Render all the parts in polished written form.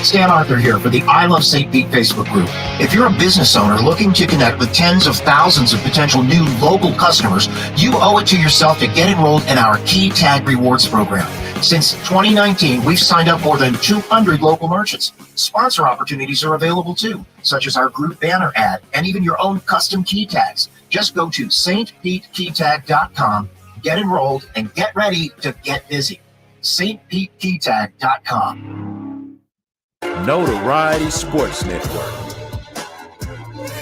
Stan Arthur here for the I Love St. Pete Facebook group. If you're a business owner looking to connect with tens of thousands of potential new local customers, you owe it to yourself to get enrolled in our Key Tag Rewards program. Since 2019, we've signed up more than 200 local merchants. Sponsor opportunities are available too, such as our group banner ad and even your own custom key tags. Just go to stpetekeytag.com, get enrolled, and get ready to get busy. stpetekeytag.com. Notoriety Sports Network.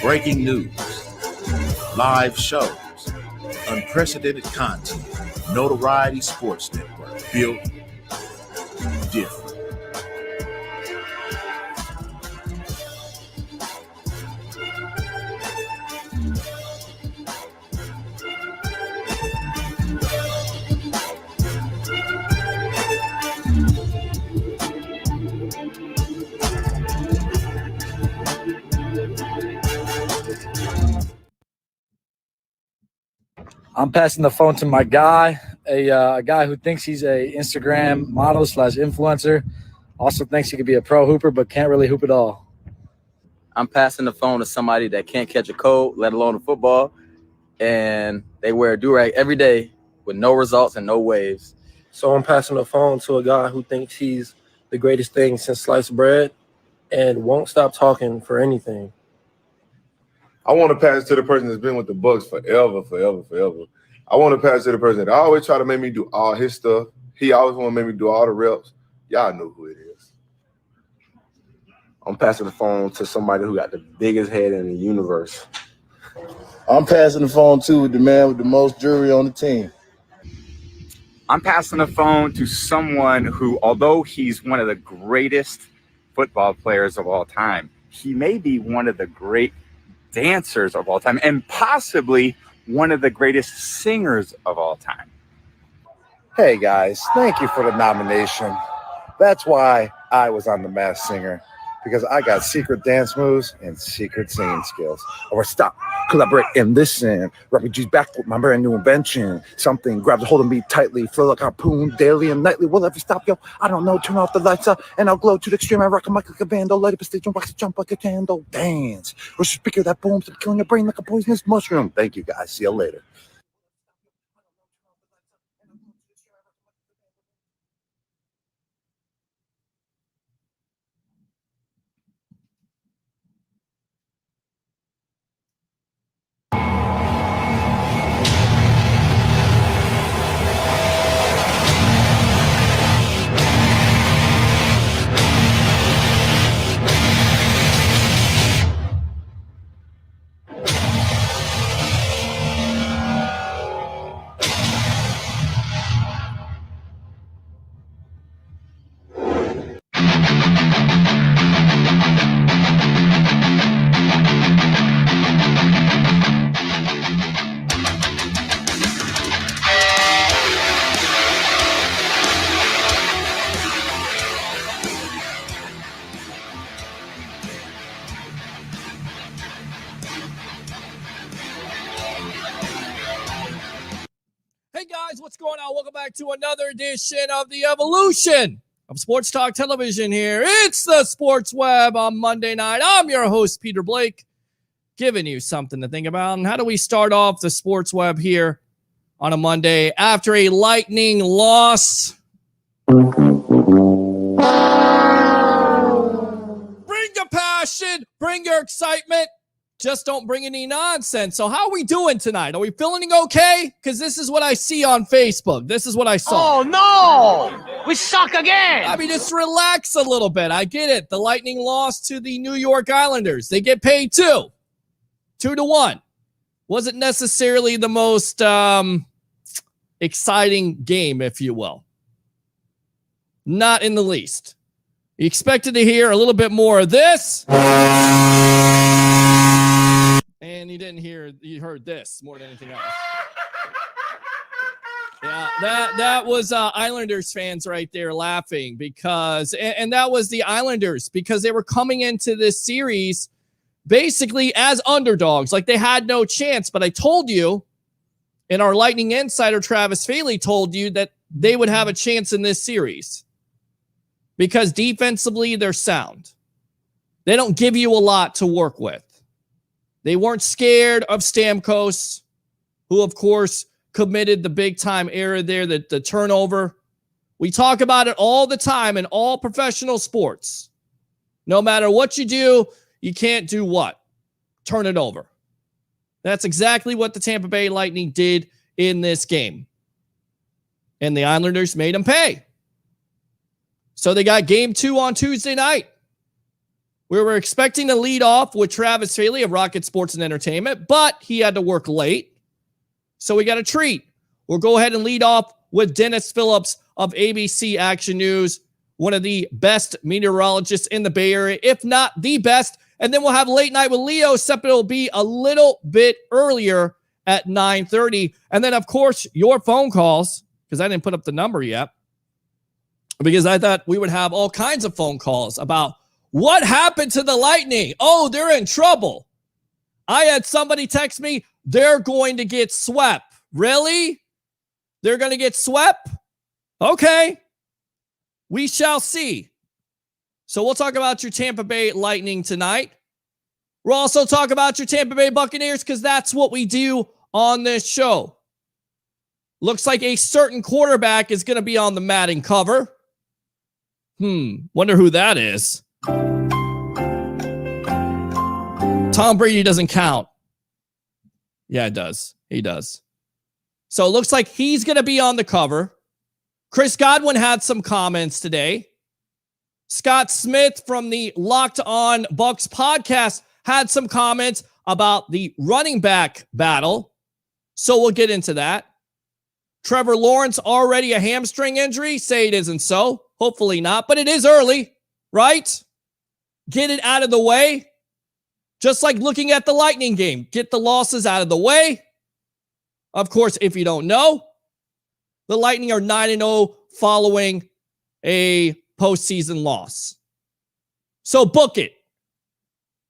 Breaking news, live shows, unprecedented content. Notoriety Sports Network. Built different. I'm passing the phone to my guy, a guy who thinks he's a Instagram model / influencer. Also thinks he could be a pro hooper, but can't really hoop at all. I'm passing the phone to somebody that can't catch a cold, let alone a football, and they wear a do-rag every day with no results and no waves. So I'm passing the phone to a guy who thinks he's the greatest thing since sliced bread and won't stop talking for anything. I want to pass it to the person that's been with the Bucks forever. I want to pass it to the person that always try to make me do all his stuff. He always want to make me do all the reps. Y'all know who it is. I'm passing the phone to somebody who got the biggest head in the universe. I'm passing the phone to the man with the most jewelry on the team. I'm passing the phone to someone who, although he's one of the greatest football players of all time, he may be one of the great dancers of all time and possibly one of the greatest singers of all time. Hey guys, thank you for the nomination. That's why I was on The Masked Singer, because I got secret dance moves and secret singing skills. Or stop, collaborate in this sin. Refugees back with my brand new invention. Something grabs a hold of me tightly, flow like a harpoon daily and nightly. Will ever stop, yo? I don't know. Turn off the lights up and I'll glow to the extreme. I rock a mic like a vandal, light up a stage and wax jump like a candle. Dance. Or speaker that booms, I'm killing your brain like a poisonous mushroom. Thank you guys. See you later. Hey guys, what's going on? Welcome back to another edition of the Evolution of Sports Talk Television here. It's the Sports Web on Monday night. I'm your host, Peter Blake, giving you something to think about. And how do we start off the Sports Web here on a Monday after a Lightning loss? Bring your passion, bring your excitement. Just don't bring any nonsense. So how are we doing tonight? Are we feeling okay? Because this is what I see on Facebook. This is what I saw. Oh, no! We suck again! I mean, just relax a little bit. I get it. The Lightning lost to the New York Islanders. They get paid 2-1. Wasn't necessarily the most exciting game, if you will. Not in the least. You expected to hear a little bit more of this. And you heard this more than anything else. Yeah, that was Islanders fans right there laughing because, and that was the Islanders because they were coming into this series basically as underdogs, like they had no chance. But I told you, and our Lightning insider Travis Faley told you that they would have a chance in this series. because defensively they're sound. They don't give you a lot to work with. They weren't scared of Stamkos, who, of course, committed the big-time error there, the turnover. We talk about it all the time in all professional sports. No matter what you do, you can't do what? Turn it over. That's exactly what the Tampa Bay Lightning did in this game. And the Islanders made them pay. So they got game 2 on Tuesday night. We were expecting to lead off with Travis Faley of Rocket Sports and Entertainment, but he had to work late. So we got a treat. We'll go ahead and lead off with Dennis Phillips of ABC Action News, one of the best meteorologists in the Bay Area, if not the best. And then we'll have Late Night with Leo, except it'll be a little bit earlier at 9:30. And then, of course, your phone calls, because I didn't put up the number yet, because I thought we would have all kinds of phone calls about what happened to the Lightning. Oh, they're in trouble. I had somebody text me, they're going to get swept. Really? They're going to get swept? Okay. We shall see. So we'll talk about your Tampa Bay Lightning tonight. We'll also talk about your Tampa Bay Buccaneers because that's what we do on this show. Looks like a certain quarterback is going to be on the Madden cover. Wonder who that is. Tom Brady doesn't count. Yeah, it does. He does. So it looks like he's going to be on the cover. Chris Godwin had some comments today. Scott Smith from the Locked On Bucs podcast had some comments about the running back battle. So we'll get into that. Trevor Lawrence already a hamstring injury. Say it isn't so. Hopefully not, but it is early, right? Get it out of the way. Just like looking at the Lightning game. Get the losses out of the way. Of course, if you don't know, the Lightning are 9-0 following a postseason loss. So book it.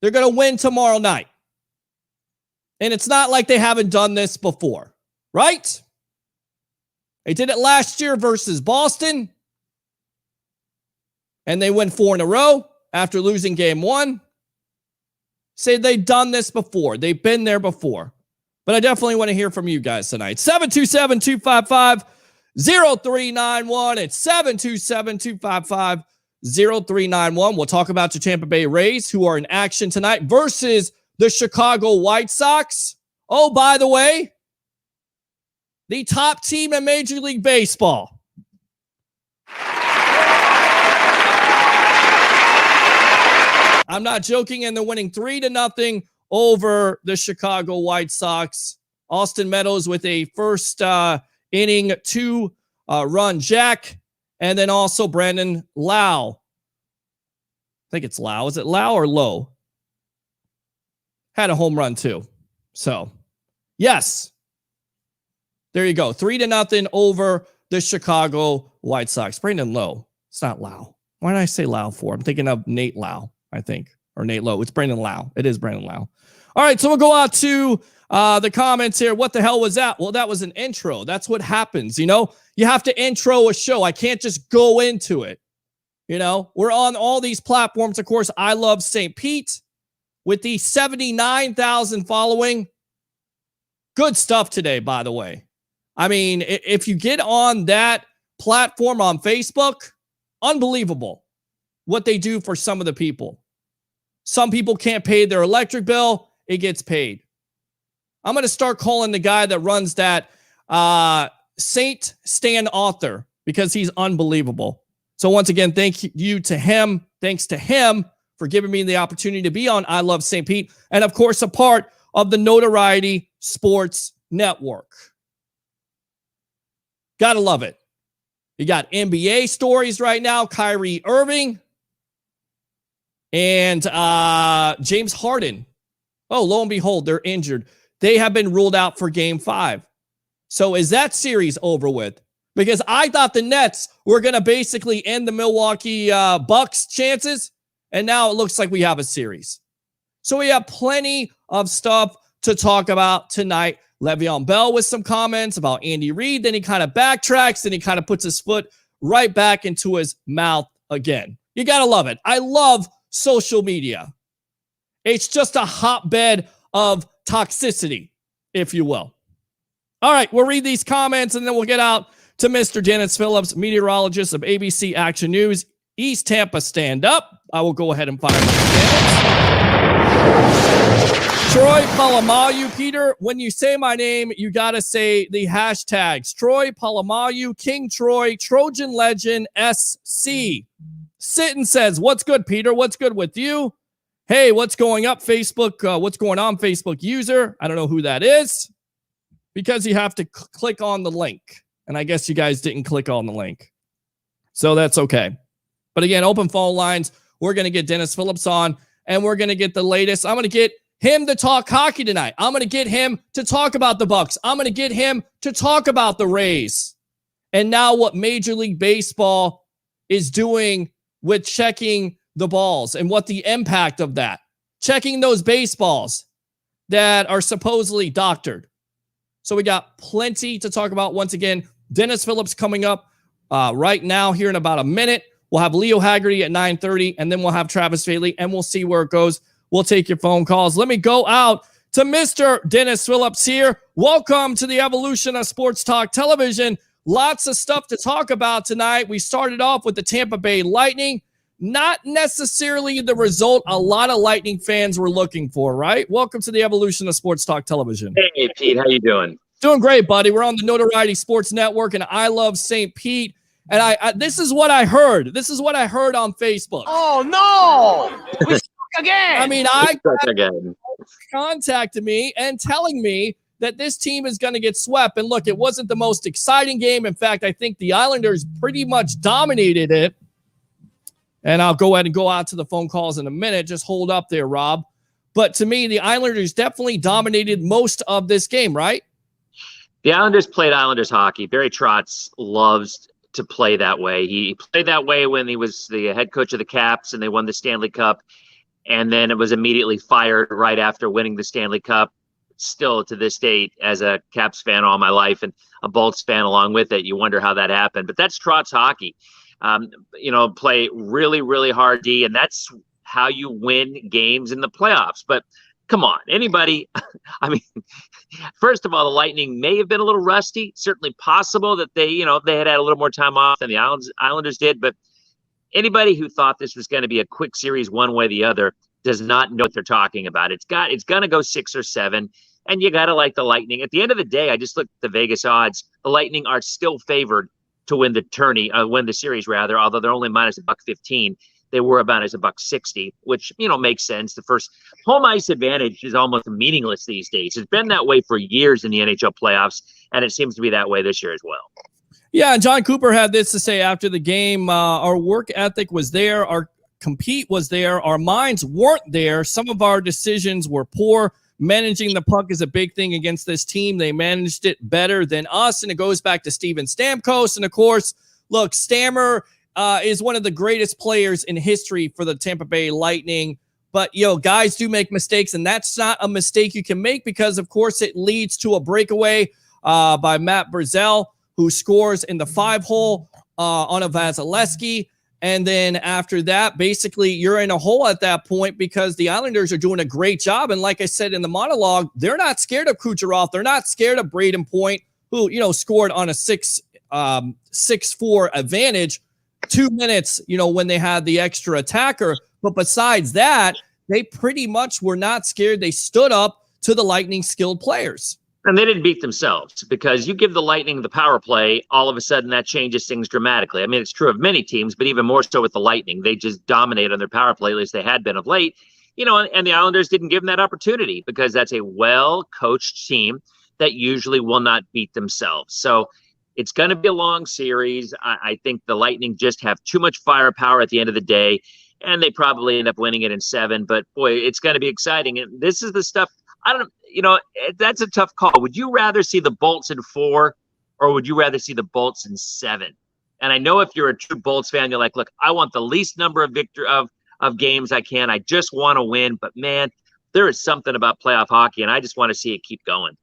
They're going to win tomorrow night. And it's not like they haven't done this before, right? They did it last year versus Boston. And they win 4 in a row after losing game 1. Say they've done this before. They've been there before. But I definitely want to hear from you guys tonight. 727-255-0391. It's 727-255-0391. We'll talk about your Tampa Bay Rays, who are in action tonight, versus the Chicago White Sox. Oh, by the way, the top team in Major League Baseball. I'm not joking, and they're winning 3-0 over the Chicago White Sox. Austin Meadows with a first inning 2-run jack, and then also Brandon Lau. I think it's Lau. Is it Lau or Lowe? Had a home run too. So, yes. There you go. 3-0 over the Chicago White Sox. Brandon Lowe. It's not Lau. Why did I say Lau for? I'm thinking of Nate Lau, I think. Or Nate Lowe. It's Brandon Lau. It is Brandon Lau. All right, so we'll go out to the comments here. What the hell was that? Well, that was an intro. That's what happens. You know, you have to intro a show. I can't just go into it. You know, we're on all these platforms. Of course, I Love St. Pete with the 79,000 following. Good stuff today, by the way. I mean, if you get on that platform on Facebook, unbelievable what they do for some of the people. Some people can't pay their electric bill. It gets paid. I'm going to start calling the guy that runs that Saint Stan Author because he's unbelievable. So once again, thank you to him. Thanks to him for giving me the opportunity to be on I Love St. Pete. And of course, a part of the Notoriety Sports Network. Gotta love it. You got NBA stories right now. Kyrie Irving and James Harden. Oh, lo and behold, they're injured. They have been ruled out for Game 5. So is that series over with? Because I thought the Nets were going to basically end the Milwaukee Bucks chances, and now it looks like we have a series. So we have plenty of stuff to talk about tonight. Le'Veon Bell with some comments about Andy Reid. Then he kind of backtracks, and he kind of puts his foot right back into his mouth again. You got to love it. I love social media. It's just a hotbed of toxicity, if you will. All right, we'll read these comments and then we'll get out to Mr. Dennis Phillips, meteorologist of ABC Action News, East Tampa Stand Up. I will go ahead and fire my comments. Troy Polamalu, Peter, when you say my name, you got to say the hashtags. Troy Polamalu, King Troy, Trojan Legend, SC. Sitton says, what's good, Peter? What's good with you? Hey, what's going up, Facebook? What's going on, Facebook user? I don't know who that is because you have to click on the link. And I guess you guys didn't click on the link. So that's okay. But again, open phone lines. We're going to get Dennis Phillips on and we're going to get the latest. I'm going to get him to talk hockey tonight. I'm going to get him to talk about the Bucks. I'm going to get him to talk about the Rays. And now what Major League Baseball is doing with checking the balls and what the impact of that. Checking those baseballs that are supposedly doctored. So we got plenty to talk about. Once again, Dennis Phillips coming up right now here in about a minute. We'll have Leo Haggerty at 9:30, and then we'll have Travis Faley, and we'll see where it goes. We'll take your phone calls. Let me go out to Mr. Dennis Phillips here. Welcome to the evolution of Sports Talk Television. Lots of stuff to talk about tonight. We started off with the Tampa Bay Lightning. Not necessarily the result a lot of Lightning fans were looking for, right? Welcome to the evolution of Sports Talk Television. Hey, Pete, how you doing? Doing great, buddy. We're on the Notoriety Sports Network, and I love St. Pete. And I this is what I heard. This is what I heard on Facebook. Oh, no. We suck again. I mean, contacted me and telling me that this team is going to get swept. And look, it wasn't the most exciting game. In fact, I think the Islanders pretty much dominated it. And I'll go ahead and go out to the phone calls in a minute. Just hold up there, Rob. But to me, the Islanders definitely dominated most of this game, right? The Islanders played Islanders hockey. Barry Trotz loves to play that way. He played that way when he was the head coach of the Caps and they won the Stanley Cup. And then it was immediately fired right after winning the Stanley Cup. Still to this date, as a Caps fan all my life and a Bolts fan along with it, you wonder how that happened. But that's Trotz hockey. Play really, really hard D, and that's how you win games in the playoffs. But come on, anybody, I mean, first of all, the Lightning may have been a little rusty. Certainly possible that they had a little more time off than the Islanders did. But anybody who thought this was going to be a quick series one way or the other does not know what they're talking about. It's going to go 6 or 7, and you got to like the Lightning. At the end of the day, I just looked at the Vegas odds. The Lightning are still favored to win the series rather, although they're only minus $1.15. They were about as $1.60, which, makes sense. The first home ice advantage is almost meaningless these days. It's been that way for years in the NHL playoffs, and it seems to be that way this year as well. Yeah, and John Cooper had this to say after the game. Our work ethic was there. Our compete was there. Our minds weren't there. Some of our decisions were poor. Managing the puck is a big thing against this team. They managed it better than us, and it goes back to Steven Stamkos. And, of course, look, Stammer is one of the greatest players in history for the Tampa Bay Lightning. But, guys do make mistakes, and that's not a mistake you can make because, of course, it leads to a breakaway by Matt Barzal, who scores in the 5-hole on a Vasilevsky. And then after that, basically, you're in a hole at that point because the Islanders are doing a great job. And like I said in the monologue, they're not scared of Kucherov. They're not scared of Braden Point, who, scored on a 6-4 advantage 2 minutes, when they had the extra attacker. But besides that, they pretty much were not scared. They stood up to the Lightning skilled players. And they didn't beat themselves because you give the Lightning the power play, all of a sudden that changes things dramatically. I mean, it's true of many teams, but even more so with the Lightning. They just dominate on their power play, at least they had been of late. And the Islanders didn't give them that opportunity because that's a well-coached team that usually will not beat themselves. So it's going to be a long series. I think the Lightning just have too much firepower at the end of the day, and they probably end up winning it in 7. But, boy, it's going to be exciting. And this is the stuff – that's a tough call. Would you rather see the Bolts in 4 or would you rather see the Bolts in 7? And I know if you're a true Bolts fan, you're like, look, I want the least number of games I can. I just want to win. But, man, there is something about playoff hockey, and I just want to see it keep going.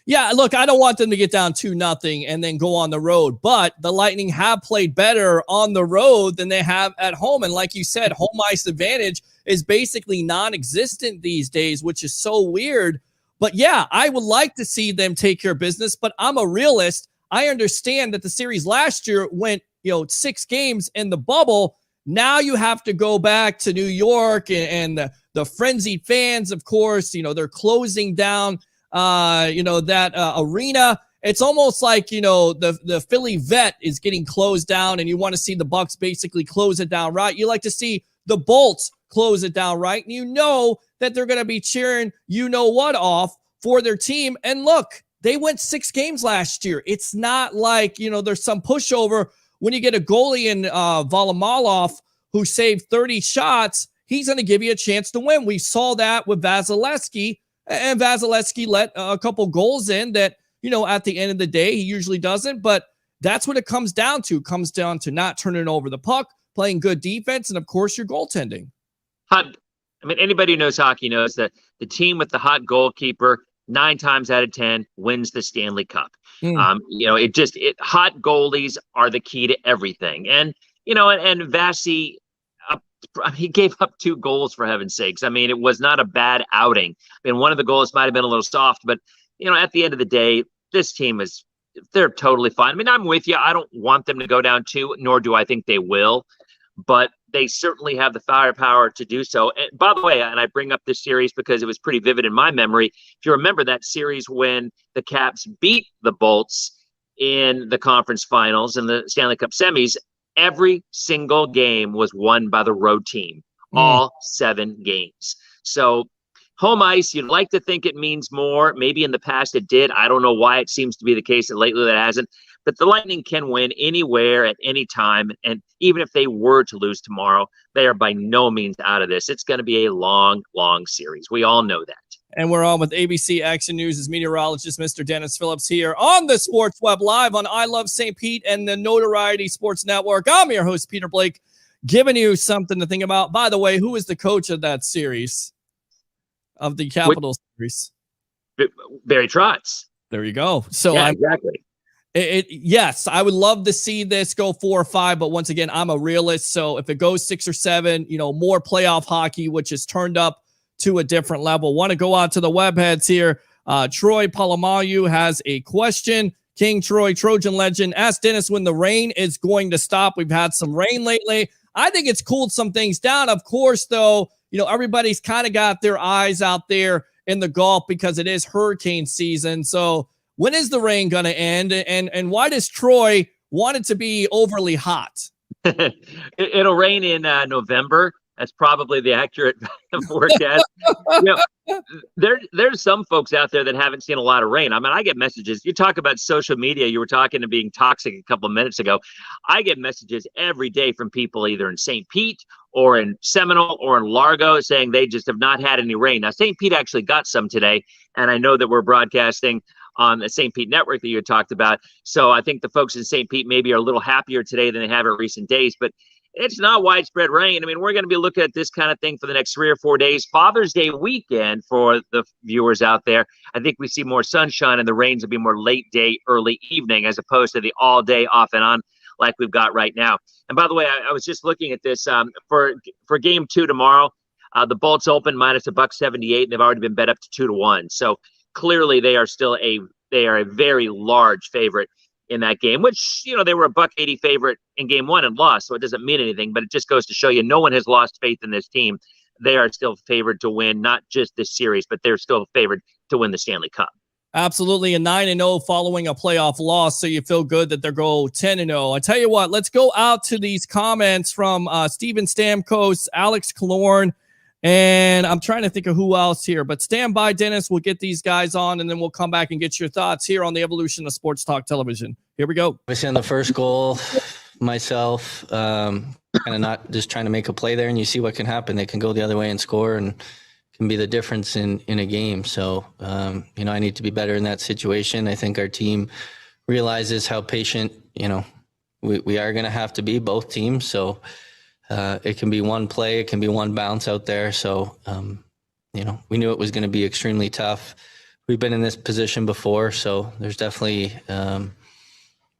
Yeah, look, I don't want them to get down 2-0 and then go on the road, but the Lightning have played better on the road than they have at home. And like you said, home ice advantage is basically non-existent these days, which is so weird. But yeah, I would like to see them take care of business, but I'm a realist. I understand that the series last year went, 6 games in the bubble. Now you have to go back to New York and the frenzied fans, of course, they're closing down that arena. It's almost like, the Philly Vet is getting closed down and you want to see the Bucks basically close it down, right? You like to see the Bolts close it down, right? And you know that they're going to be cheering what off for their team. And look, they went 6 games last year. It's not like, there's some pushover when you get a goalie in Volomolov who saved 30 shots. He's going to give you a chance to win. We saw that with Vasilevsky. And Vasilevsky let a couple goals in that, at the end of the day, he usually doesn't. But that's what it comes down to. It comes down to not turning over the puck, playing good defense, and, of course, your goaltending. Anybody who knows hockey knows that the team with the hot goalkeeper 9 times out of 10 wins the Stanley Cup. Hot goalies are the key to everything. And, and Vasi, he gave up 2 goals, for heaven's sakes. It was not a bad outing. One of the goals might have been a little soft, but, at the end of the day, this team they're totally fine. I'm with you. I don't want them to go down 2, nor do I think they will, but they certainly have the firepower to do so. And by the way, and I bring up this series because it was pretty vivid in my memory. If you remember that series when the Caps beat the Bolts in the conference finals and the Stanley Cup semis, every single game was won by the road team, all 7 games. So home ice, you'd like to think it means more. Maybe in the past it did. I don't know why it seems to be the case that lately that hasn't. But the Lightning can win anywhere at any time. And even if they were to lose tomorrow, they are by no means out of this. It's going to be a long, long series. We all know that. And we're on with ABC Action News' meteorologist, Mr. Dennis Phillips, here on the Sports Web Live on I Love St. Pete and the Notoriety Sports Network. I'm your host, Peter Blake, giving you something to think about. By the way, who is the coach of that series, of the Capitals series? Barry Trotz. There you go. So yeah, exactly. Yes, I would love to see this go 4 or 5, but once again, I'm a realist. So if it goes 6 or 7, more playoff hockey, which is turned up to a different level. Want to go out to the webheads here. Troy Polamalu has a question. King Troy, Trojan legend, ask Dennis when the rain is going to stop. We've had some rain lately. I think it's cooled some things down. Of course, though, everybody's kind of got their eyes out there in the Gulf because it is hurricane season. So when is the rain going to end? And why does Troy want it to be overly hot? It'll rain in November. That's probably the accurate forecast. There's some folks out there that haven't seen a lot of rain. I get messages. You talk about social media. You were talking to being toxic a couple of minutes ago. I get messages every day from people either in St. Pete or in Seminole or in Largo saying they just have not had any rain. Now, St. Pete actually got some today, and I know that we're broadcasting on the St. Pete network that you had talked about. So I think the folks in St. Pete maybe are a little happier today than they have in recent days, but it's not widespread rain. We're going to be looking at this kind of thing for the next 3 or 4 days. Father's Day weekend for the viewers out there, I think we see more sunshine and the rains will be more late day, early evening, as opposed to the all day off and on like we've got right now. And by the way, I was just looking at this for game 2 tomorrow. The Bolts open minus $1.78, and they've already been bet up to 2-1. So clearly they are a very large favorite in that game, which, they were a $1.80 favorite in game 1 and lost. So it doesn't mean anything, but it just goes to show you no one has lost faith in this team. They are still favored to win, not just this series, but they're still favored to win the Stanley Cup. Absolutely. A 9-0 following a playoff loss. So you feel good that they're going 10-0. I tell you what, let's go out to these comments from Steven Stamkos, Alex Killorn, and I'm trying to think of who else here, but stand by, Dennis. We'll get these guys on, and then we'll come back and get your thoughts here on the evolution of Sports Talk Television. Here we go. Obviously on the first goal, myself, kind of not just trying to make a play there, and you see what can happen. They can go the other way and score, and can be the difference in a game. So, I need to be better in that situation. I think our team realizes how patient, we are going to have to be, both teams. So it can be one play, it can be one bounce out there. So, we knew it was going to be extremely tough. we've been in this position before, so there's definitely,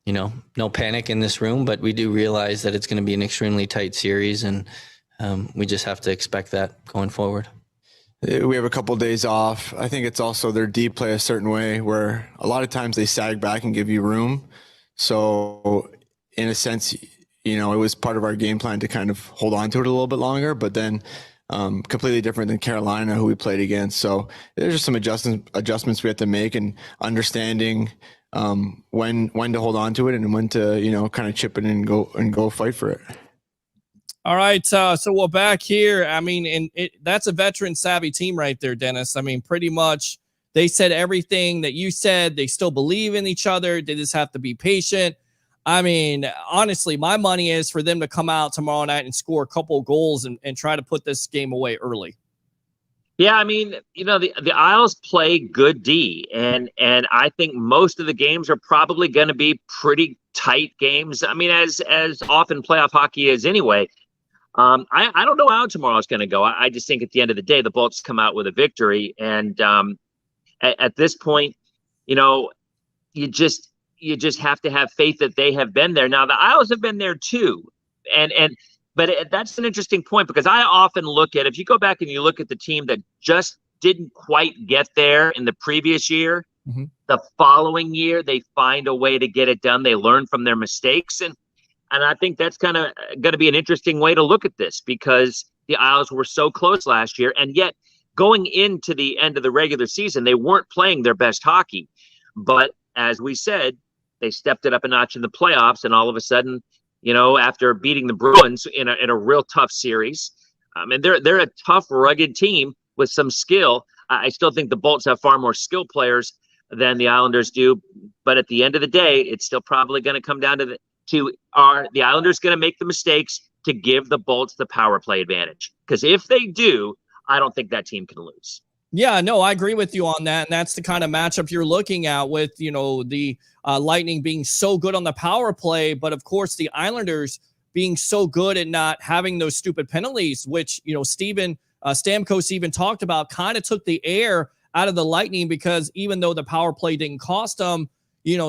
no panic in this room, but we do realize that it's going to be an extremely tight series, and we just have to expect that going forward. We have a couple of days off. I think it's also their deep play a certain way where a lot of times they sag back and give you room. So in a sense, it was part of our game plan to kind of hold on to it a little bit longer, but then completely different than Carolina, who we played against. So there's just some adjustments we have to make, and understanding when to hold on to it and when to, kind of chip it in and go fight for it. All right, so we're back here. I mean, that's a veteran-savvy team right there, Dennis. I mean, pretty much they said everything that you said. They still believe in each other. They just have to be patient. I mean, honestly, my money is for them to come out tomorrow night and score a couple of goals and try to put this game away early. Yeah, I mean, the Isles play good D, and I think most of the games are probably going to be pretty tight games. I mean, as often playoff hockey is anyway. I don't know how tomorrow's going to go. I just think at the end of the day, the Bolts come out with a victory. And at this point, you just have to have faith that they have been there. Now, the Isles have been there too. But that's an interesting point, because I often look at, if you go back and you look at the team that just didn't quite get there in the previous year, the following year, they find a way to get it done. They learn from their mistakes. And I think that's kind of going to be an interesting way to look at this, because the Isles were so close last year. And yet going into the end of the regular season, they weren't playing their best hockey. But as we said, they stepped it up a notch in the playoffs. And all of a sudden, after beating the Bruins in a real tough series, and they're a tough, rugged team with some skill. I still think the Bolts have far more skilled players than the Islanders do. But at the end of the day, it's still probably going to come down to are the Islanders going to make the mistakes to give the Bolts the power play advantage? Because if they do, I don't think that team can lose. Yeah, no, I agree with you on that. And that's the kind of matchup you're looking at with, the Lightning being so good on the power play. But of course, the Islanders being so good at not having those stupid penalties, which, Steven Stamkos even talked about, kind of took the air out of the Lightning, because even though the power play didn't cost them,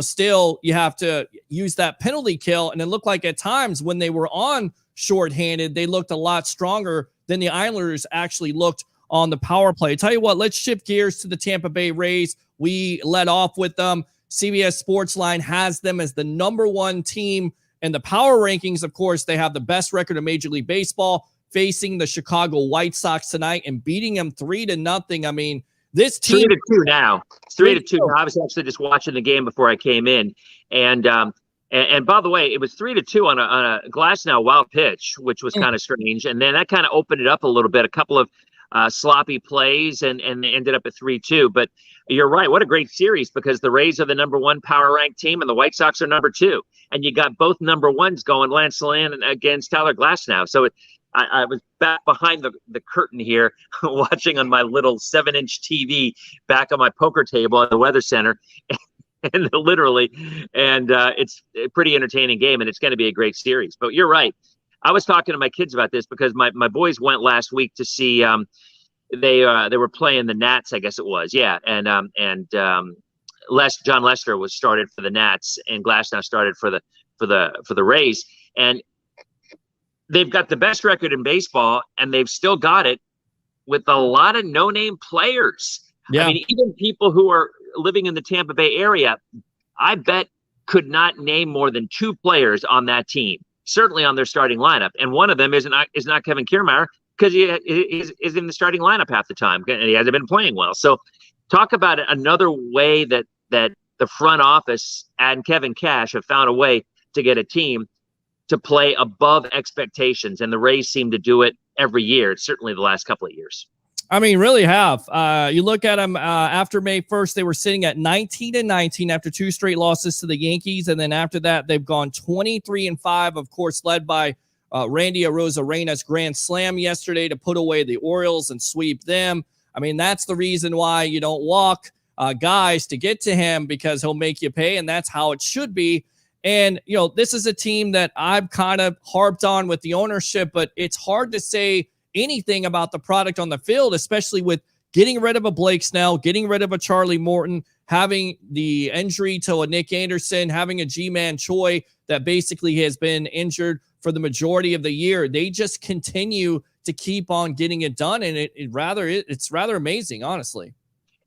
still you have to use that penalty kill. And it looked like at times when they were on shorthanded, they looked a lot stronger than the Islanders actually looked on the power play. Tell you what, let's shift gears to the Tampa Bay Rays. We led off with them. CBS Sportsline has them as the number one team in the power rankings. Of course, they have the best record in Major League Baseball, facing the Chicago White Sox tonight and beating them 3-0. I mean, this team 3-2 now. It's 3-2. I was actually just watching the game before I came in, and by the way, it was 3-2 on a Glasnow wild pitch, which was kind of strange, and then that kind of opened it up a little bit. A couple of sloppy plays, and they ended up at 3-2. But you're right. What a great series, because the Rays are the number one power ranked team, and the White Sox are number two, and you got both number ones going, Lance Lynn against Tyler Glasnow. So I was back behind the curtain here watching on my little 7-inch TV back on my poker table at the Weather Center, and literally, and it's a pretty entertaining game, and it's going to be a great series. But you're right. I was talking to my kids about this, because my boys went last week to see they were playing the Nats, I guess it was. Yeah. And John Lester was started for the Nats, and Glasnow started for the Rays. And they've got the best record in baseball, and they've still got it with a lot of no-name players. Yeah. I mean, even people who are living in the Tampa Bay area, I bet could not name more than two players on that team, certainly on their starting lineup. And one of them is not Kevin Kiermaier, because he is in the starting lineup half the time, and he hasn't been playing well. So talk about another way that the front office and Kevin Cash have found a way to get a team to play above expectations, and the Rays seem to do it every year, certainly the last couple of years. I mean, really have. You look at them after May 1st, they were sitting at 19-19 after two straight losses to the Yankees. And then after that, they've gone 23-5, of course, led by Randy Arozarena's grand slam yesterday to put away the Orioles and sweep them. I mean, that's the reason why you don't walk guys to get to him, because he'll make you pay, and that's how it should be. And, this is a team that I've kind of harped on with the ownership, but it's hard to say anything about the product on the field, especially with getting rid of a Blake Snell, getting rid of a Charlie Morton, having the injury to a Nick Anderson, having a G-Man Choi that basically has been injured for the majority of the year. They just continue to keep on getting it done, and it's rather amazing, honestly.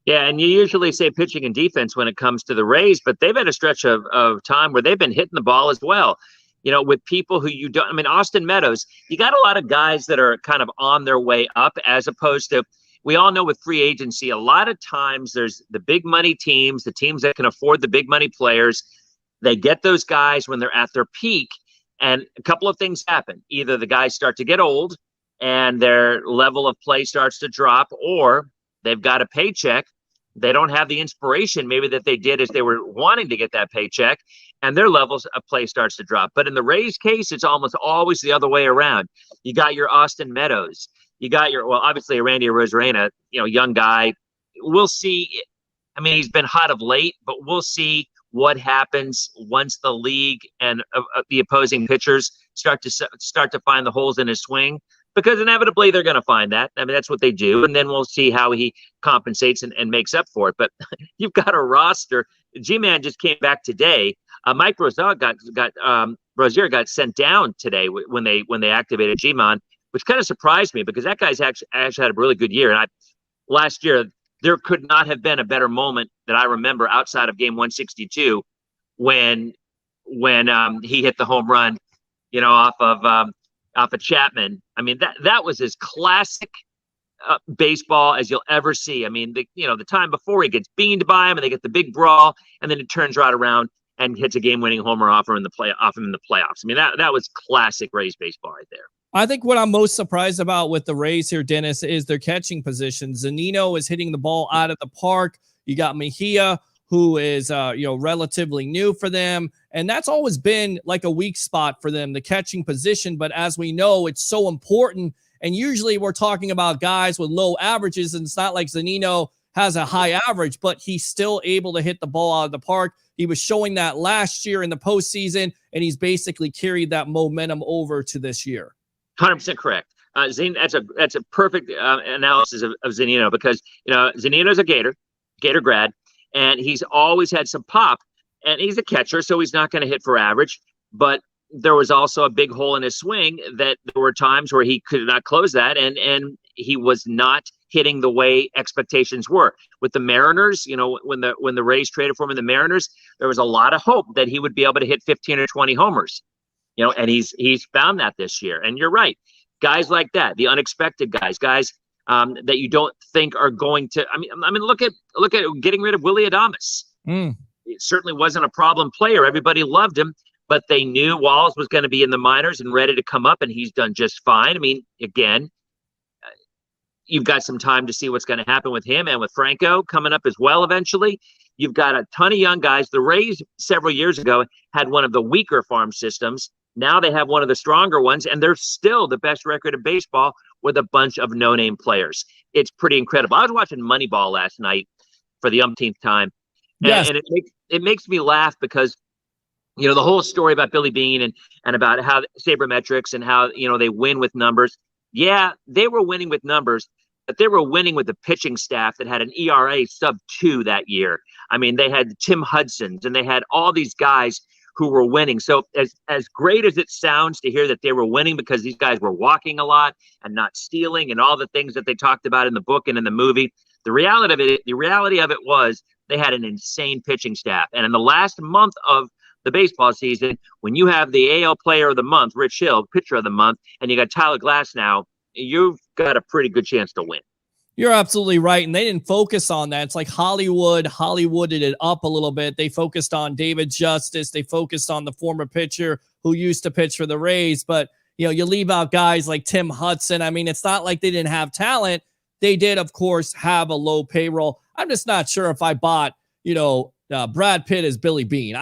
Yeah, and you usually say pitching and defense when it comes to the Rays, but they've had a stretch of time where they've been hitting the ball as well. With people who you don't – I mean, Austin Meadows, you got a lot of guys that are kind of on their way up as opposed to – we all know with free agency, a lot of times there's the big money teams, the teams that can afford the big money players. They get those guys when they're at their peak, and a couple of things happen. Either the guys start to get old and their level of play starts to drop, or they've got a paycheck. They don't have the inspiration maybe that they did as they were wanting to get that paycheck, and their levels of play starts to drop. But in the Rays case, it's almost always the other way around. You got your Austin Meadows. You got obviously Randy Arozarena, young guy. We'll see. I mean, he's been hot of late, but we'll see what happens once the league and the opposing pitchers start to find the holes in his swing, because inevitably they're going to find that. I mean, that's what they do. And then we'll see how he compensates and makes up for it. But you've got a roster. G-Man just came back today. Mike Rozier got sent down today when they activated G-Man, which kind of surprised me because that guy's actually had a really good year. And last year, there could not have been a better moment that I remember outside of game 162 when he hit the home run, off of Chapman. I mean, that was as classic baseball as you'll ever see. I mean, the time before he gets beamed by him and they get the big brawl, and then it turns right around and hits a game-winning homer off him in the playoffs. I mean, that was classic Rays baseball right there. I think what I'm most surprised about with the Rays here, Dennis, is their catching position. Zunino is hitting the ball out of the park. You got Mejia, who is relatively new for them, and that's always been like a weak spot for them, the catching position. But as we know, it's so important, and usually we're talking about guys with low averages, and it's not like Zunino has a high average, but he's still able to hit the ball out of the park. He was showing that last year in the postseason, and he's basically carried that momentum over to this year. 100% correct. That's a perfect analysis of Zunino, because Zunino's a Gator grad, and he's always had some pop, and he's a catcher, so he's not going to hit for average. But there was also a big hole in his swing that there were times where he could not close that, and he was not hitting the way expectations were. With the Mariners, when the Rays traded for him in the Mariners, there was a lot of hope that he would be able to hit 15 or 20 homers. And he's found that this year. And you're right. Guys like that, the unexpected guys that you don't think are going to. I mean, look at getting rid of Willy Adames. It certainly wasn't a problem player. Everybody loved him, but they knew Walls was going to be in the minors and ready to come up, and he's done just fine. I mean, again, you've got some time to see what's going to happen with him and with Franco coming up as well eventually. You've got a ton of young guys. The Rays several years ago had one of the weaker farm systems. Now they have one of the stronger ones, and they're still the best record in baseball with a bunch of no-name players. It's pretty incredible. I was watching Moneyball last night for the umpteenth time, and it makes me laugh because the whole story about Billy Beane and about how sabermetrics and how they win with numbers. Yeah, they were winning with numbers, but they were winning with the pitching staff that had an ERA sub-2 that year. I mean, they had Tim Hudson's, and they had all these guys who were winning. So as great as it sounds to hear that they were winning because these guys were walking a lot and not stealing and all the things that they talked about in the book and in the movie, the reality of it was they had an insane pitching staff. And in the last month of the baseball season, when you have the AL Player of the Month, Rich Hill, Pitcher of the Month, and you got Tyler Glasnow, you've got a pretty good chance to win. You're absolutely right. And they didn't focus on that. It's like Hollywooded it up a little bit. They focused on David Justice. They focused on the former pitcher who used to pitch for the Rays. But, you leave out guys like Tim Hudson. I mean, it's not like they didn't have talent. They did, of course, have a low payroll. I'm just not sure if I bought, Brad Pitt as Billy Beane.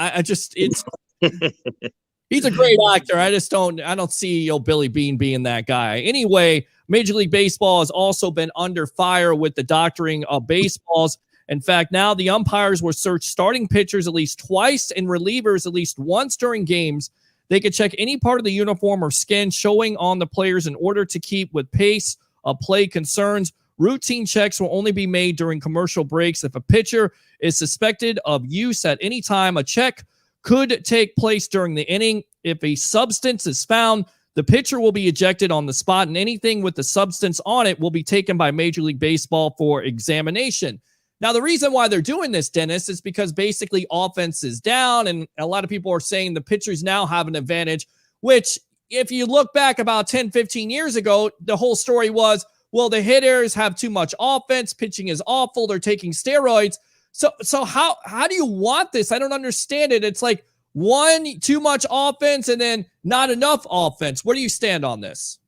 He's a great actor. I don't see Billy Beane being that guy. Anyway, Major League Baseball has also been under fire with the doctoring of baseballs. In fact, now the umpires will search starting pitchers at least twice and relievers at least once during games. They could check any part of the uniform or skin showing on the players in order to keep with pace of play concerns. Routine checks will only be made during commercial breaks. If a pitcher is suspected of use at any time, a check could take place during the inning. If a substance is found, the pitcher will be ejected on the spot, and anything with the substance on it will be taken by Major League Baseball for examination. Now, the reason why they're doing this, Dennis, is because basically offense is down, and a lot of people are saying the pitchers now have an advantage, which if you look back about 10, 15 years ago, the whole story was, well, the hitters have too much offense, pitching is awful, they're taking steroids. So how do you want this? I don't understand it. It's like too much offense and then not enough offense. Where do you stand on this?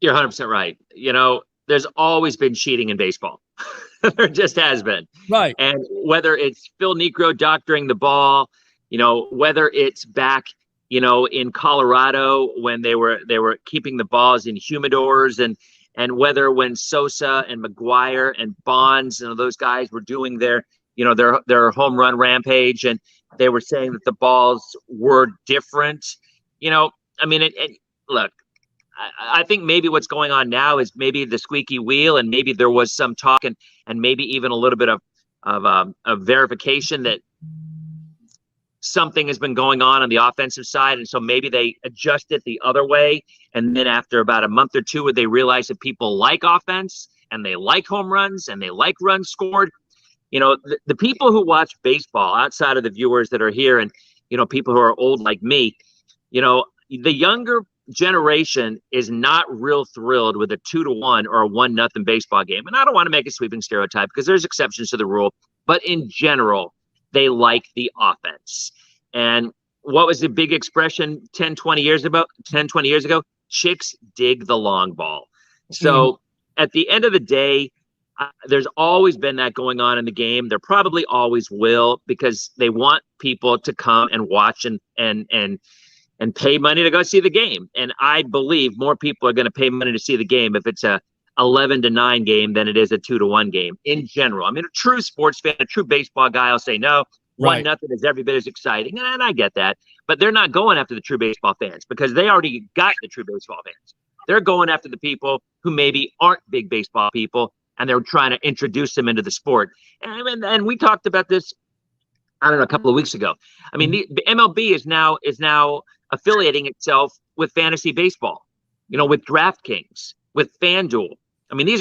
You're 100% right. You know, there's always been cheating in baseball. There just has been. Right. And whether it's Phil Niekro doctoring the ball, you know, whether it's back, you know, in Colorado when they were keeping the balls in humidors, and whether when Sosa and McGuire and Bonds and those guys were doing their home run rampage, and they were saying that the balls were different. You know, I mean, look, I think maybe what's going on now is maybe the squeaky wheel, and maybe there was some talk and maybe even a little bit of verification that something has been going on the offensive side. And so maybe they adjust it the other way. And then after about a month or two, they realize that people like offense and they like home runs and they like runs scored. You know, the people who watch baseball outside of the viewers that are here, and, you know, people who are old like me, you know, the younger generation is not real thrilled with a 2-1 or a 1-0 baseball game. And I don't want to make a sweeping stereotype because there's exceptions to the rule, but in general, they like the offense. And what was the big expression 10, 20 years ago? Chicks dig the long ball. So at the end of the day, there's always been that going on in the game. There probably always will, because they want people to come and watch and pay money to go see the game. And I believe more people are going to pay money to see the game if it's a 11-9 game than it is a 2-1 game in general. I mean, a true sports fan, a true baseball guy will say, no, 1-0 is every bit as exciting. And I get that, but they're not going after the true baseball fans because they already got the true baseball fans. They're going after the people who maybe aren't big baseball people, and they're trying to introduce them into the sport. And we talked about this, I don't know, a couple of weeks ago. I mean, the MLB is now affiliating itself with fantasy baseball, you know, with DraftKings, with FanDuel. I mean, these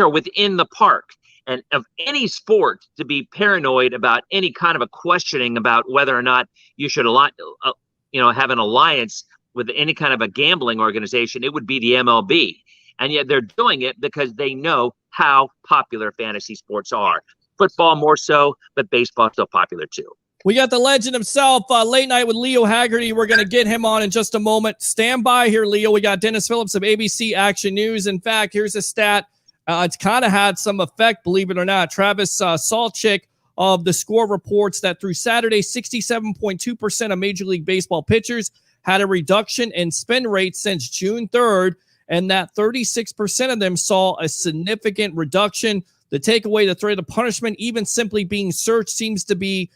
are within the park. And of any sport to be paranoid about any kind of a questioning about whether or not you should have an alliance with any kind of a gambling organization, it would be the MLB. And yet they're doing it because they know how popular fantasy sports are. Football more so, but baseball still popular too. We got the legend himself, Late Night with Leo Haggerty. We're going to get him on in just a moment. Stand by here, Leo. We got Dennis Phillips of ABC Action News. In fact, here's a stat. It's kind of had some effect, believe it or not. Travis Salchik of The Score reports that through Saturday, 67.2% of Major League Baseball pitchers had a reduction in spin rate since June 3rd, and that 36% of them saw a significant reduction. The takeaway, the threat of punishment, even simply being searched, seems to be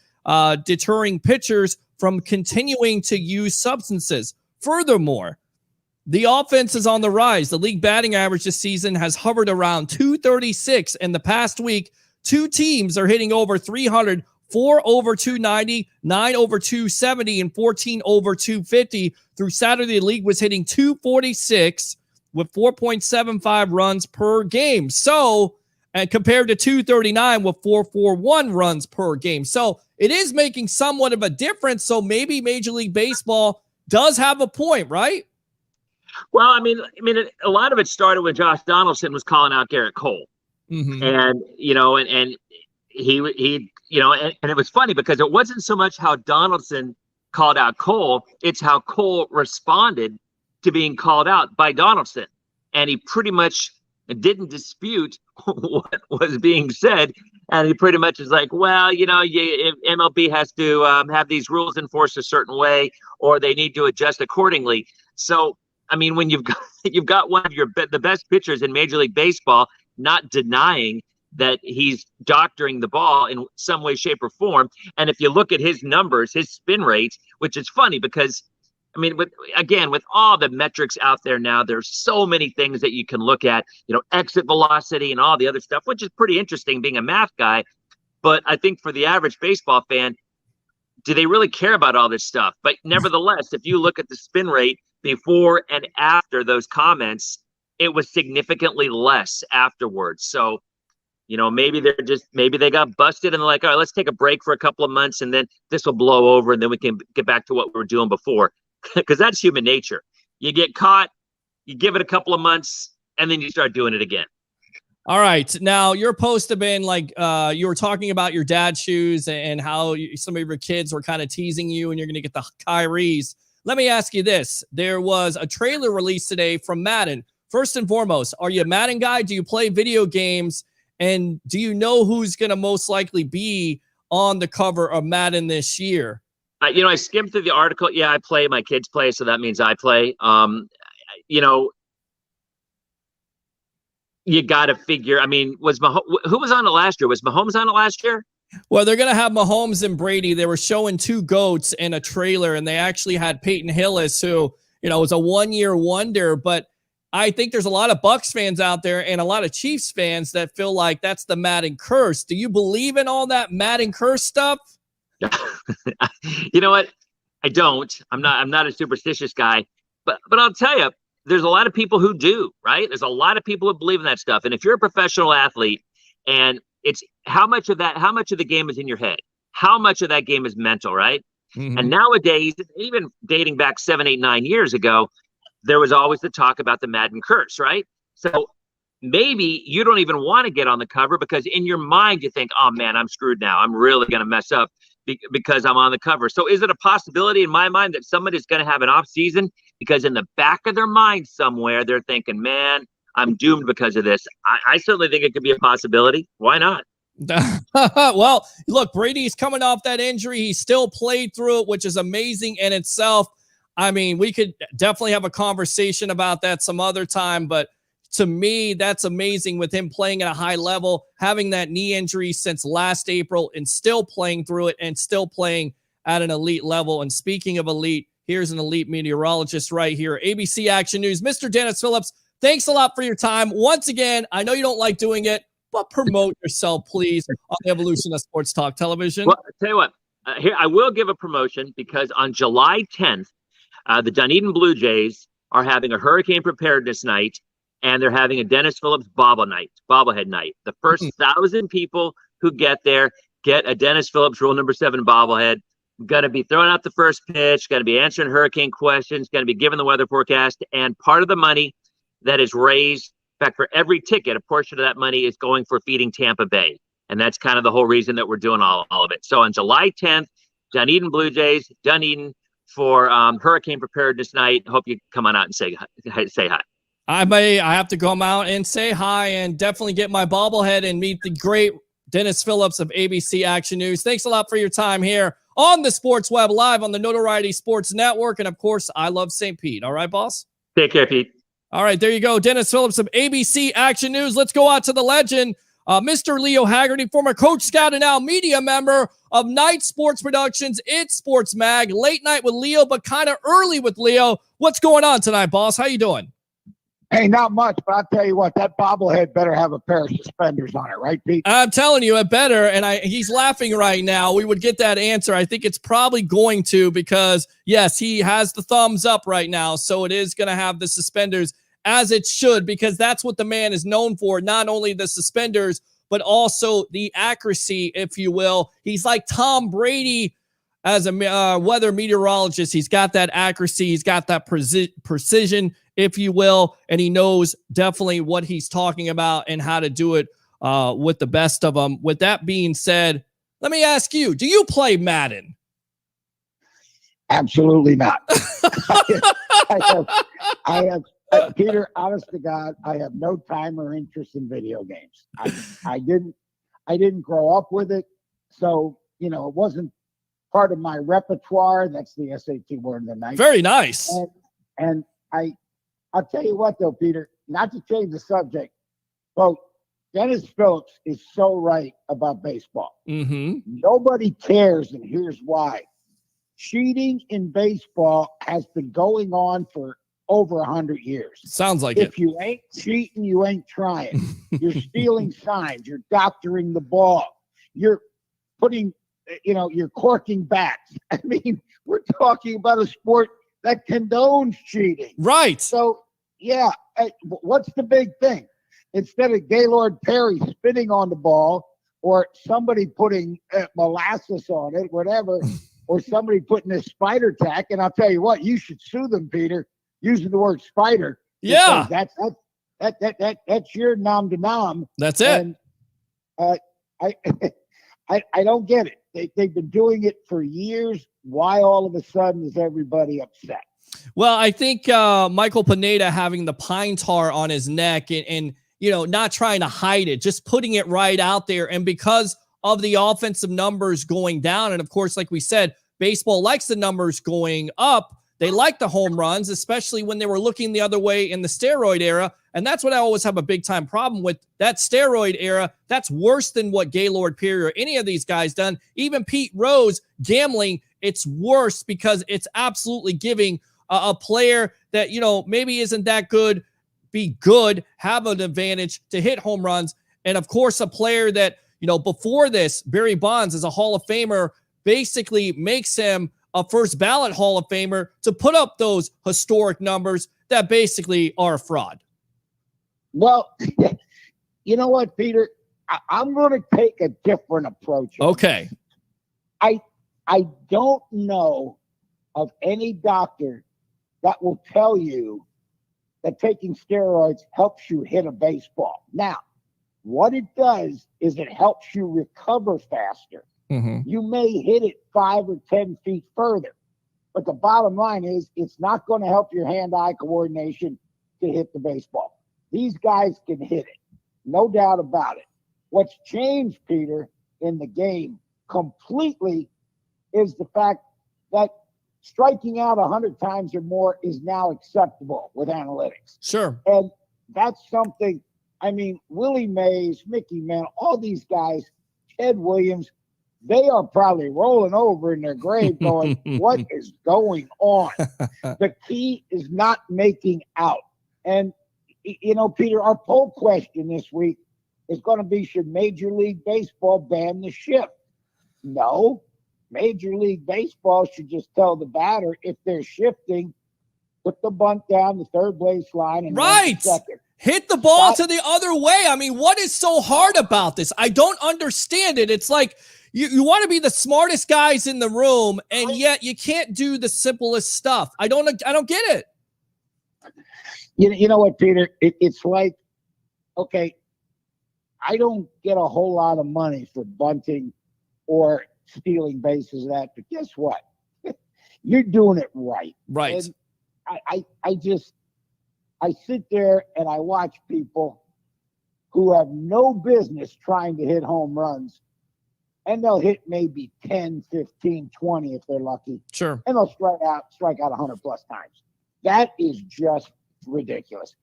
deterring pitchers from continuing to use substances. Furthermore, the offense is on the rise. The league batting average this season has hovered around 236. In the past week, 2 teams are hitting over 300, 4 over 290, 9 over 270, and 14 over 250. Through Saturday, the league was hitting 246 with 4.75 runs per game. So, and compared to 239 with 441 runs per game. So it is making somewhat of a difference. So maybe Major League Baseball does have a point, right? Well, I mean, a lot of it started when Josh Donaldson was calling out Garrett Cole, and you know, and he, you know, and it was funny because it wasn't so much how Donaldson called out Cole; it's how Cole responded to being called out by Donaldson, and he pretty much didn't dispute what was being said, and he pretty much is like, well, you know, if MLB has to have these rules enforced a certain way, or they need to adjust accordingly. So, I mean, when you've got one of the best pitchers in Major League Baseball not denying that he's doctoring the ball in some way, shape, or form, and if you look at his numbers, his spin rate, which is funny because I mean, with all the metrics out there now, there's so many things that you can look at, exit velocity and all the other stuff, which is pretty interesting being a math guy. But I think for the average baseball fan, do they really care about all this stuff? But nevertheless, if you look at the spin rate before and after those comments, it was significantly less afterwards. So, maybe they got busted and they're like, all right, let's take a break for a couple of months and then this will blow over and then we can get back to what we were doing before. Because that's human nature. You get caught, you give it a couple of months, and then you start doing it again. All right. Now, your post have been like you were talking about your dad's shoes and how some of your kids were kind of teasing you and you're going to get the Kyries. Let me ask you this. There was a trailer released today from Madden. First and foremost, are you a Madden guy? Do you play video games? And do you know who's going to most likely be on the cover of Madden this year? I skimmed through the article. Yeah, I play. My kids play, so that means I play. You got to figure. I mean, who was on it last year? Was Mahomes on it last year? Well, they're going to have Mahomes and Brady. They were showing two GOATs in a trailer, and they actually had Peyton Hillis, who, was a one-year wonder. But I think there's a lot of Bucs fans out there and a lot of Chiefs fans that feel like that's the Madden curse. Do you believe in all that Madden curse stuff? You know what? I don't. I'm not a superstitious guy, but I'll tell you, there's a lot of people who do, right? There's a lot of people who believe in that stuff. And if you're a professional athlete, and it's how much of the game is in your head, how much of that game is mental, right? Mm-hmm. And nowadays, even dating back 7, 8, 9 years ago, there was always the talk about the Madden curse, right? So maybe you don't even want to get on the cover because in your mind you think, oh man, I'm screwed now. I'm really going to mess up because I'm on the cover. So is it a possibility in my mind that somebody's going to have an off season because in the back of their mind somewhere they're thinking, man, I'm doomed because of this? I certainly think it could be a possibility. Why not? Well, look, Brady's coming off that injury. He still played through it, which is amazing in itself. I mean, we could definitely have a conversation about that some other time, but to me, that's amazing with him playing at a high level, having that knee injury since last April and still playing through it and still playing at an elite level. And speaking of elite, here's an elite meteorologist right here. ABC Action News, Mr. Dennis Phillips, thanks a lot for your time. Once again, I know you don't like doing it, but promote yourself, please, on the evolution of Sports Talk Television. Well, I'll tell you what, here I will give a promotion because on July 10th, the Dunedin Blue Jays are having a hurricane preparedness night. And they're having a Dennis Phillips bobblehead night. The first 1,000 people who get there get a Dennis Phillips Rule Number 7 bobblehead. Going to be throwing out the first pitch, going to be answering hurricane questions, going to be giving the weather forecast. And part of the money that is raised, in fact, for every ticket, a portion of that money is going for feeding Tampa Bay. And that's kind of the whole reason that we're doing all of it. So on July 10th, Dunedin Blue Jays, Dunedin for hurricane preparedness night. Hope you come on out and say hi. I have to come out and say hi and definitely get my bobblehead and meet the great Dennis Phillips of ABC Action News. Thanks a lot for your time here on the Sports Web, live on the Notoriety Sports Network. And of course, I love St. Pete. All right, boss? Take care, Pete. All right, there you go. Dennis Phillips of ABC Action News. Let's go out to the legend, Mr. Leo Haggerty, former Coach Scout and now media member of Night Sports Productions. It's Sports Mag, late night with Leo, but kind of early with Leo. What's going on tonight, boss? How you doing? Hey, not much, but I'll tell you what, that bobblehead better have a pair of suspenders on it, right, Pete? I'm telling you, it better. And he's laughing right now. We would get that answer. I think it's probably going to because, yes, he has the thumbs up right now. So it is going to have the suspenders as it should because that's what the man is known for. Not only the suspenders, but also the accuracy, if you will. He's like Tom Brady as a weather meteorologist. He's got that accuracy. He's got that precision, if you will, and he knows definitely what he's talking about and how to do it with the best of them. With that being said, let me ask you, do you play Madden? Absolutely not. I have Peter, honest to God, I have no time or interest in video games. I didn't grow up with it. So, it wasn't part of my repertoire. That's the SAT word of the night. Very nice. And I'll tell you what, though, Peter, not to change the subject, but Dennis Phillips is so right about baseball. Mm-hmm. Nobody cares, and here's why. cheating in baseball has been going on for over 100 years. Sounds like if it. you ain't cheating, you ain't trying. You're stealing signs. You're doctoring the ball. You're putting, you're corking bats. I mean, we're talking about a sport that condones cheating. Right. So, yeah, what's the big thing? Instead of Gaylord Perry spinning on the ball or somebody putting molasses on it, whatever, or somebody putting a spider tack, and I'll tell you what, you should sue them, Peter, using the word spider. Yeah. That's your nom de nom. That's it. And I don't get it. They've been doing it for years. Why all of a sudden is everybody upset? Well, I think Michael Pineda having the pine tar on his neck and not trying to hide it, just putting it right out there. And because of the offensive numbers going down, and of course, like we said, baseball likes the numbers going up. They like the home runs, especially when they were looking the other way in the steroid era. And that's what I always have a big time problem with. That steroid era, that's worse than what Gaylord Perry or any of these guys done. Even Pete Rose gambling, it's worse because it's absolutely giving a player that, maybe isn't that good, be good, have an advantage to hit home runs. And of course, a player that, before this, Barry Bonds is a Hall of Famer, basically makes him a first ballot Hall of Famer to put up those historic numbers that basically are a fraud. Well, you know what, Peter? I'm going to take a different approach. Okay. I don't know of any doctor that will tell you that taking steroids helps you hit a baseball. Now, what it does is it helps you recover faster. Mm-hmm. You may hit it 5 or 10 feet further, but the bottom line is it's not going to help your hand-eye coordination to hit the baseball. These guys can hit it, no doubt about it. What's changed, Peter, in the game completely is the fact that striking out 100 times or more is now acceptable with analytics. Sure. And that's something, Willie Mays, Mickey Mantle, all these guys, Ted Williams, they are probably rolling over in their grave going, what is going on? The key is not making out. And, Peter, our poll question this week is going to be, should Major League Baseball ban the shift? No. Major League Baseball should just tell the batter, if they're shifting, put the bunt down the third base line and run the second. Hit the ball to the other way. What is so hard about this? I don't understand it. It's like you want to be the smartest guys in the room, and yet you can't do the simplest stuff. I don't get it. You know what, Peter? It's like, okay, I don't get a whole lot of money for bunting or stealing bases, but guess what? You're doing it right. Right. And I sit there and I watch people who have no business trying to hit home runs, and they'll hit maybe 10, 15, 20 if they're lucky. Sure. And they'll strike out 100 plus times. That is just ridiculous.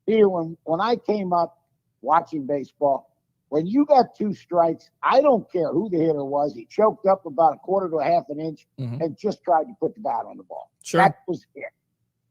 Peter, when I came up watching baseball, when you got 2 strikes, I don't care who the hitter was. He choked up about a quarter to a half an inch and just tried to put the bat on the ball. Sure. That was it.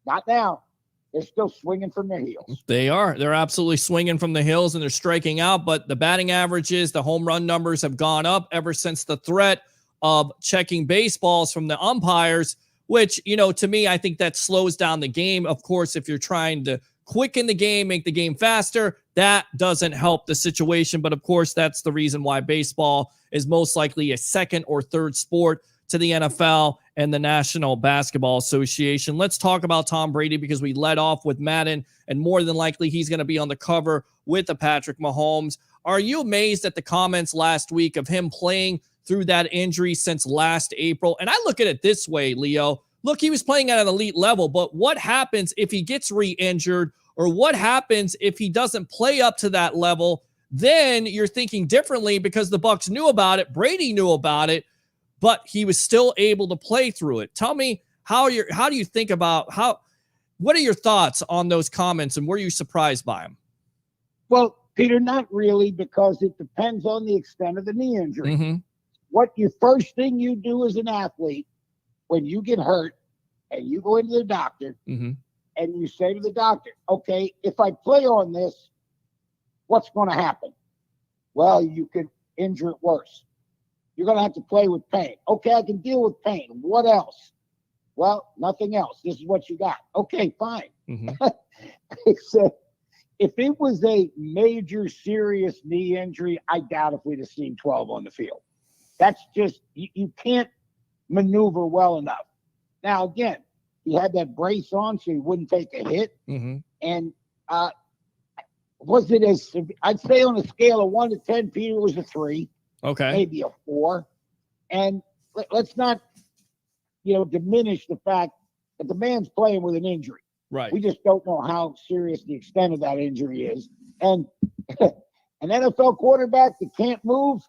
Not now. They're still swinging from their heels. They are. They're absolutely swinging from the hills, and they're striking out. But the batting averages, the home run numbers have gone up ever since the threat of checking baseballs from the umpires, which, to me, I think that slows down the game. Of course, if you're trying to quicken the game, make the game faster, that doesn't help the situation. But of course, that's the reason why baseball is most likely a second or third sport to the NFL and the National Basketball Association. Let's talk about Tom Brady, because we led off with Madden, and more than likely he's going to be on the cover with the Patrick Mahomes. Are you amazed at the comments last week of him playing through that injury since last April? And I look at it this way, Leo. Look, he was playing at an elite level, but what happens if he gets re-injured, or what happens if he doesn't play up to that level? Then you're thinking differently, because the Bucs knew about it, Brady knew about it, but he was still able to play through it. Tell me how do you think about what are your thoughts on those comments, and were you surprised by them? Well, Peter, not really, because it depends on the extent of the knee injury. Mm-hmm. What your first thing you do as an athlete when you get hurt and you go into the doctor Mm-hmm. and you say to the doctor, okay, if I play on this, what's going to happen? Well, you could injure it worse. You're going to have to play with pain. Okay, I can deal with pain. What else? Well, nothing else. This is what you got. Okay, fine. Mm-hmm. Except if it was a major serious knee injury, I doubt if we'd have seen 12 on the field. That's just, you can't maneuver well enough. Now, again, he had that brace on so he wouldn't take a hit. Mm-hmm. And was it as, I'd say on a scale of 1 to 10, Peter, was a 3. Okay. Maybe a 4. And let's not, diminish the fact that the man's playing with an injury. Right. We just don't know how serious the extent of that injury is. And an NFL quarterback that can't move,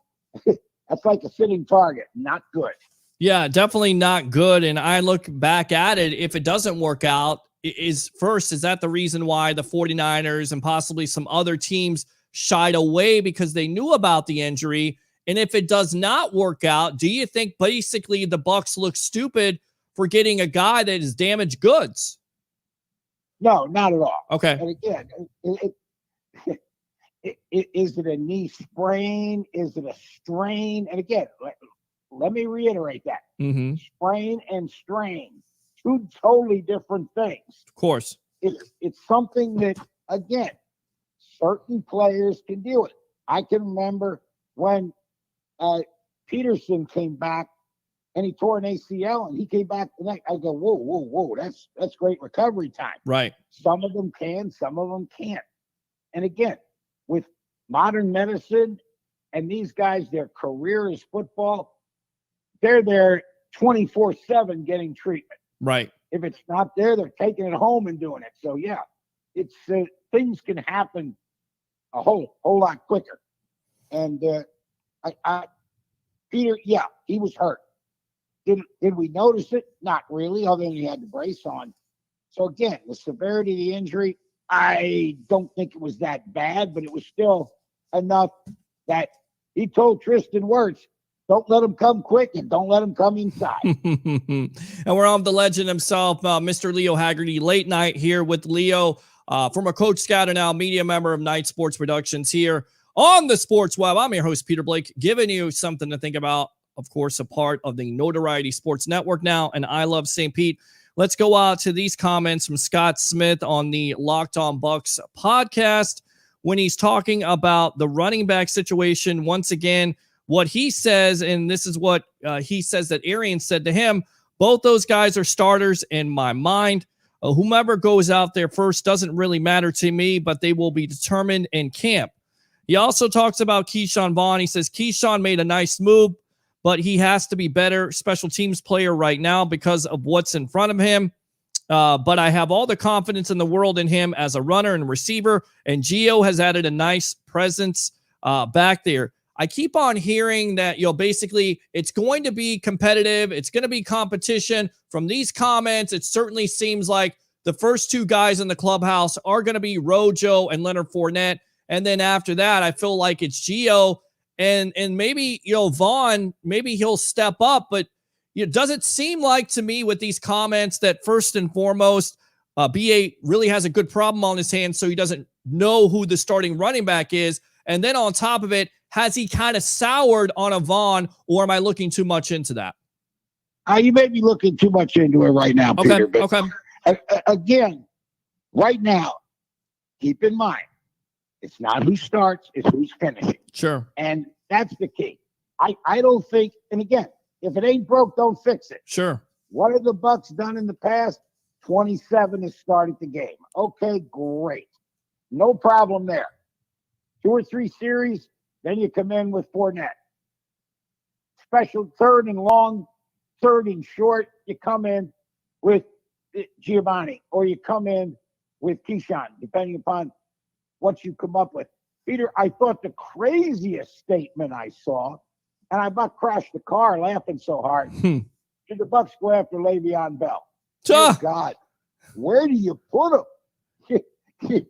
that's like a sitting target. Not good. Yeah, definitely not good. And I look back at it. If it doesn't work out, is that the reason why the 49ers and possibly some other teams shied away because they knew about the injury? And if it does not work out, do you think basically the Bucs look stupid for getting a guy that is damaged goods? No, not at all. Okay. And again, is it a knee sprain? Is it a strain? And again, let me reiterate that. Mm-hmm. Sprain and strain, 2 totally different things. Of course. It's something that, again, certain players can deal with. I can remember when Peterson came back and he tore an ACL and he came back the next. I go, whoa, that's great recovery time. Right. Some of them can, some of them can't. And again, with modern medicine and these guys, their career is football. They're there 24/7 getting treatment. Right. If it's not there, they're taking it home and doing it. So yeah, it's things can happen a whole lot quicker. And Peter, yeah, he was hurt. Did we notice it? Not really, other than he had the brace on. So again, the severity of the injury, I don't think it was that bad, but it was still enough that he told Tristan Wirfs, don't let him come quick and don't let him come inside. And we're on the legend himself, Mr. Leo Haggerty. Late night here with Leo, former Coach Scout and now media member of Night Sports Productions here on the Sports Web. I'm your host, Peter Blake, giving you something to think about. Of course, a part of the Notoriety Sports Network now, and I Love St. Pete. Let's go out to these comments from Scott Smith on the Locked On Bucs podcast when he's talking about the running back situation. Once again, what he says, and this is what he says that Arians said to him, both those guys are starters in my mind. Whomever goes out there first doesn't really matter to me, but they will be determined in camp. He also talks about Keyshawn Vaughn. He says Keyshawn made a nice move, but he has to be better special teams player right now because of what's in front of him. But I have all the confidence in the world in him as a runner and receiver, and Gio has added a nice presence back there. I keep on hearing that, basically it's going to be competitive. It's going to be competition. From these comments, it certainly seems like the first 2 guys in the clubhouse are going to be Rojo and Leonard Fournette. And then after that, I feel like it's Gio and maybe, Vaughn, maybe he'll step up. But does it seem like to me with these comments that first and foremost, BA really has a good problem on his hands, so he doesn't know who the starting running back is. And then on top of it, has he kind of soured on a Vaughn, or am I looking too much into that? You may be looking too much into it right now, Peter. Okay. Again, right now, keep in mind, it's not who starts, it's who's finishing. Sure. And that's the key. I don't think, and again, if it ain't broke, don't fix it. Sure. What have the Bucs done in the past? 27 has started the game. Okay, great. No problem there. 2 or 3 series, then you come in with Fournette. Special third and long, third and short, you come in with Giovanni, or you come in with Keyshawn, depending upon what you come up with. Peter, I thought the craziest statement I saw, and I about crashed the car laughing so hard, did the Bucs go after Le'Veon Bell? Oh, God. Where do you put him?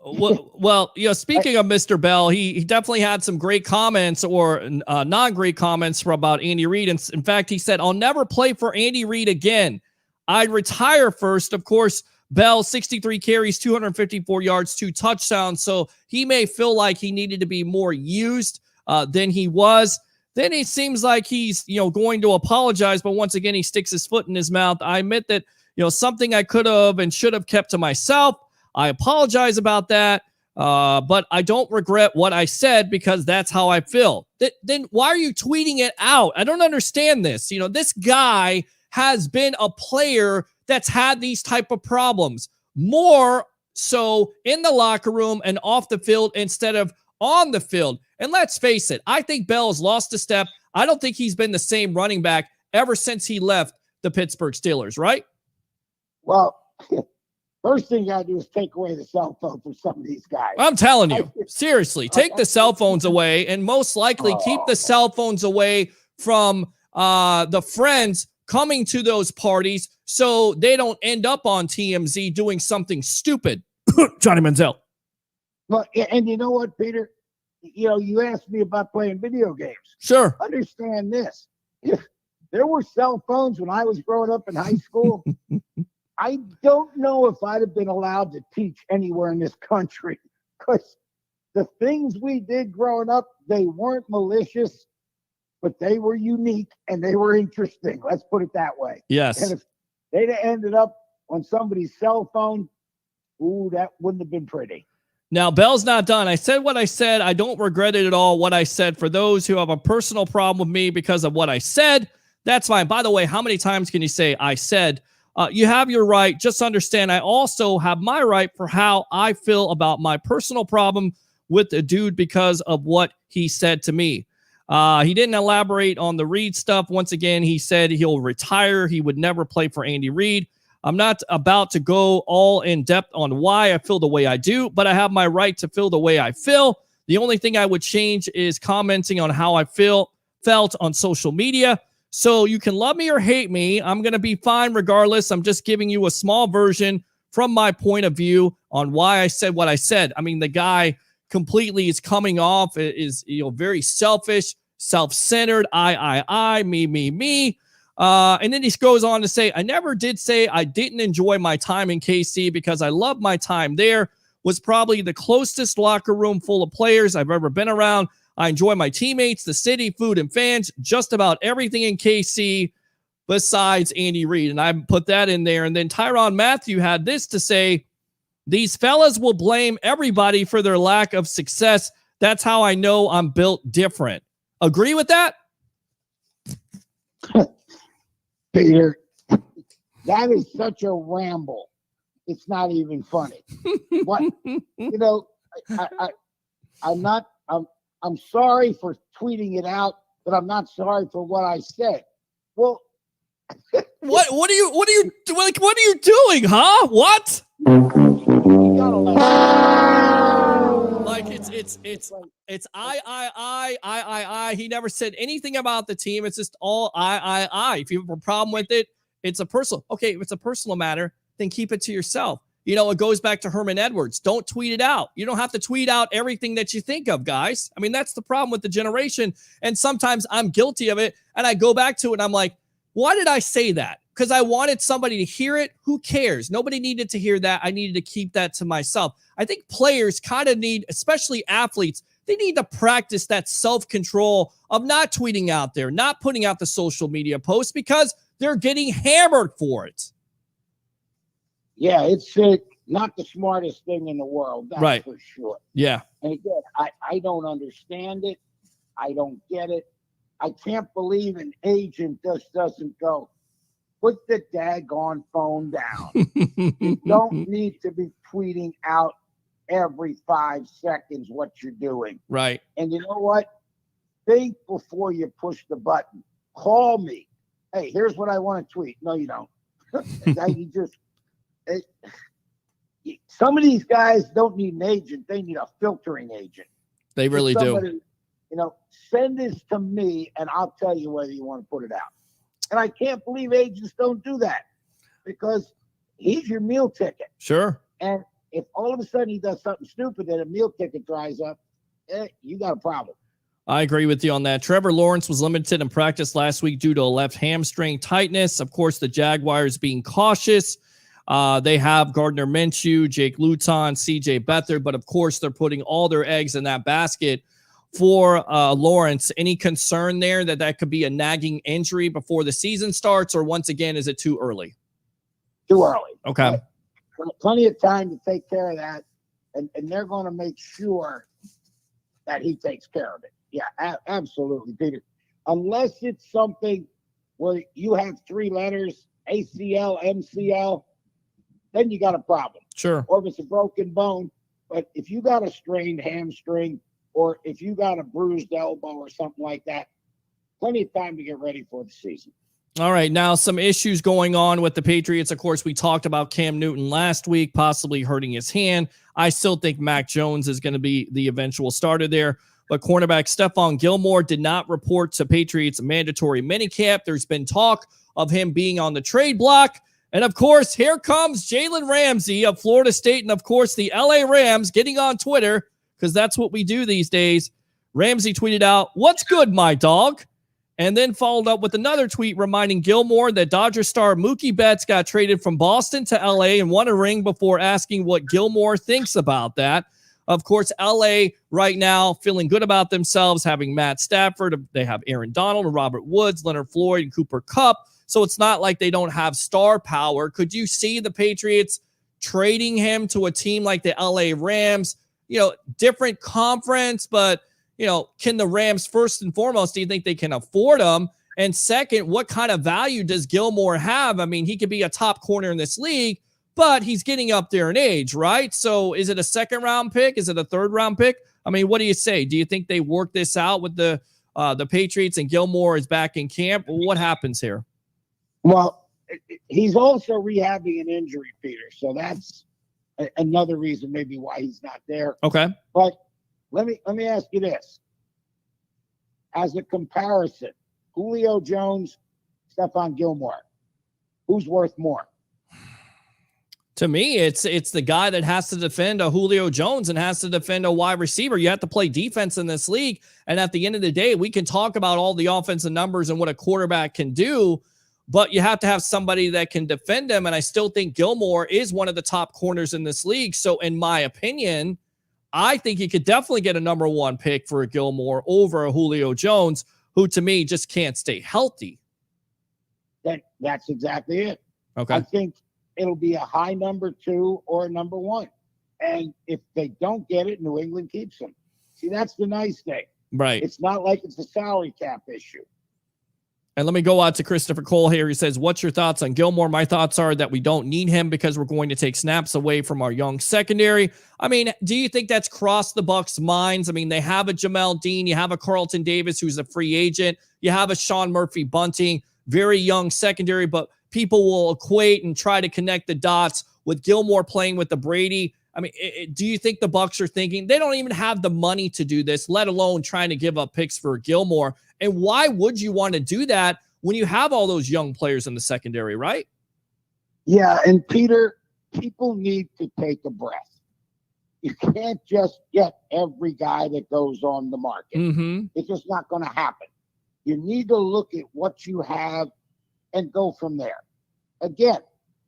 Well, speaking of Mr. Bell, he definitely had some great comments or non-great comments about Andy Reid. And in fact, he said, "I'll never play for Andy Reid again. I'd retire first." Of course, Bell, 63 carries, 254 yards, 2 touchdowns. So he may feel like he needed to be more used than he was. Then it seems like he's, going to apologize. But once again, he sticks his foot in his mouth. I admit that, something I could have and should have kept to myself. I apologize about that, but I don't regret what I said because that's how I feel. Then why are you tweeting it out? I don't understand this. This guy has been a player that's had these type of problems, more so in the locker room and off the field instead of on the field. And let's face it, I think Bell has lost a step. I don't think he's been the same running back ever since he left the Pittsburgh Steelers, right? Well, first thing you got to do is take away the cell phone from some of these guys. I'm telling you, seriously, take the cell phones away and most likely keep the cell phones away from the friends coming to those parties so they don't end up on TMZ doing something stupid. Johnny Manziel. Well, and you know what, Peter? You asked me about playing video games. Sure. Understand this. If there were cell phones when I was growing up in high school, I don't know if I'd have been allowed to teach anywhere in this country because the things we did growing up, they weren't malicious, but they were unique and they were interesting. Let's put it that way. Yes. And if they'd have ended up on somebody's cell phone, ooh, that wouldn't have been pretty. Now, Bell's not done. I said what I said. I don't regret it at all, what I said. For those who have a personal problem with me because of what I said, that's fine. By the way, how many times can you say I said? You have your right. Just understand I also have my right for how I feel about my personal problem with the dude because of what he said to me. He didn't elaborate on the Reid stuff. Once again, he said he'll retire. He would never play for Andy Reid. I'm not about to go all in depth on why I feel the way I do, but I have my right to feel the way I feel. The only thing I would change is commenting on how I felt on social media. So you can love me or hate me. I'm going to be fine regardless. I'm just giving you a small version from my point of view on why I said what I said. I mean, the guy completely is coming off is very selfish, self-centered, I, me. And then he goes on to say, I never did say I didn't enjoy my time in KC because I love my time there. Was probably the closest locker room full of players I've ever been around. I enjoy my teammates, the city, food, and fans, just about everything in KC besides Andy Reid. And I put that in there. And then Tyrann Mathieu had this to say, these fellas will blame everybody for their lack of success. That's how I know I'm built different. Agree with that? Peter, that is such a ramble. It's not even funny. What I'm sorry for tweeting it out, but I'm not sorry for what I said. Well, what are you doing, huh? What? Like it's I. He never said anything about the team. It's just all I. If you have a problem with it, it's a personal. Okay, if it's a personal matter, then keep it to yourself. It goes back to Herman Edwards. Don't tweet it out. You don't have to tweet out everything that you think of, guys. I mean, that's the problem with the generation. And sometimes I'm guilty of it. And I go back to it and I'm like, why did I say that? Because I wanted somebody to hear it. Who cares? Nobody needed to hear that. I needed to keep that to myself. I think players kind of need, especially athletes, they need to practice that self-control of not tweeting out there, not putting out the social media posts because they're getting hammered for it. Yeah, it's not the smartest thing in the world, that's right, for sure. Yeah. And again, I don't understand it. I don't get it. I can't believe an agent just doesn't go, put the daggone phone down. You don't need to be tweeting out every 5 seconds what you're doing. Right. And you know what? Think before you push the button. Call me. Hey, here's what I want to tweet. No, you don't. Some of these guys don't need an agent. They need a filtering agent. They really do. Send this to me and I'll tell you whether you want to put it out. And I can't believe agents don't do that because he's your meal ticket. Sure. And if all of a sudden he does something stupid and a meal ticket dries up, you got a problem. I agree with you on that. Trevor Lawrence was limited in practice last week due to a left hamstring tightness. Of course, the Jaguars being cautious. They have Gardner Minshew, Jake Luton, CJ Beathard, but of course they're putting all their eggs in that basket for Lawrence. Any concern there that could be a nagging injury before the season starts, or once again, is it too early? Too early. Okay. Plenty of time to take care of that, and they're going to make sure that he takes care of it. Yeah, absolutely, Peter. Unless it's something where you have 3 letters, ACL, MCL, then you got a problem. Sure. Or if it's a broken bone. But if you got a strained hamstring, or if you got a bruised elbow or something like that, plenty of time to get ready for the season. All right, now some issues going on with the Patriots. Of course, we talked about Cam Newton last week, possibly hurting his hand. I still think Mac Jones is going to be the eventual starter there. But cornerback Stephon Gilmore did not report to Patriots mandatory minicamp. There's been talk of him being on the trade block. And of course, here comes Jalen Ramsey of Florida State. And of course, the LA Rams getting on Twitter, because that's what we do these days. Ramsey tweeted out, "What's good, my dog?" And then followed up with another tweet reminding Gilmore that Dodger star Mookie Betts got traded from Boston to LA and won a ring before asking what Gilmore thinks about that. Of course, LA right now feeling good about themselves, having Matt Stafford. They have Aaron Donald and Robert Woods, Leonard Floyd, and Cooper Kupp. So it's not like they don't have star power. Could you see the Patriots trading him to a team like the LA Rams? You know, different conference, but you know, can the Rams, first and foremost, do you think they can afford him? And second, what kind of value does Gilmore have? I mean, he could be a top corner in this league, but he's getting up there in age, right? So is it a second-round pick? Is it a third-round pick? I mean, what do you say? Do you think they work this out with the Patriots and Gilmore is back in camp? What happens here? Well, he's also rehabbing an injury, Peter. So that's another reason maybe why he's not there. Okay. But let me ask you this. As a comparison, Julio Jones, Stephon Gilmore, who's worth more? To me, it's the guy that has to defend a Julio Jones and has to defend a wide receiver. You have to play defense in this league. And at the end of the day, we can talk about all the offensive numbers and what a quarterback can do, but you have to have somebody that can defend him. And I still think Gilmore is one of the top corners in this league. So in my opinion, I think you could definitely get a number 1 pick for a Gilmore over a Julio Jones, who to me just can't stay healthy. That's exactly it. Okay. I think it'll be a high number 2 or a number 1. And if they don't get it, New England keeps him. See, that's the nice thing. Right. It's not like it's a salary cap issue. And let me go out to Christopher Cole here. He says, "What's your thoughts on Gilmore?" My thoughts are that we don't need him because we're going to take snaps away from our young secondary. I mean, do you think that's crossed the Bucs' minds? I mean, they have a Jamel Dean. You have a Carlton Davis, who's a free agent. You have a Sean Murphy Bunting, very young secondary, but people will equate and try to connect the dots with Gilmore playing with the Brady. I mean, do you think the Bucs are thinking they don't even have the money to do this, let alone trying to give up picks for Gilmore? And why would you want to do that when you have all those young players in the secondary, right? Yeah, and Peter, people need to take a breath. You can't just get every guy that goes on the market. Mm-hmm. It's just not going to happen. You need to look at what you have and go from there. Again,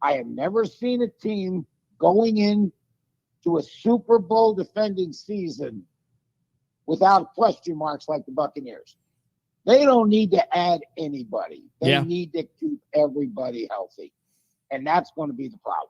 I have never seen a team going in to a Super Bowl defending season without question marks like the Buccaneers. They don't need to add anybody. They need to keep everybody healthy. And that's going to be the problem.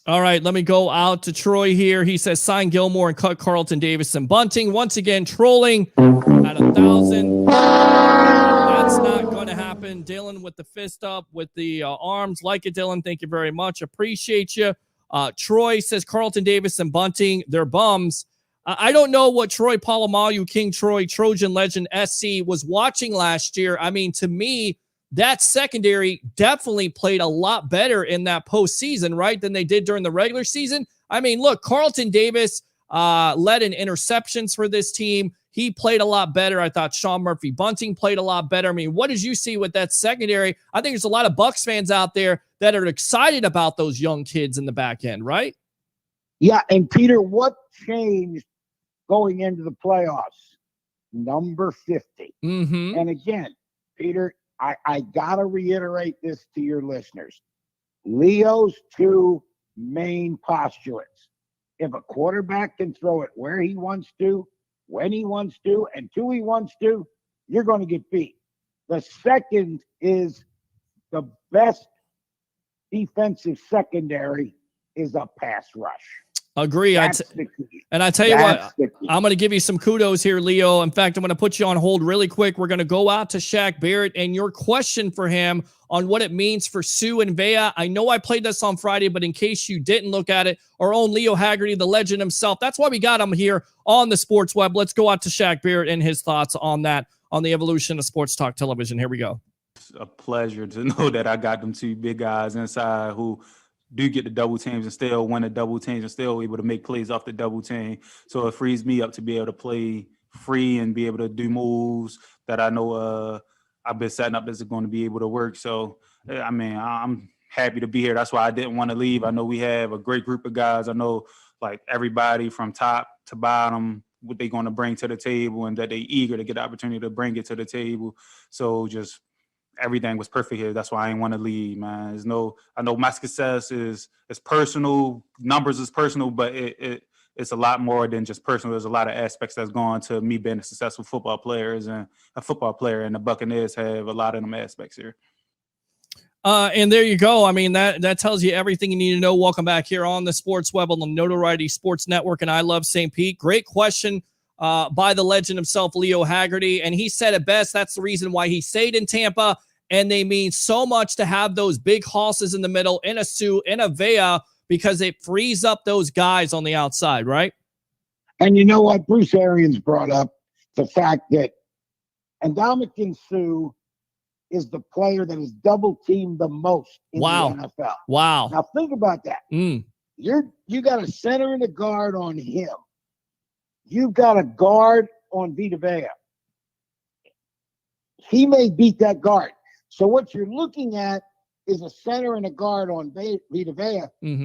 All right, let me go out to Troy here. He says, sign Gilmore and cut Carlton Davis and Bunting. Once again, trolling at 1,000. That's not going to happen. Dylan with the fist up, with the arms. Like it, Dylan. Thank you very much. Appreciate you. Troy says, Carlton Davis and Bunting, they're bums. I don't know what Troy Polamalu, King Troy, Trojan Legend SC was watching last year. I mean, to me, that secondary definitely played a lot better in that postseason, right, than they did during the regular season. I mean, look, Carlton Davis led in interceptions for this team. He played a lot better. I thought Sean Murphy Bunting played a lot better. I mean, what did you see with that secondary? I think there's a lot of Bucs fans out there that are excited about those young kids in the back end, right? Yeah, and Peter, what changed going into the playoffs? Number 50. Mm-hmm. And again, Peter, I got to reiterate this to your listeners. Leo's two main postulates. If a quarterback can throw it where he wants to, when he wants to, and to he wants to, you're going to get beat. The second is the best defensive secondary is a pass rush. Agree. That's the key. And I tell you That's what, the key. I'm going to give you some kudos here, Leo. In fact, I'm going to put you on hold really quick. We're going to go out to Shaq Barrett and your question for him on what it means for Sue and Vea. I know I played this on Friday, but in case you didn't look at it, our own Leo Haggerty, the legend himself, that's why we got him here on the Sports Web. Let's go out to Shaq Barrett and his thoughts on that, on the evolution of sports talk television. Here we go. It's a pleasure to know that I got them two big guys inside who do get the double teams and still win the double teams and still able to make plays off the double team. So it frees me up to be able to play free and be able to do moves that I know I've been setting up that's going to be able to work. So, I mean, I'm happy to be here. That's why I didn't want to leave. I know we have a great group of guys. I know, like, everybody from top to bottom, what they're going to bring to the table and that they're eager to get the opportunity to bring it to the table. So just everything was perfect here. That's why I didn't want to leave, man. I know my success is personal. Numbers is personal, but it's a lot more than just personal. There's a lot of aspects that's gone to me being a successful football player, and the Buccaneers have a lot of them aspects here. And there you go. I mean, that tells you everything you need to know. Welcome back here on the Sports Web on the Notoriety Sports Network, and I love St. Pete. Great question by the legend himself, Leo Haggerty, and he said it best. That's the reason why he stayed in Tampa, and they mean so much to have those big hosses in the middle, in a Sue, in a Vea, because it frees up those guys on the outside, right? And you know what? Bruce Arians brought up the fact that Ndamukong Suh is the player that is double teamed the most in the NFL. Wow. Now think about that. You got a center and a guard on him. You've got a guard on Vita Vea. He may beat that guard. So what you're looking at is a center and a guard on Vita Vea,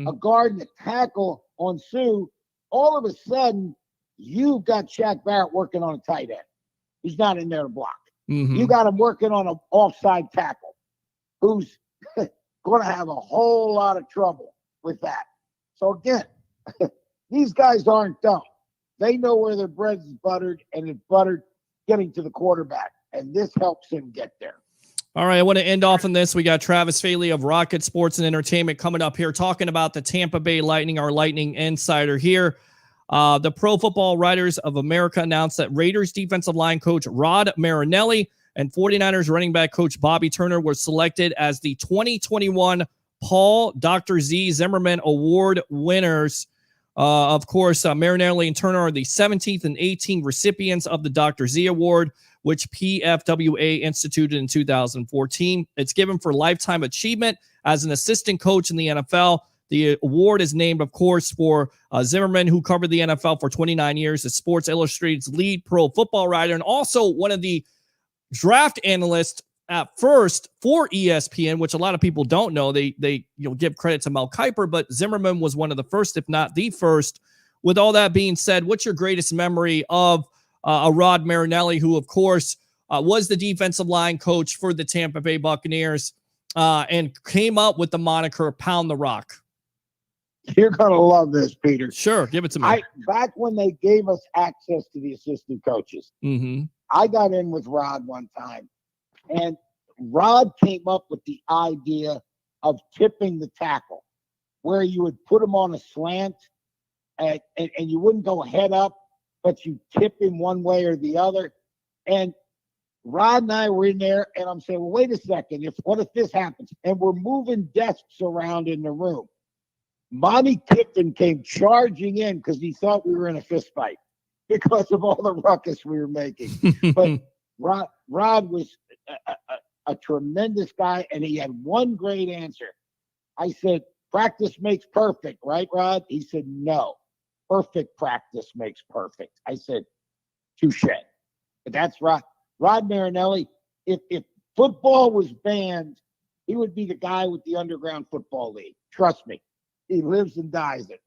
a guard and a tackle on Sue. All of a sudden, you've got Shaq Barrett working on a tight end. He's not in there to block. You got him working on an offside tackle who's going to have a whole lot of trouble with that. So again, these guys aren't dumb. They know where their bread is buttered, and it's buttered getting to the quarterback, and this helps him get there. All right, I want to end off on this. We got Travis Faley of Rocket Sports and Entertainment coming up here talking about the Tampa Bay Lightning, our Lightning insider here. The Pro Football Writers of America announced that Raiders defensive line coach Rod Marinelli and 49ers running back coach Bobby Turner were selected as the 2021 Paul Dr. Z Zimmerman Award winners. Of course, Marinelli and Turner are the 17th and 18th recipients of the Dr. Z Award, which PFWA instituted in 2014. It's given for lifetime achievement as an assistant coach in the NFL. The award is named, of course, for Zimmerman, who covered the NFL for 29 years as Sports Illustrated's lead pro football writer and also one of the draft analysts at first for ESPN, which a lot of people don't know. They give credit to Mel Kiper, but Zimmerman was one of the first, if not the first. With all that being said, what's your greatest memory of a Rod Marinelli, who, of course, was the defensive line coach for the Tampa Bay Buccaneers and came up with the moniker Pound the Rock? You're going to love this, Peter. Sure, give it to me. Back when they gave us access to the assistant coaches, I got in with Rod one time, and Rod came up with the idea of tipping the tackle, where you would put him on a slant and you wouldn't go head up, but you tip him one way or the other. And Rod and I were in there, and I'm saying, well, wait a second. What if this happens? And we're moving desks around in the room. Monty Tipton came charging in because he thought we were in a fist fight because of all the ruckus we were making. But Rod was a tremendous guy, and he had one great answer. I said, practice makes perfect, right, Rod? He said, no. Perfect practice makes perfect. I said, touche. But that's Rod Marinelli. If football was banned, he would be the guy with the Underground Football League. Trust me. He lives and dies it.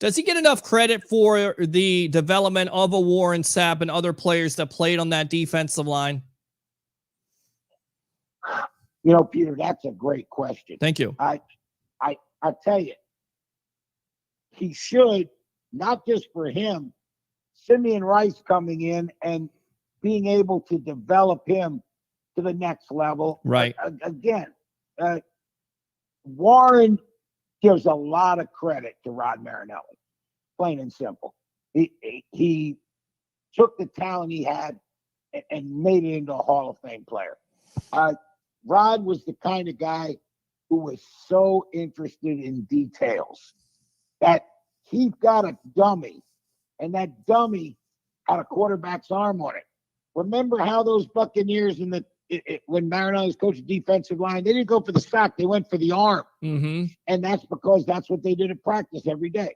Does he get enough credit for the development of a Warren Sapp and other players that played on that defensive line? You know, Peter, that's a great question. Thank you. I tell you, he should, not just for him, Simeon Rice coming in and being able to develop him to the next level. Right. Again, Warren gives a lot of credit to Rod Marinelli, plain and simple. He took the talent he had and made it into a Hall of Fame player. Rod was the kind of guy who was so interested in details that he got a dummy, and that dummy had a quarterback's arm on it. Remember how those Buccaneers when Marinelli was coaching defensive line, they didn't go for the sack, they went for the arm. Mm-hmm. And that's because that's what they did at practice every day.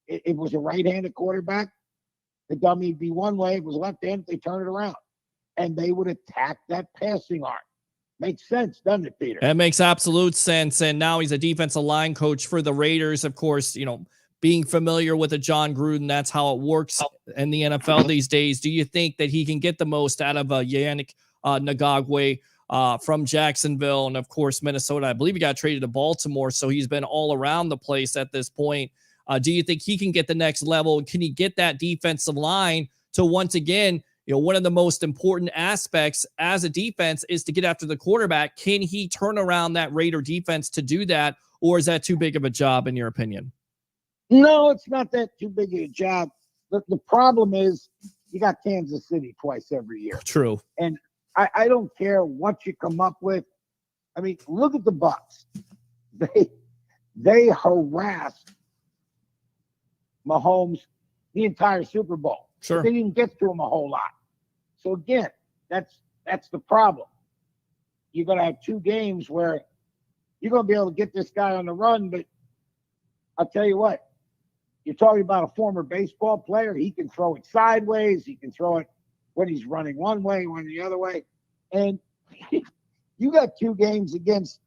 It was a right-handed quarterback. The dummy would be one way. If it was left-handed, they turn it around. And they would attack that passing arm. Makes sense, doesn't it, Peter? That makes absolute sense. And now he's a defensive line coach for the Raiders. Of course, you know, being familiar with a John Gruden, that's how it works in the NFL these days. Do you think that he can get the most out of Yannick Ngakoue from Jacksonville and, of course, Minnesota? I believe he got traded to Baltimore, so he's been all around the place at this point. Do you think he can get the next level? Can he get that defensive line to, once again, you know, one of the most important aspects as a defense is to get after the quarterback? Can he turn around that Raider defense to do that, or is that too big of a job in your opinion? No, it's not that too big of a job. The problem is you got Kansas City twice every year. True. And I don't care what you come up with. I mean, look at the Bucs. They harassed Mahomes the entire Super Bowl. Sure. They didn't get to him a whole lot. So again, that's the problem. You're going to have two games where you're going to be able to get this guy on the run, but I'll tell you what, you're talking about a former baseball player. He can throw it sideways. He can throw it when he's running one way, when the other way. And you got two games against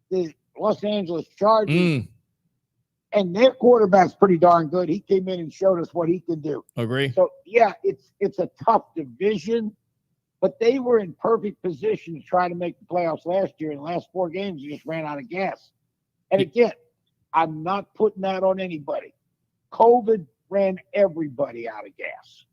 the Los Angeles Chargers, and their quarterback's pretty darn good. He came in and showed us what he can do. Agree. So, yeah, it's a tough division, but they were in perfect position to try to make the playoffs last year. In the last 4 games, they just ran out of gas. And again, I'm not putting that on anybody. COVID ran everybody out of gas.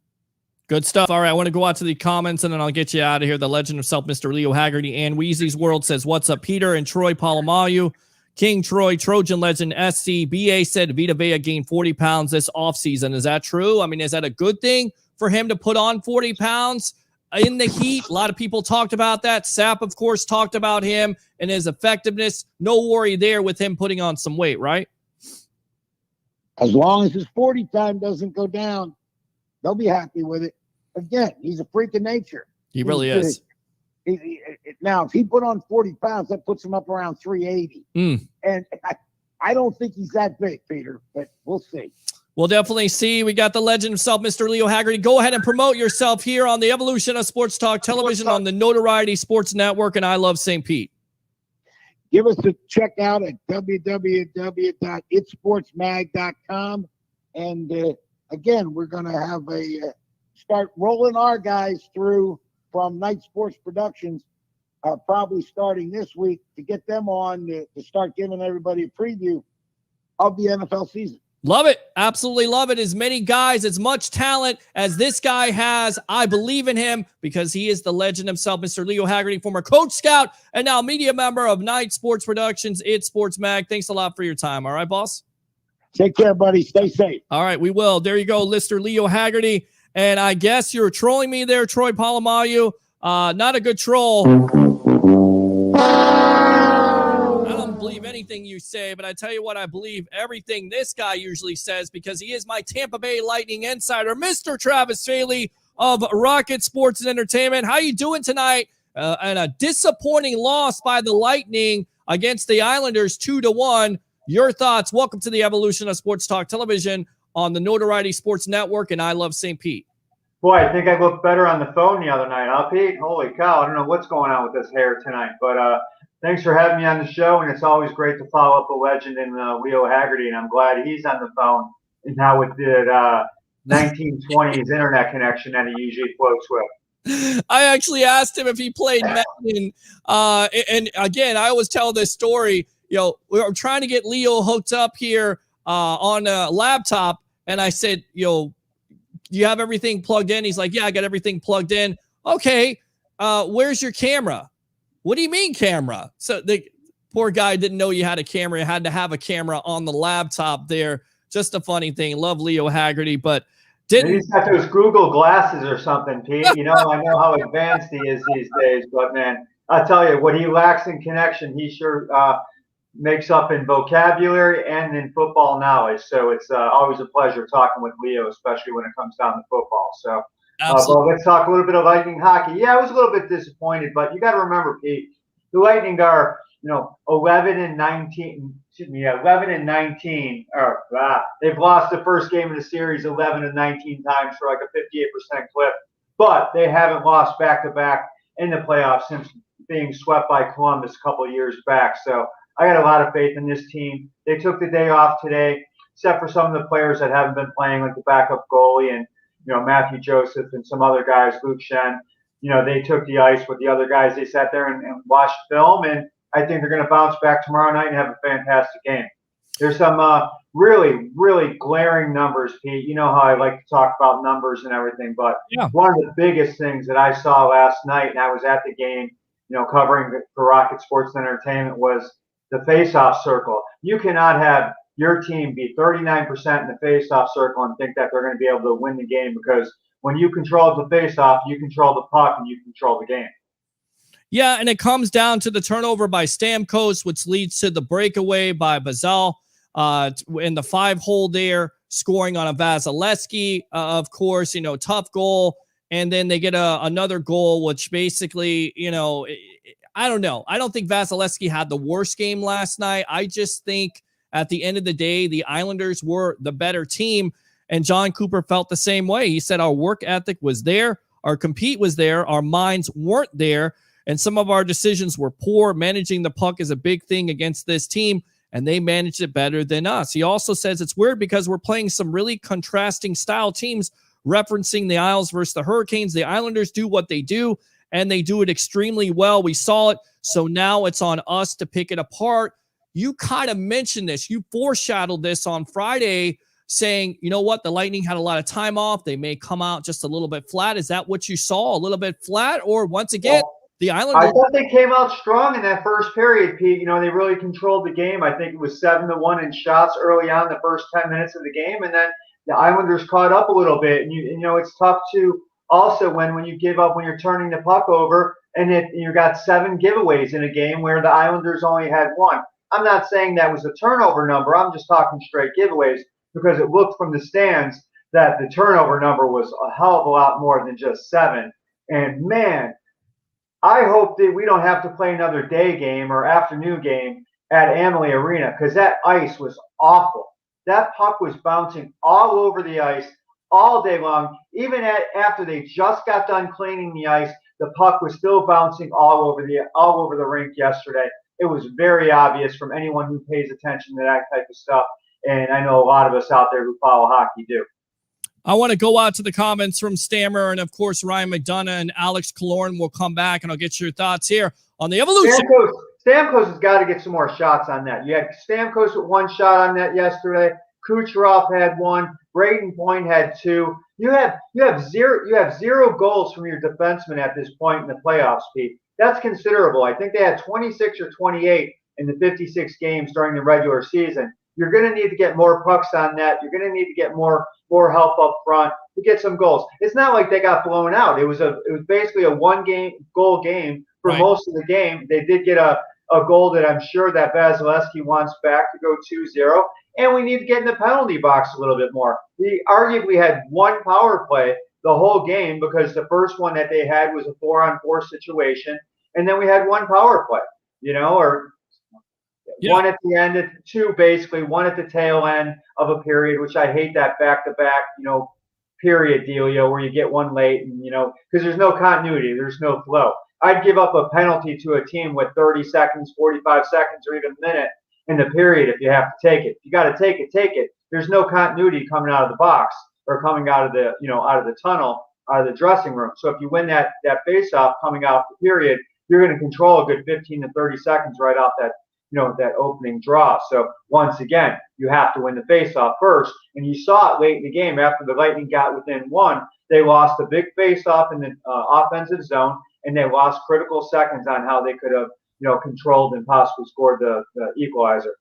Good stuff. All right, I want to go out to the comments, and then I'll get you out of here. The legend himself, Mr. Leo Haggerty, and Weezy's World says, what's up, Peter and Troy Polamalu? King Troy, Trojan legend, SC. BA said Vita Vea gained 40 pounds this offseason. Is that true? I mean, is that a good thing for him to put on 40 pounds in the heat? A lot of people talked about that. Sapp, of course, talked about him and his effectiveness. No worry there with him putting on some weight, right? As long as his 40 time doesn't go down, they'll be happy with it. Again, he's a freak of nature. He really is. Now, if he put on 40 pounds, that puts him up around 380. And I don't think he's that big, Peter, but we'll see. We'll definitely see. We got the legend himself, Mr. Leo Haggerty. Go ahead and promote yourself here on the Evolution of Sports Talk Television on the Notoriety Sports Network, and I Love St. Pete. Give us a check out at www.itsportsmag.com. And again, we're going to have start rolling our guys through from Night Sports Productions, probably starting this week, to get them on to start giving everybody a preview of the NFL season. Love it. Absolutely love it. As many guys, as much talent as this guy has, I believe in him because he is the legend himself, Mr. Leo Haggerty, former coach scout and now media member of Night Sports Productions, It Sports Mag. Thanks a lot for your time. All right, boss? Take care, buddy. Stay safe. All right, we will. There you go, Mr. Leo Haggerty. And I guess you're trolling me there, Troy Polamalu. Not a good troll. I don't believe anything you say, but I tell you what, I believe everything this guy usually says because he is my Tampa Bay Lightning insider, Mr. Travis Faley of Rocket Sports and Entertainment. How you doing tonight? And a disappointing loss by the Lightning against the Islanders, 2-1. Your thoughts? Welcome to the Evolution of Sports Talk Television on the Notoriety Sports Network, and I Love St. Pete. Boy, I think I looked better on the phone the other night, huh, Pete? Holy cow, I don't know what's going on with this hair tonight. But Thanks for having me on the show, and it's always great to follow up a legend in Leo Haggerty, and I'm glad he's on the phone and now with the 1920s internet connection that he usually floats with. I actually asked him if he played Madden. And again, I always tell this story. We're trying to get Leo hooked up here on a laptop. And I said, do you have everything plugged in? He's like, yeah, I got everything plugged in. Okay. Where's your camera? What do you mean camera? So the poor guy didn't know you had a camera. You had to have a camera on the laptop there. Just a funny thing. Love Leo Haggerty, but maybe he's got those Google glasses or something, Pete. I know how advanced he is these days, but man, I'll tell you, what he lacks in connection, he sure makes up in vocabulary and in football knowledge. So it's always a pleasure talking with Leo, especially when it comes down to football. So well, let's talk a little bit of Lightning hockey. Yeah, I was a little bit disappointed, but you got to remember, Pete, the Lightning are 11-19. Excuse me, 11-19. They've lost the first game of the series 11-19 times for like a 58% clip, but they haven't lost back-to-back in the playoffs since being swept by Columbus a couple of years back. So I got a lot of faith in this team. They took the day off today, except for some of the players that haven't been playing, like the backup goalie and Matthew Joseph and some other guys, Luke Shen. They took the ice with the other guys. They sat there and watched film, and I think they're going to bounce back tomorrow night and have a fantastic game. There's some really, really glaring numbers, Pete. You know how I like to talk about numbers and everything, but one of the biggest things that I saw last night, and I was at the game, covering for Rocket Sports Entertainment, was the face-off circle. You cannot have your team be 39% in the face-off circle and think that they're going to be able to win the game, because when you control the face-off, you control the puck and you control the game. Yeah, and it comes down to the turnover by Stamkos, which leads to the breakaway by Barzal in the 5-hole there, scoring on a Vasilevsky, of course, tough goal. And then they get another goal, which basically, I don't know. I don't think Vasilevsky had the worst game last night. I just think at the end of the day, the Islanders were the better team. And John Cooper felt the same way. He said our work ethic was there. Our compete was there. Our minds weren't there. And some of our decisions were poor. Managing the puck is a big thing against this team, and they managed it better than us. He also says it's weird because we're playing some really contrasting style teams, referencing the Isles versus the Hurricanes. The Islanders do what they do, and they do it extremely well. We saw it. So now it's on us to pick it apart. You kind of mentioned this. You foreshadowed this on Friday, saying, you know what, the Lightning had a lot of time off. They may come out just a little bit flat. Is that what you saw? A little bit flat? Or once again, the Islanders? I thought they came out strong in that first period, Pete. They really controlled the game. I think it was 7-1 in shots early on the first 10 minutes of the game. And then the Islanders caught up a little bit. And it's tough to also when you give up, when you're turning the puck over, and you got 7 giveaways in a game where the Islanders only had 1. I'm not saying that was a turnover number. I'm just talking straight giveaways, because it looked from the stands that the turnover number was a hell of a lot more than just 7. And man, I hope that we don't have to play another day game or afternoon game at Amalie Arena, because that ice was awful. That puck was bouncing all over the ice all day long. Even after they just got done cleaning the ice, the puck was still bouncing all over the rink yesterday. It was very obvious from anyone who pays attention to that type of stuff. And I know a lot of us out there who follow hockey do. I want to go out to the comments from Stammer and, of course, Ryan McDonough and Alex Killorn will come back, and I'll get your thoughts here on the Evolution. Stamkos has got to get some more shots on that. You had Stamkos with 1 shot on that yesterday. Kucherov had 1. Braden Point had 2. You have zero goals from your defensemen at this point in the playoffs, Pete. That's considerable. I think they had 26 or 28 in the 56 games during the regular season. You're going to need to get more pucks on net. You're going to need to get more help up front to get some goals. It's not like they got blown out. It was basically a 1-goal game for most of the game. They did get a goal that I'm sure that Vasilevsky wants back to go 2-0. And we need to get in the penalty box a little bit more. We arguably had 1 power play the whole game, because the first one that they had was a 4-on-4 situation. And then we had 1 power play, one at the end, 2 basically, 1 at the tail end of a period, which I hate that back-to-back, period dealio where you get 1 late and, because there's no continuity, there's no flow. I'd give up a penalty to a team with 30 seconds, 45 seconds, or even a minute in the period if you have to take it. If you got to take it, take it. There's no continuity coming out of the box or coming out of the, out of the tunnel, out of the dressing room. So if you win that face-off coming out the period, you're going to control a good 15 to 30 seconds right off that, that opening draw. So once again, you have to win the face-off first. And you saw it late in the game after the Lightning got within one. They lost a big face-off in the offensive zone, and they lost critical seconds on how they could have, controlled and possibly scored the equalizer.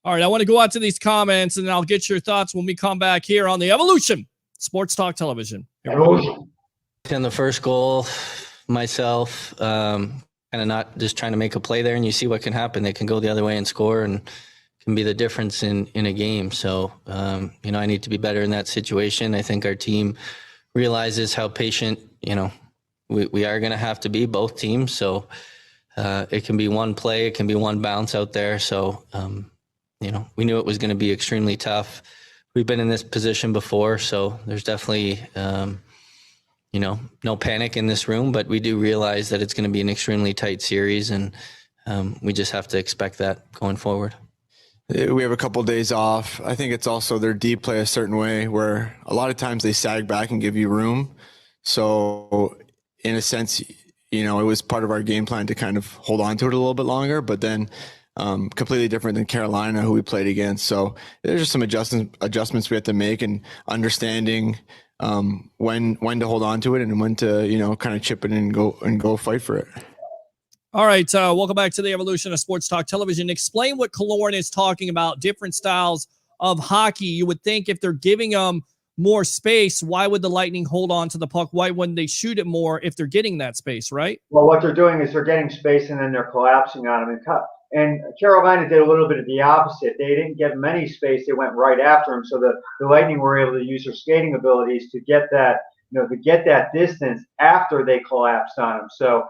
All right, I want to go out to these comments, and I'll get your thoughts when we come back here on the Evolution Sports Talk Television. In the first goal, myself, kind of not just trying to make a play there, and you see what can happen. They can go the other way and score, and can be the difference in a game. So, I need to be better in that situation. I think our team realizes how patient, we are going to have to be, both teams. So it can be one play, it can be one bounce out there. So, we knew it was going to be extremely tough. We've been in this position before, so there's definitely, no panic in this room, but we do realize that it's going to be an extremely tight series, and we just have to expect that going forward. We have a couple of days off. I think it's also their deep play a certain way where a lot of times they sag back and give you room. So in a sense, it was part of our game plan to kind of hold on to it a little bit longer, but then completely different than Carolina, who we played against. So there's just some adjustments we have to make, and understanding when to hold on to it and when to, kind of chip it in and go fight for it. All right, welcome back to the Evolution of Sports Talk Television. Explain what Killorn is talking about, different styles of hockey. You would think if they're giving them more space, why would the Lightning hold on to the puck? Why wouldn't they shoot it more if they're getting that space, right? Well, what they're doing is they're getting space and then they're collapsing on them. And Carolina did a little bit of the opposite. They didn't give them any space. They went right after them. So the Lightning were able to use their skating abilities to get that, to get that distance after they collapsed on them. So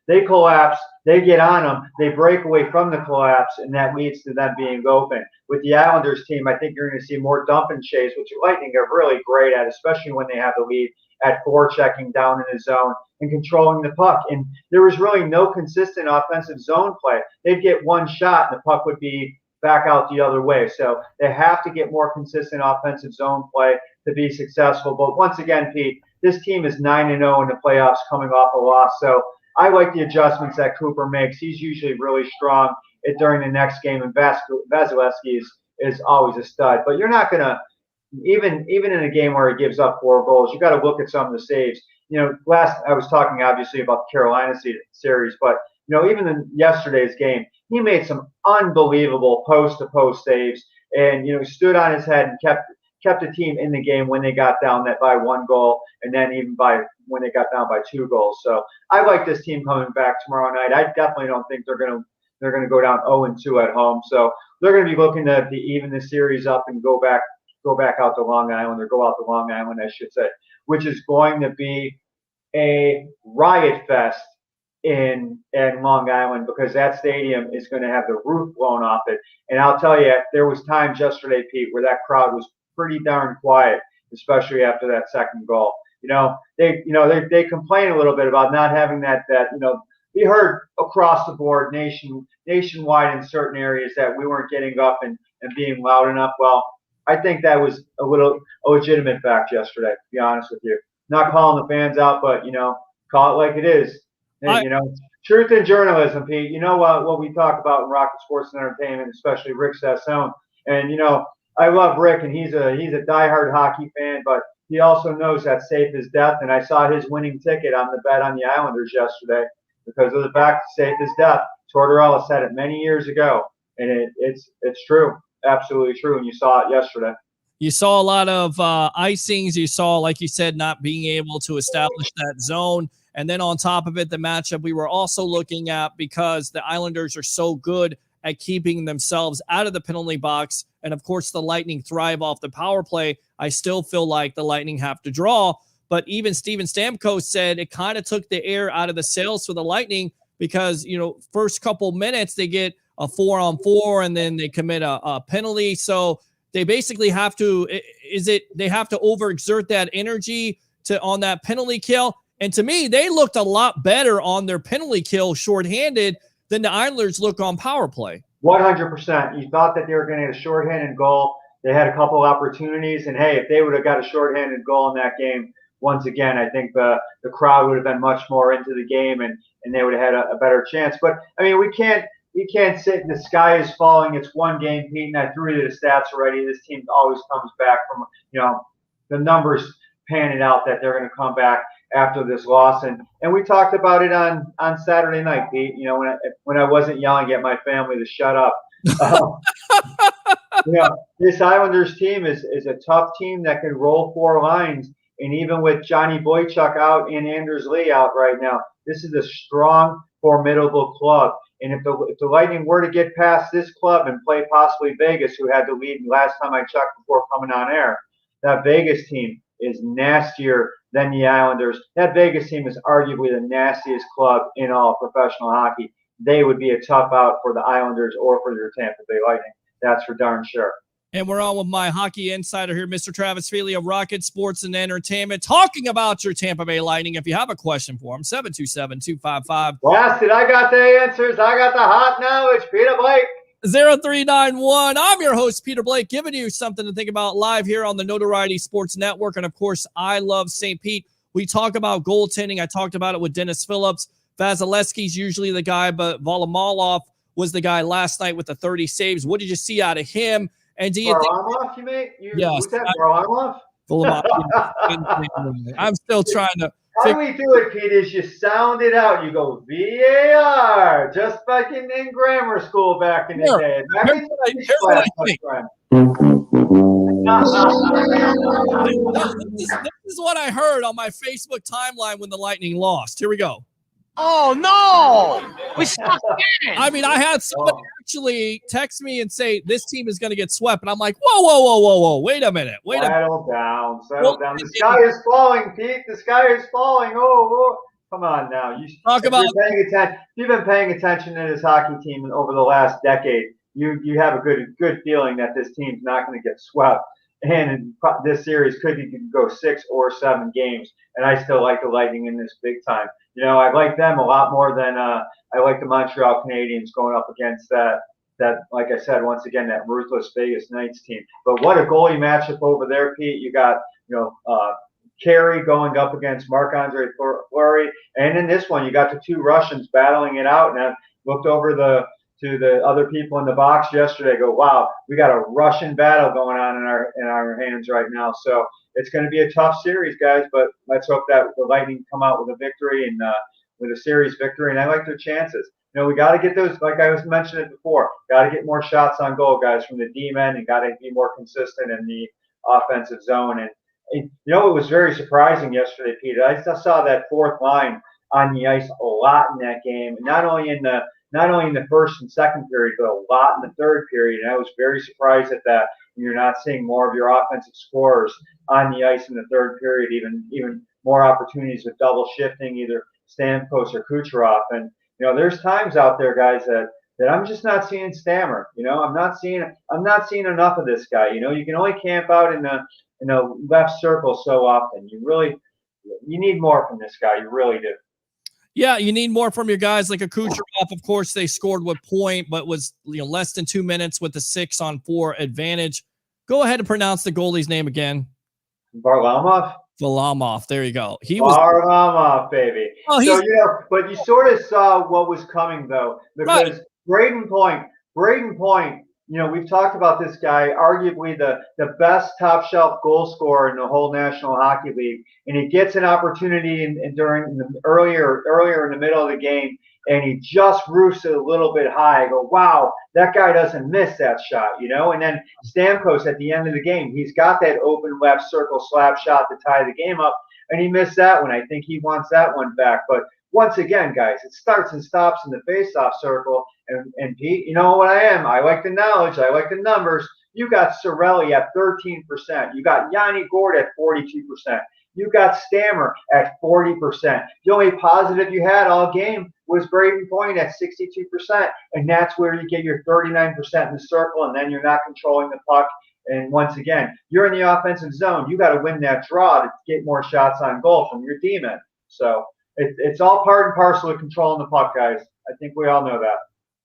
they collapse, they get on them, they break away from the collapse, and that leads to them being open. With the Islanders team, I think you're going to see more dump and chase, which the Lightning are really great at, especially when they have the lead at forechecking down in the zone and controlling the puck. And there was really no consistent offensive zone play. They'd get one shot and the puck would be back out the other way. So they have to get more consistent offensive zone play to be successful. But once again, Pete, this team is 9-0 in the playoffs coming off a loss. So I like the adjustments that Cooper makes. He's usually really strong during the next game, and Vasilevsky is always a stud. But you're not going to, even in a game where he gives up 4 goals, you got to look at some of the saves. I was talking obviously about the Carolina series, but even in yesterday's game, he made some unbelievable post-to-post saves, and stood on his head and kept the team in the game when they got down by 1 goal, and then even when they got down by 2 goals. So I like this team coming back tomorrow night. I definitely don't think they're going to go down 0-2 at home. So they're going to be looking to even the series up and go back out to Long Island, or go out to Long Island, I should say, which is going to be a riot fest in Long Island, because that stadium is going to have the roof blown off it. And I'll tell you, there was times yesterday, Pete, where that crowd was pretty darn quiet, especially after that second goal. They complain a little bit about not having that we heard across the board nationwide in certain areas that we weren't getting up and being loud enough. Well, I think that was a legitimate fact yesterday, to be honest with you. Not calling the fans out, but call it like it is. And, truth in journalism, Pete. What we talk about in Rocket Sports and Entertainment, especially Rick Sassone. And I love Rick, and he's a diehard hockey fan, but he also knows that safe is death. And I saw his winning ticket on the bet on the Islanders yesterday because of the fact safe is death. Tortorella said it many years ago, and it's true, absolutely true. And you saw it yesterday. You saw a lot of icings. You saw, like you said, not being able to establish that zone. And then on top of it, the matchup we were also looking at, because the Islanders are so good at keeping themselves out of the penalty box. And of course, the Lightning thrive off the power play. I still feel like the Lightning have to draw. But even Steven Stamkos said it kind of took the air out of the sails for the Lightning, because, first couple minutes they get a 4-on-4 and then they commit a penalty. So they basically have to, they have to overexert that energy on that penalty kill. And to me, they looked a lot better on their penalty kill shorthanded than the Islanders look on power play. 100%. You thought that they were going to get a shorthanded goal. They had a couple opportunities, and hey, if they would have got a shorthanded goal in that game, once again, I think the crowd would have been much more into the game, and they would have had a better chance. But I mean, we can't sit. The sky is falling. It's one game, Pete, and I threw you the stats already. This team always comes back from, the numbers panning out that they're going to come back after this loss, and we talked about it on Saturday night, Pete. When I wasn't yelling at my family to shut up. This Islanders team is a tough team that can roll 4 lines, and even with Johnny Boychuk out and Anders Lee out right now, this is a strong, formidable club. And if the Lightning were to get past this club and play possibly Vegas, who had the lead last time I checked before coming on air, that Vegas team is nastier than the Islanders. That Vegas team is arguably the nastiest club in all professional hockey. They would be a tough out for the Islanders or for their Tampa Bay Lightning. That's for darn sure. And we're on with my hockey insider here, Mr. Travis Feely of Rocket Sports and Entertainment, talking about your Tampa Bay Lightning. If you have a question for him, 727-255. Blasted, I got the answers. I got the hot knowledge. Peter Blake. 0391. I'm your host, Peter Blake, giving you something to think about live here on the Notoriety Sports Network. And, of course, I love St. Pete. We talk about goaltending. I talked about it with Dennis Phillips. Vasilevsky's usually the guy, but Volomolov was the guy last night with the 30 saves. What did you see out of him? And do you Varlamov, you mean? Yes. Who's that, Varlamov? I'm still trying to. How do we do it, Pete? Is you sound it out. You go VAR, just like in grammar school back in the day. Here's this is what I heard on my Facebook timeline when the Lightning lost. Here we go. Oh, no! We suck again! I mean, I had somebody actually text me and say, this team is going to get swept. And I'm like, whoa. Wait a minute. Settle down. The sky is falling, Pete. The sky is falling. Oh. Come on now. You've been paying attention to this hockey team over the last decade. You have a good feeling that this team's not going to get swept. And this series could go 6 or 7 games. And I still like the Lightning in this big time. I like them a lot more than I like the Montreal Canadiens going up against that, like I said, once again, that ruthless Vegas Knights team. But what a goalie matchup over there, Pete. You got, Carey going up against Marc-Andre Fleury. And in this one, you got the 2 Russians battling it out. And I looked over to the other people in the box yesterday, go, wow, we got a Russian battle going on in our hands right now. So it's going to be a tough series, guys, but let's hope that the Lightning come out with a victory and with a series victory, and I like their chances. We got to get those, like I was mentioning before, got to get more shots on goal, guys, from the D-men, and got to be more consistent in the offensive zone. And it was very surprising yesterday, Peter. I just saw that 4th line on the ice a lot in that game, not only in the first and second period, but a lot in the 3rd period. And I was very surprised at that. You're not seeing more of your offensive scorers on the ice in the 3rd period, even more opportunities with double shifting, either Stamkos or Kucherov. And there's times out there, guys, that I'm just not seeing Stammer. I'm not seeing enough of this guy. You can only camp out in the left circle so often. You need more from this guy. You really do. Yeah, you need more from your guys like a Kucherov. Of course, they scored with point, but was less than 2 minutes with the 6-on-4 advantage. Go ahead and pronounce the goalie's name again. Varlamov. There you go. Varlamov, baby. But you sort of saw what was coming, though, because Braden Point. We've talked about this guy, arguably the best top shelf goal scorer in the whole National Hockey League, and he gets an opportunity earlier in the middle of the game, and he just roofs it a little bit high. I go, wow, that guy doesn't miss that shot, And then Stamkos at the end of the game, he's got that open left circle slap shot to tie the game up, and he missed that one. I think he wants that one back, but once again, guys, it starts and stops in the face-off circle. And Pete, you know what I am? I like the knowledge. I like the numbers. You got Cirelli at 13%. You got Yanni Gourde at 42%. You got Stammer at 40%. The only positive you had all game was Braden Point at 62%. And that's where you get your 39% in the circle, and then you're not controlling the puck. And once again, you're in the offensive zone. You got to win that draw to get more shots on goal from your D-men. So it's all part and parcel of controlling the puck, guys. I think we all know that.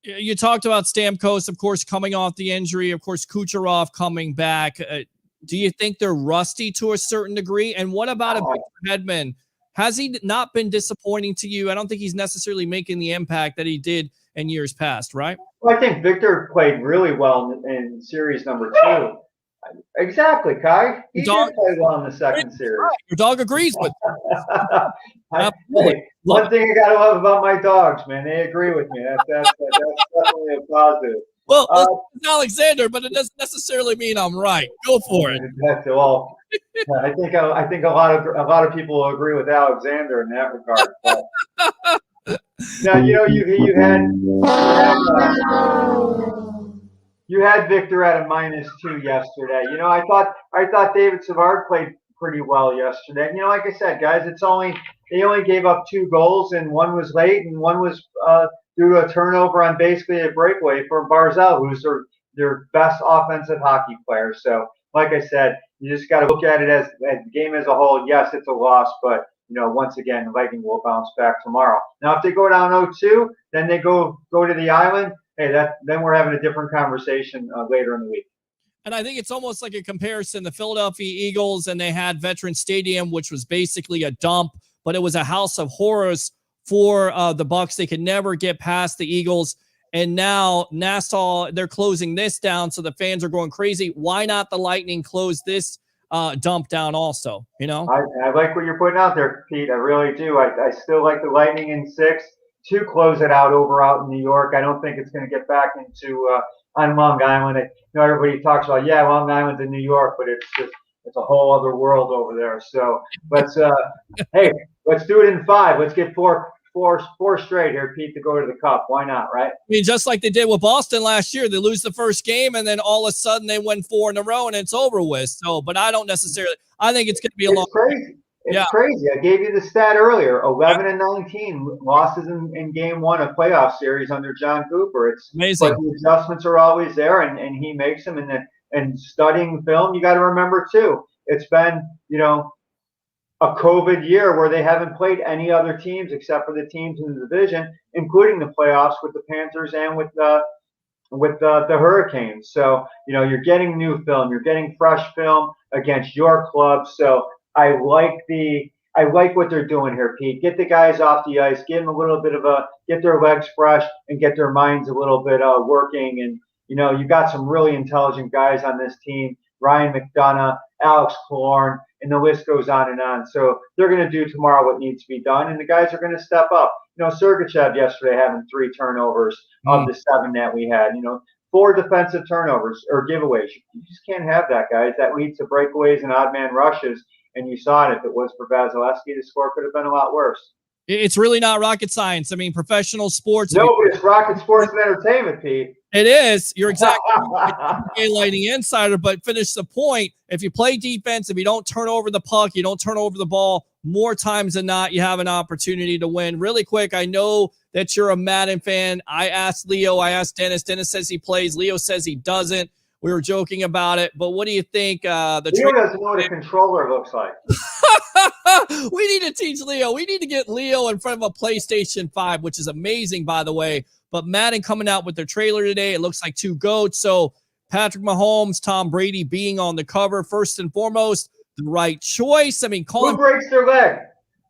You talked about Stamkos, of course, coming off the injury. Of course, Kucherov coming back. Do you think they're rusty to a certain degree? And what about Victor Hedman? Has he not been disappointing to you? I don't think he's necessarily making the impact that he did in years past, right? Well, I think Victor played really well in series number 2. Exactly, Kai. He did play well in the second series. Right. Your dog agrees with Hey, one thing I gotta love about my dogs, man, they agree with me. That's definitely a positive. Well, it's Alexander, but it doesn't necessarily mean I'm right. Go for it. Well, I think a lot of people will agree with Alexander in that regard. But now you had Victor at a -2 yesterday. I thought David Savard played pretty well yesterday. Like I said, guys, they only gave up 2 goals, and one was late, and one was due to a turnover on basically a breakaway for Barzal, who's their best offensive hockey player. So, like I said, you just got to look at it as the game as a whole. Yes, it's a loss, but once again, the Lightning will bounce back tomorrow. Now, if they go down 0-2, then they go to the island. Hey, then we're having a different conversation later in the week. And I think it's almost like a comparison. The Philadelphia Eagles, and they had Veterans Stadium, which was basically a dump, but it was a house of horrors for the Bucks. They could never get past the Eagles. And now Nassau, they're closing this down, so the fans are going crazy. Why not the Lightning close this dump down also? I like what you're putting out there, Pete. I really do. I still like the Lightning in 6 to close it out in New York. I don't think it's going to get back into on Long Island. Everybody talks about, Long Island's in New York, but it's a whole other world over there. So let's do it in 5. Let's get four straight here, Pete, to go to the Cup. Why not, right? I mean, just like they did with Boston last year, they lose the first game, and then all of a sudden they win 4 in a row, and it's over with. So, but I don't necessarily. I think it's going to be a long. Crazy. It's crazy. I gave you the stat earlier: 11-19 losses in Game 1 of playoff series under John Cooper. It's amazing. But the adjustments are always there, and he makes them. And studying film, you got to remember too. It's been a COVID year where they haven't played any other teams except for the teams in the division, including the playoffs with the Panthers and with the Hurricanes. So you're getting new film, you're getting fresh film against your club. So I like what they're doing here, Pete. Get the guys off the ice, give them a little bit of get their legs fresh and get their minds a little bit working. And you got some really intelligent guys on this team: Ryan McDonough, Alex Killorn, and the list goes on and on. So they're going to do tomorrow what needs to be done, and the guys are going to step up. Sergachev yesterday having 3 turnovers of the 7 that we had. 4 defensive turnovers or giveaways. You just can't have that, guys. That leads to breakaways and odd man rushes. And you saw it. If it was for Vasilevsky, the score could have been a lot worse. It's really not rocket science. I mean, professional sports. No, but it's rocket sports and entertainment, Pete. It is. You're exactly right. Lightning insider, but finish the point. If you play defense, if you don't turn over the puck, you don't turn over the ball, more times than not, you have an opportunity to win. Really quick, I know that you're a Madden fan. I asked Leo, I asked Dennis. Dennis says he plays. Leo says he doesn't. We were joking about it, but what do you think? Leo doesn't know what a controller looks like. We need to teach Leo. We need to get Leo in front of a PlayStation 5, which is amazing, by the way. But Madden coming out with their trailer today. It looks like 2 GOATs. So Patrick Mahomes, Tom Brady being on the cover, first and foremost, the right choice. I mean, who breaks their leg?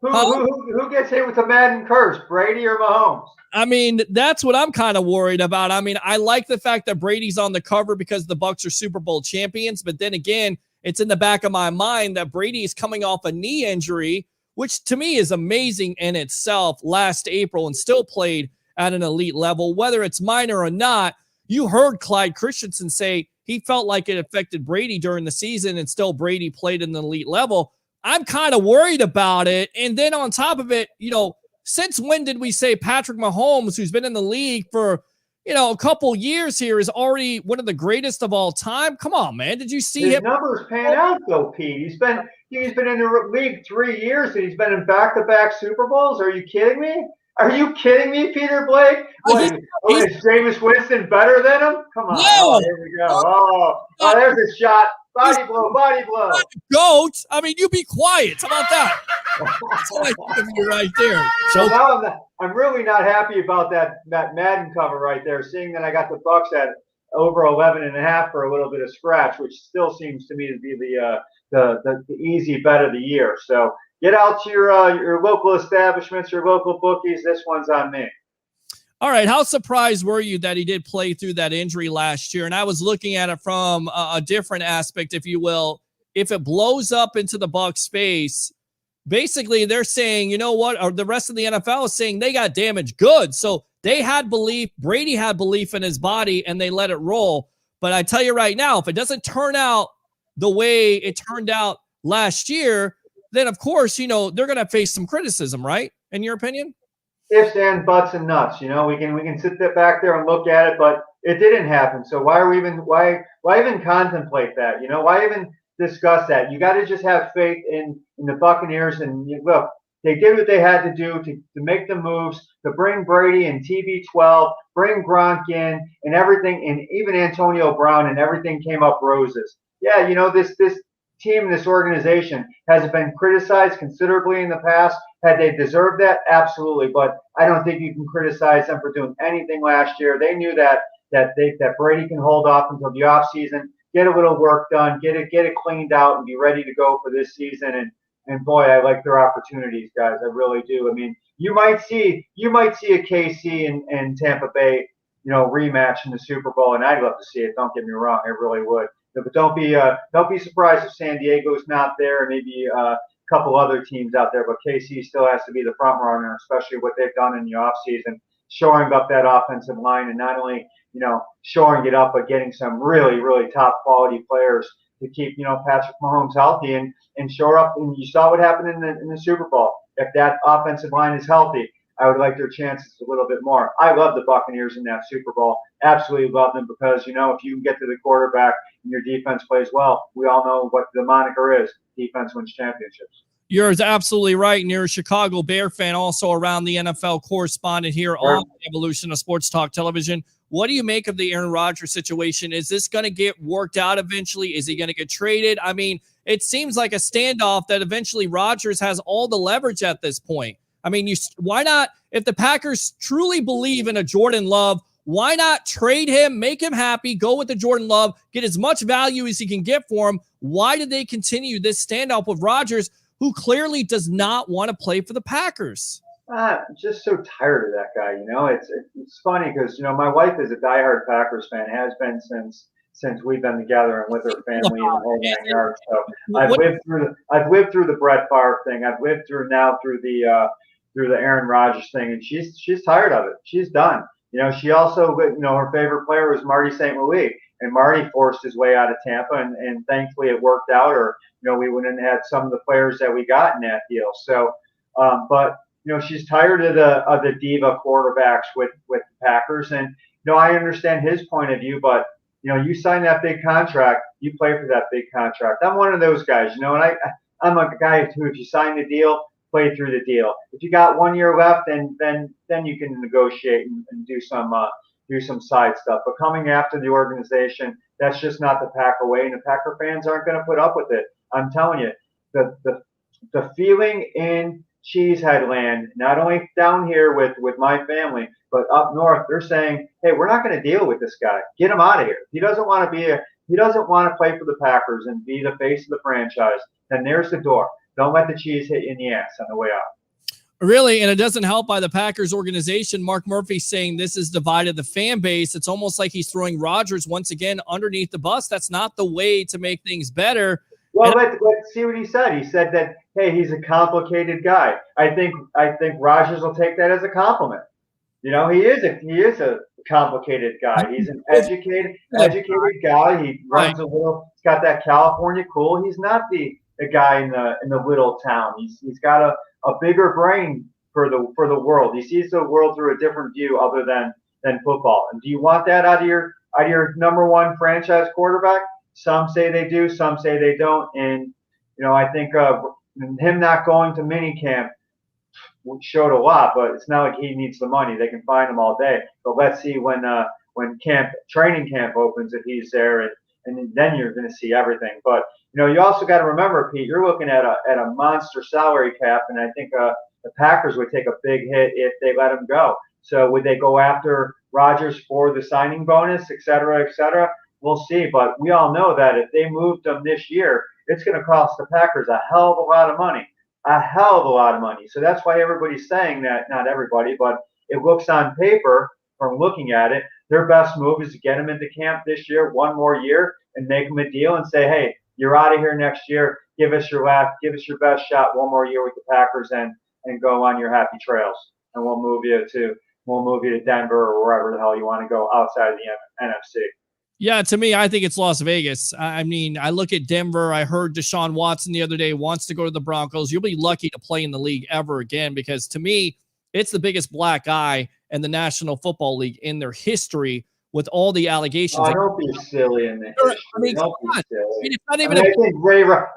Who gets hit with the Madden curse, Brady or Mahomes? I mean, that's what I'm kind of worried about. I mean, I like the fact that Brady's on the cover because the Bucs are Super Bowl champions. But then again, it's in the back of my mind that Brady is coming off a knee injury, which to me is amazing in itself, last April, and still played at an elite level. Whether it's minor or not, you heard Clyde Christensen say he felt like it affected Brady during the season, and still Brady played at an elite level. I'm kind of worried about it. And then on top of it, since when did we say Patrick Mahomes, who's been in the league for, a couple years here, is already one of the greatest of all time? Come on, man. Did you see his him? numbers pan out, though, Pete. He's been in the league 3 years, and he's been in back-to-back Super Bowls. Are you kidding me? Are you kidding me, Peter Blake? Is Jameis Winston better than him? Come on. No. Oh, here we go. Oh, there's a shot. Body blow, body blow. Goat. I mean, you be quiet. How about that? That's what I think of you right there. So now I'm really not happy about that Madden cover right there, seeing that I got the Bucks at over 11.5 for a little bit of scratch, which still seems to me to be the easy bet of the year. So get out to your local establishments, your local bookies. This one's on me. All right. How surprised were you that he did play through that injury last year? And I was looking at it from a different aspect, if you will. If it blows up into the Bucs space, basically they're saying, you know what, or the rest of the NFL is saying they got damaged goods. So they had belief, Brady had belief in his body, and they let it roll. But I tell you right now, if it doesn't turn out the way it turned out last year, then of course, you know, they're going to face some criticism, right? In your opinion? Ifs and buts and nuts. You know, we can sit back there and look at it, but it didn't happen. So why even contemplate that? You know, why even discuss that? You got to just have faith in the Buccaneers. And look, they did what they had to do to make the moves, to bring Brady and TB12, bring Gronk in, and everything, and even Antonio Brown, and everything came up roses. Yeah, you know, this team, this organization has been criticized considerably in the past. Had they deserved that? Absolutely. But I don't think you can criticize them for doing anything last year. They knew that Brady can hold off until the offseason, get a little work done, get it cleaned out, and be ready to go for this season. And boy, I like their opportunities, guys. I really do. I mean, you might see a KC and Tampa Bay, you know, rematch in the Super Bowl, and I'd love to see it. Don't get me wrong, I really would. But don't be surprised if San Diego's not there, and maybe a couple other teams out there. But KC still has to be the front runner, especially what they've done in the offseason, shoring up that offensive line, and not only, you know, shoring it up, but getting some really, really top quality players to keep, you know, Patrick Mahomes healthy and shore up. And you saw what happened in the Super Bowl. If that offensive line is healthy, I would like their chances a little bit more. I love the Buccaneers in that Super Bowl. Absolutely love them because, you know, if you can get to the quarterback and your defense plays well, we all know what the moniker is. Defense wins championships. You're absolutely right. And you're a Chicago Bear fan, also around the NFL correspondent here on the Evolution of Sports Talk Television. What do you make of the Aaron Rodgers situation? Is this going to get worked out eventually? Is he going to get traded? I mean, it seems like a standoff that eventually Rodgers has all the leverage at this point. I mean, why not? If the Packers truly believe in a Jordan Love, why not trade him, make him happy, go with the Jordan Love, get as much value as he can get for him? Why did they continue this standoff with Rodgers, who clearly does not want to play for the Packers? I'm just so tired of that guy. You know, it's funny because, you know, my wife is a diehard Packers fan, has been since we've been together and with her family and the whole 9 yards. So I've lived through the Brett Favre thing. I've lived through the Aaron Rodgers thing, and she's tired of it. She's done. You know, she also, you know, her favorite player was Marty St. Louis, and Marty forced his way out of Tampa, and thankfully it worked out, or, you know, we wouldn't have had some of the players that we got in that deal. So, but, you know, she's tired of the diva quarterbacks with the Packers, and, you know, I understand his point of view, but, you know, you sign that big contract, you play for that big contract. I'm one of those guys, you know, and I'm a guy who, if you sign the deal, play through the deal. If you got 1 year left, then you can negotiate and do some side stuff. But coming after the organization, that's just not the Packer way, and the Packer fans aren't going to put up with it. I'm telling you, the feeling in Cheesehead land, not only down here with my family, but up north, they're saying, hey, we're not going to deal with this guy. Get him out of here. He doesn't want to play for the Packers and be the face of the franchise. Then there's the door. Don't let the cheese hit you in the ass on the way out. Really, and it doesn't help by the Packers organization. Mark Murphy saying this has divided the fan base. It's almost like he's throwing Rodgers once again underneath the bus. That's not the way to make things better. Well, let's see what he said. He said that, hey, he's a complicated guy. I think Rodgers will take that as a compliment. You know, he is a complicated guy. He's an educated guy. He runs a little. He's got that California cool. He's not the guy in the little town. He's got a bigger brain for the world. He sees the world through a different view other than football. And do you want that out of your number one franchise quarterback? Some say they do, some say they don't. And, you know, I think him not going to minicamp showed a lot, but it's not like he needs the money. They can find him all day. But let's see when training camp opens, if he's there, and then you're going to see everything. But you also got to remember, Pete, you're looking at a monster salary cap, and I think the Packers would take a big hit if they let him go. So would they go after Rodgers for the signing bonus, et cetera, et cetera? We'll see. But we all know that if they moved him this year, it's going to cost the Packers a hell of a lot of money. A hell of a lot of money. So that's why everybody's saying that, not everybody, but it looks on paper from looking at it, their best move is to get him into camp this year, one more year, and make him a deal and say, hey, you're out of here next year. Give us your best shot one more year with the Packers and go on your happy trails. And we'll move you to Denver or wherever the hell you want to go outside of the NFC. Yeah, to me, I think it's Las Vegas. I mean, I look at Denver. I heard Deshaun Watson the other day wants to go to the Broncos. You'll be lucky to play in the league ever again because to me, it's the biggest black eye in the National Football League in their history with all the allegations. Oh, don't be silly in the history. I mean, Don't be silly. I mean, it's not even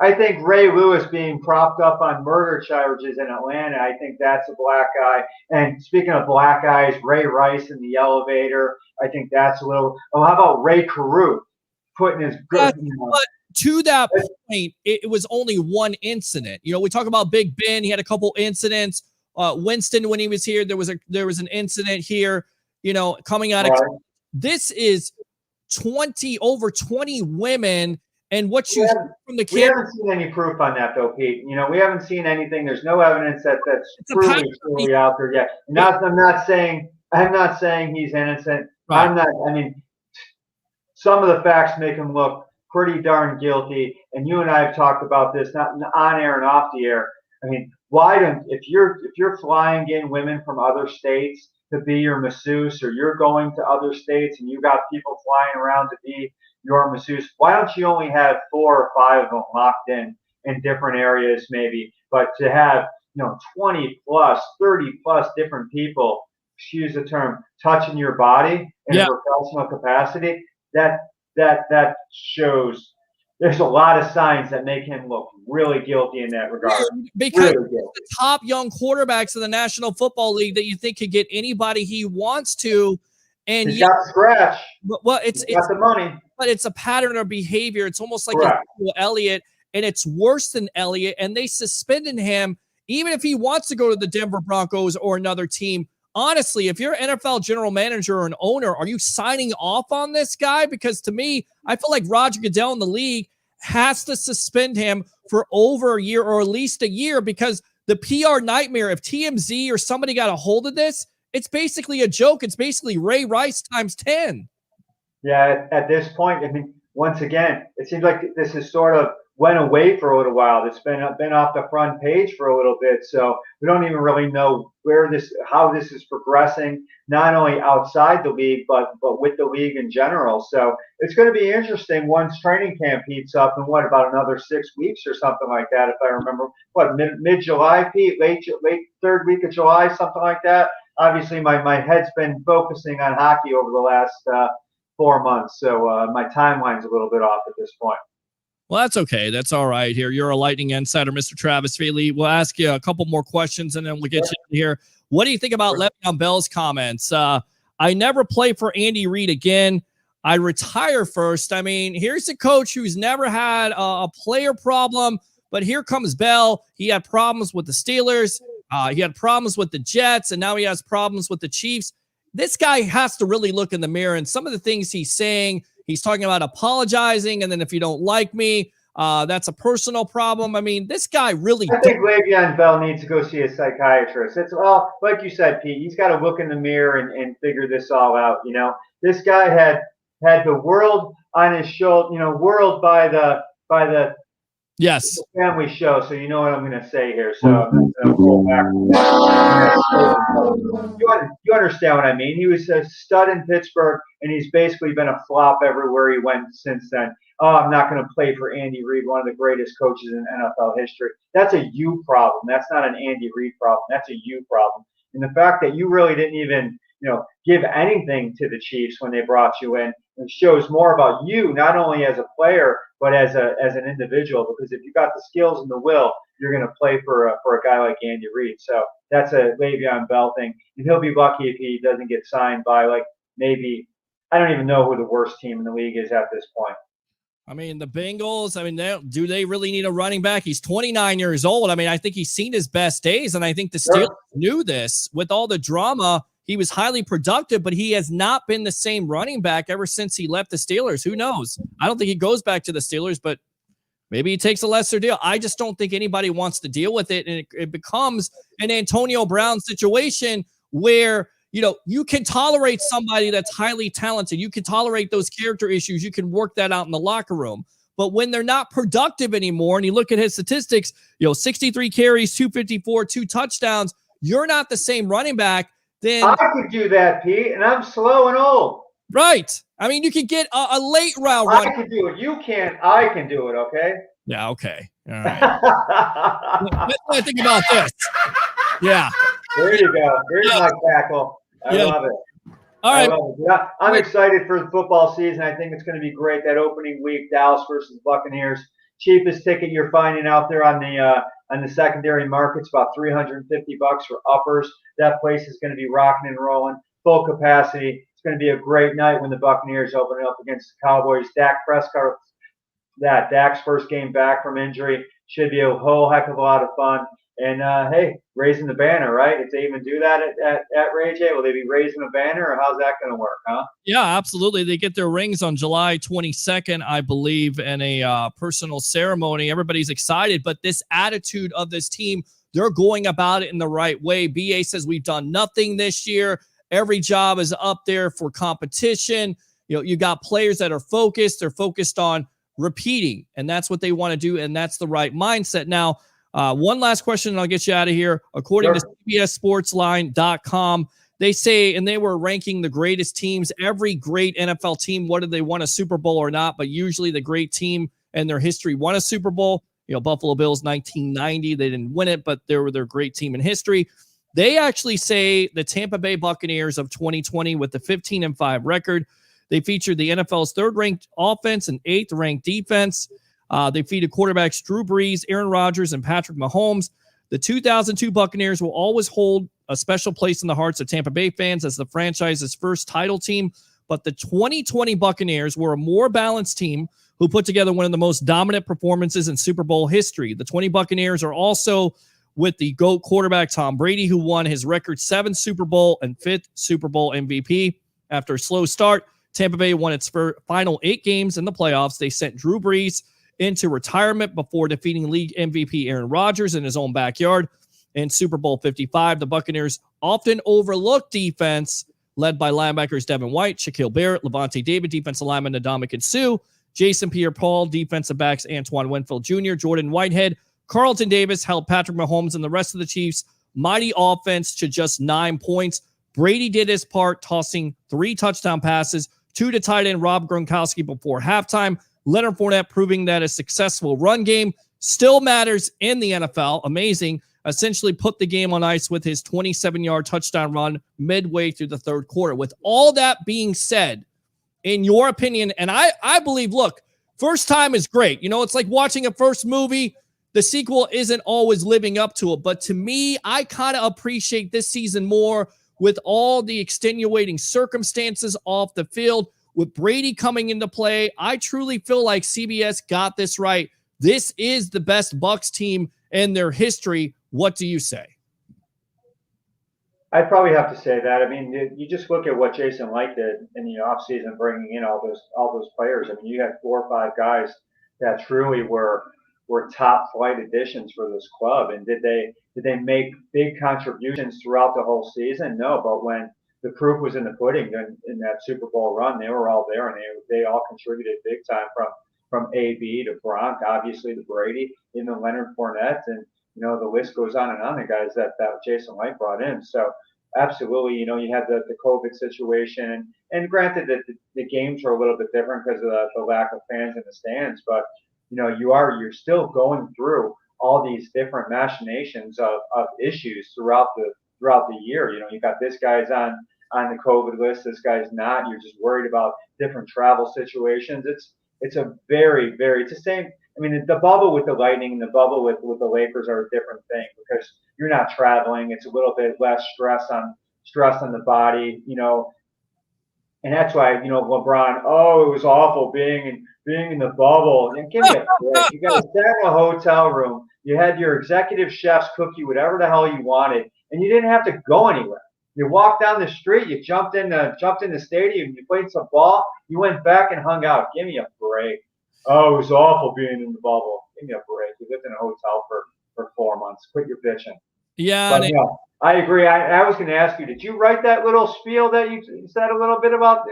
I think Ray Lewis being propped up on murder charges in Atlanta, I think that's a black eye. And speaking of black eyes, Ray Rice in the elevator, I think that's a little. Oh, how about Ray Carew putting his good? But to that point, it was only one incident. We talk about Big Ben. He had a couple incidents. Winston, when he was here, there was an incident here. Coming out of this is over 20 women, and what you hear from the We camera. haven't seen any proof on that, though, Pete. We haven't seen anything. There's no evidence that's truly out there yet. I'm not saying he's innocent. Right. I mean, some of the facts make him look pretty darn guilty. And you and I have talked about this, not on air and off the air. I mean, if you're flying in women from other states to be your masseuse, or you're going to other states and you got people flying around to be your masseuse, why don't you only have 4 or 5 of them locked in different areas maybe? But to have 20 plus, 30 plus different people, excuse the term, touching your body in a professional capacity, that shows there's a lot of signs that make him look really guilty in that regard. Because the top young quarterbacks in the National Football League that you think could get anybody he wants to, and he's got the scratch. Well, it's got the money, but it's a pattern of behavior. It's almost like Elliott, and it's worse than Elliott. And they suspended him, even if he wants to go to the Denver Broncos or another team. Honestly, if you're an NFL general manager or an owner, are you signing off on this guy? Because to me, I feel like Roger Goodell in the league has to suspend him for over a year or at least a year, because the PR nightmare, if TMZ or somebody got a hold of this, it's basically a joke. It's basically Ray Rice times 10. Yeah, at this point, I mean, once again, it seems like this is sort of went away for a little while. It's been off the front page for a little bit, so we don't even really know how this is progressing, not only outside the league but with the league in general. So it's going to be interesting once training camp heats up in about another 6 weeks or something like that, if I remember. Mid-July, Pete, late third week of July, something like that. Obviously, my head's been focusing on hockey over the last 4 months, so my timeline's a little bit off at this point. Well, that's okay. That's all right here. You're a Lightning insider, Mr. Travis Feely. We'll ask you a couple more questions, and then we'll get you in here. What do you think about Le'Veon Bell's comments? I never play for Andy Reid again. I retire first. I mean, here's a coach who's never had a player problem, but here comes Bell. He had problems with the Steelers. He had problems with the Jets, and now he has problems with the Chiefs. This guy has to really look in the mirror, and some of the things he's saying, he's talking about apologizing, and then if you don't like me, that's a personal problem. I mean, this guy really. I think Le'Veon Bell needs to go see a psychiatrist. It's all like you said, Pete. He's got to look in the mirror and figure this all out. This guy had the world on his shoulder. World by the family show. So you know what I'm going to say here. So I'm going to pull back. You understand what I mean? He was a stud in Pittsburgh, and he's basically been a flop everywhere he went since then. Oh, I'm not going to play for Andy Reid, one of the greatest coaches in NFL history. That's a you problem. That's not an Andy Reid problem. That's a you problem. And the fact that you really didn't even, give anything to the Chiefs when they brought you in, it shows more about you, not only as a player, but as an individual. Because if you got the skills and the will, you're going to play for a guy like Andy Reid. So that's a Le'Veon Bell thing. And he'll be lucky if he doesn't get signed by maybe, I don't even know who the worst team in the league is at this point. I mean, the Bengals, do they really need a running back? He's 29 years old. I mean, I think he's seen his best days, and I think the Steelers knew this. With all the drama, he was highly productive, but he has not been the same running back ever since he left the Steelers. Who knows? I don't think he goes back to the Steelers, but maybe he takes a lesser deal. I just don't think anybody wants to deal with it, and it becomes an Antonio Brown situation where you can tolerate somebody that's highly talented. You can tolerate those character issues. You can work that out in the locker room. But when they're not productive anymore, and you look at his statistics, 63 carries, 254, 2 touchdowns, you're not the same running back. Then I could do that, Pete, and I'm slow and old. Right. I mean, you could get a late round I run. can do it. You can't. I can do it, okay? Yeah, okay. All right. Let's not think about this. Yeah. There you go. There's my tackle. I love it. All right. I love it. Yeah, I'm excited for the football season. I think it's going to be great. That opening week, Dallas versus Buccaneers. Cheapest ticket you're finding out there on the secondary market's about $350 for uppers. That place is going to be rocking and rolling, full capacity. It's going to be a great night when the Buccaneers open up against the Cowboys. Dak Prescott, Dak's first game back from injury, should be a whole heck of a lot of fun. And hey, raising the banner, right? If they even do that at Ray J, will they be raising a banner, or how's that going to work, huh? Yeah, absolutely. They get their rings on July 22nd, I believe, in a personal ceremony. Everybody's excited, but this attitude of this team, they're going about it in the right way. BA says we've done nothing this year. Every job is up there for competition. You got players that are focused. They're focused on repeating, and that's what they want to do, and that's the right mindset. Now, one last question, and I'll get you out of here. According to CBSSportsline.com, they say, and they were ranking the greatest teams, every great NFL team, whether they won a Super Bowl or not, but usually the great team in their history won a Super Bowl. Buffalo Bills 1990, they didn't win it, but they were their great team in history. They actually say the Tampa Bay Buccaneers of 2020 with the 15-5 record. They featured the NFL's third-ranked offense and eighth-ranked defense. They featured quarterbacks Drew Brees, Aaron Rodgers, and Patrick Mahomes. The 2002 Buccaneers will always hold a special place in the hearts of Tampa Bay fans as the franchise's first title team. But the 2020 Buccaneers were a more balanced team who put together one of the most dominant performances in Super Bowl history. The 20 Buccaneers are also with the GOAT quarterback Tom Brady, who won his record 7th Super Bowl and 5th Super Bowl MVP. After a slow start, Tampa Bay won its final 8 games in the playoffs. They sent Drew Brees into retirement before defeating league MVP Aaron Rodgers in his own backyard. In Super Bowl 55, the Buccaneers often overlooked defense led by linebackers Devin White, Shaquille Barrett, Levante David, defensive lineman Ndamukong Suh, Jason Pierre-Paul, defensive backs Antoine Winfield Jr., Jordan Whitehead, Carlton Davis held Patrick Mahomes and the rest of the Chiefs' mighty offense to just 9 points. Brady did his part, tossing 3 touchdown passes, 2 to tight end Rob Gronkowski before halftime. Leonard Fournette proving that a successful run game still matters in the NFL. Amazing. Essentially put the game on ice with his 27-yard touchdown run midway through the third quarter. With all that being said, in your opinion, and I believe, look, first time is great. It's like watching a first movie. The sequel isn't always living up to it. But to me, I kind of appreciate this season more with all the extenuating circumstances off the field. With Brady coming into play, I truly feel like CBS got this right. This is the best Bucs team in their history. What do you say? I'd probably have to say that. I mean, you just look at what Jason Licht did in the offseason, bringing in all those players. I mean, you had 4 or 5 guys that truly were top flight additions for this club. And did they make big contributions throughout the whole season? No, but when the proof was in the pudding in that Super Bowl run, they were all there, and they all contributed big time from AB to Gronk, obviously to Brady, even Leonard Fournette, and the list goes on and on. The guys that Jason Licht brought in. So absolutely, you had the COVID situation, and granted that the games are a little bit different because of the lack of fans in the stands, but you're still going through all these different machinations of issues throughout the year. You got this guy's on the COVID list, this guy's not. You're just worried about different travel situations. It's a very, very, it's the same. I mean, the bubble with the Lightning and the bubble with the Lakers are a different thing because you're not traveling. It's a little bit less stress on the body. And that's why, LeBron, oh, it was awful being in the bubble. And give me a break. You guys sat in a hotel room. You had your executive chefs cook you whatever the hell you wanted, and you didn't have to go anywhere. You walked down the street, you jumped in the stadium, you played some ball, you went back and hung out. Give me a break. Oh, it was awful being in the bubble. Give me a break. You lived in a hotel for 4 months. Quit your bitching. Yeah, But, I agree. I was going to ask you, did you write that little spiel that you said a little bit about,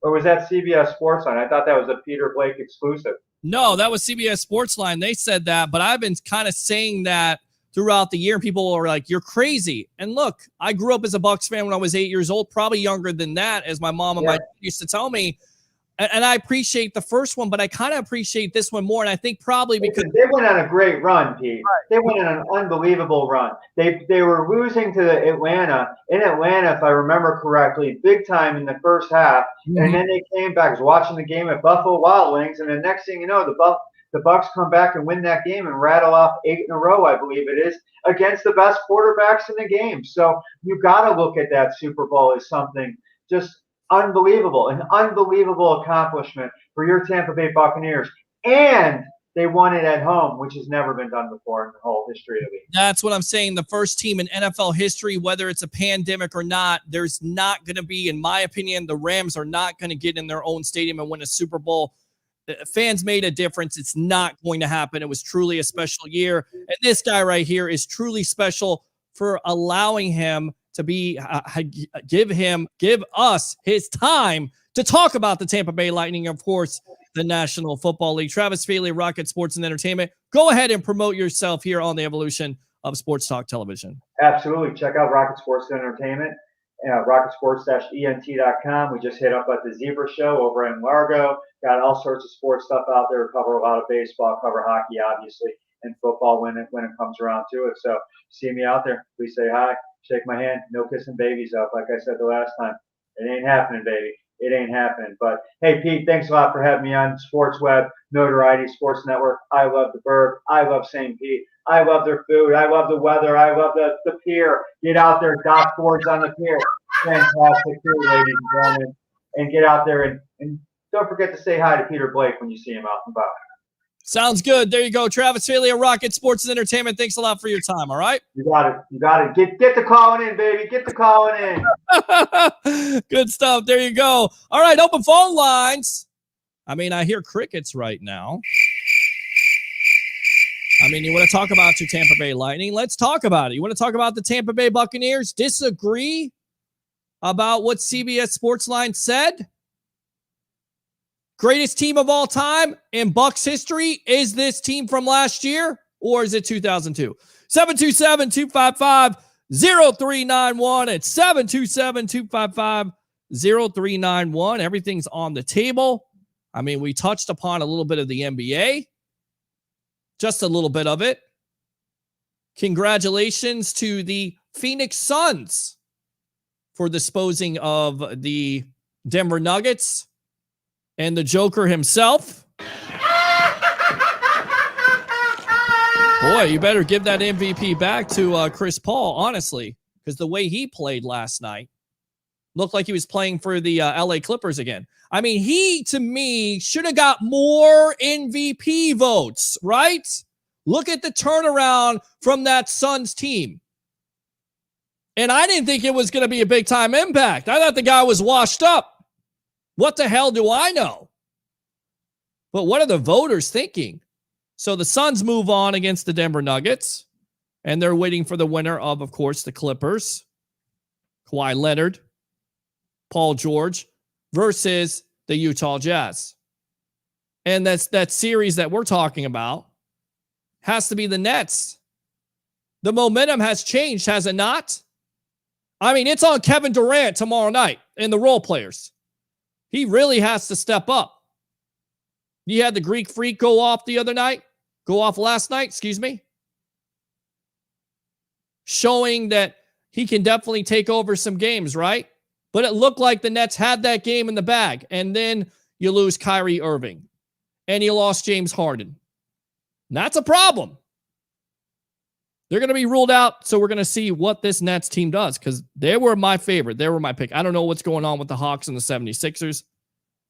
or was that CBS Sportsline? I thought that was a Peter Blake exclusive. No, that was CBS Sportsline. They said that, but I've been kind of saying that throughout the year. People are like, "You're crazy." And look, I grew up as a Bucs fan when I was 8 years old, probably younger than that, as my mom and my dad used to tell me. And I appreciate the first one, but I kind of appreciate this one more. And I think probably because they went on a great run, Pete. They went on an unbelievable run. They were losing to Atlanta. In Atlanta, if I remember correctly, big time in the first half. And then they came back. I was watching the game at Buffalo Wild Wings, and the next thing you know, the Bucs come back and win that game and rattle off 8 in a row, I believe it is, against the best quarterbacks in the game. So you got to look at that Super Bowl as something just unbelievable, an unbelievable accomplishment for your Tampa Bay Buccaneers. And they won it at home, which has never been done before in the whole history of the league. that's what I'm saying. The first team in NFL history, whether it's a pandemic or not, there's not going to be, in my opinion, the Rams are not going to get in their own stadium and win a Super Bowl. Fans made a difference. It's not going to happen. It was truly a special year. And this guy right here is truly special for allowing him to be, give us his time to talk about the Tampa Bay Lightning, of course, the National Football League. Travis Faley, Rocket Sports and Entertainment. Go ahead and promote yourself here on the evolution of Sports Talk Television. Absolutely. Check out Rocket Sports and Entertainment, rocketsports-ent.com. We just hit up at the Zebra Show over in Largo. Got all sorts of sports stuff out there. Cover a lot of baseball, cover hockey, obviously, and football when it comes around to it. So see me out there. Please say hi. Shake my hand. No kissing babies up, like I said the last time. It ain't happening, baby. It ain't happening. But, hey, Pete, thanks a lot for having me on Sports Web, Notoriety Sports Network. I love the Berg. I love St. Pete. I love their food. I love the weather. I love the pier. Get out there, dock boards on the pier. Fantastic food, ladies and gentlemen. And get out there and don't forget to say hi to Peter Blake when you see him out and about. Sounds good. There you go. Travis Faley of Rocket Sports and Entertainment. Thanks a lot for your time. All right. You got it. You got it. Get the calling in, baby. Get the calling in. Good stuff. There you go. All right. Open phone lines. I mean, I hear crickets right now. I mean, you want to talk about your Tampa Bay Lightning? Let's talk about it. You want to talk about the Tampa Bay Buccaneers? Disagree about what CBS Sportsline said? Greatest team of all time in Bucs history? Is this team from last year or is it 2002? 727-255-0391. It's 727-255-0391. Everything's on the table. I mean, we touched upon a little bit of the NBA. Just a little bit of it. Congratulations to the Phoenix Suns for disposing of the Denver Nuggets and the Joker himself. Boy, you better give that MVP back to Chris Paul, honestly, because the way he played last night looked like he was playing for the LA Clippers again. I mean, he, to me, should have got more MVP votes, right? Look at the turnaround from that Suns team. And I didn't think it was going to be a big-time impact. I thought the guy was washed up. What the hell do I know? But what are the voters thinking? So the Suns move on against the Denver Nuggets, and they're waiting for the winner of course, the Clippers, Kawhi Leonard, Paul George, versus the Utah Jazz. And that's that series that we're talking about has to be the Nets. The momentum has changed, has it not? I mean, it's on Kevin Durant tomorrow night and the role players. He really has to step up. You had the Greek Freak go off last night, showing that he can definitely take over some games, right? But it looked like the Nets had that game in the bag, and then you lose Kyrie Irving, and you lost James Harden. And that's a problem. They're going to be ruled out, so we're going to see what this Nets team does because they were my favorite. They were my pick. I don't know what's going on with the Hawks and the 76ers.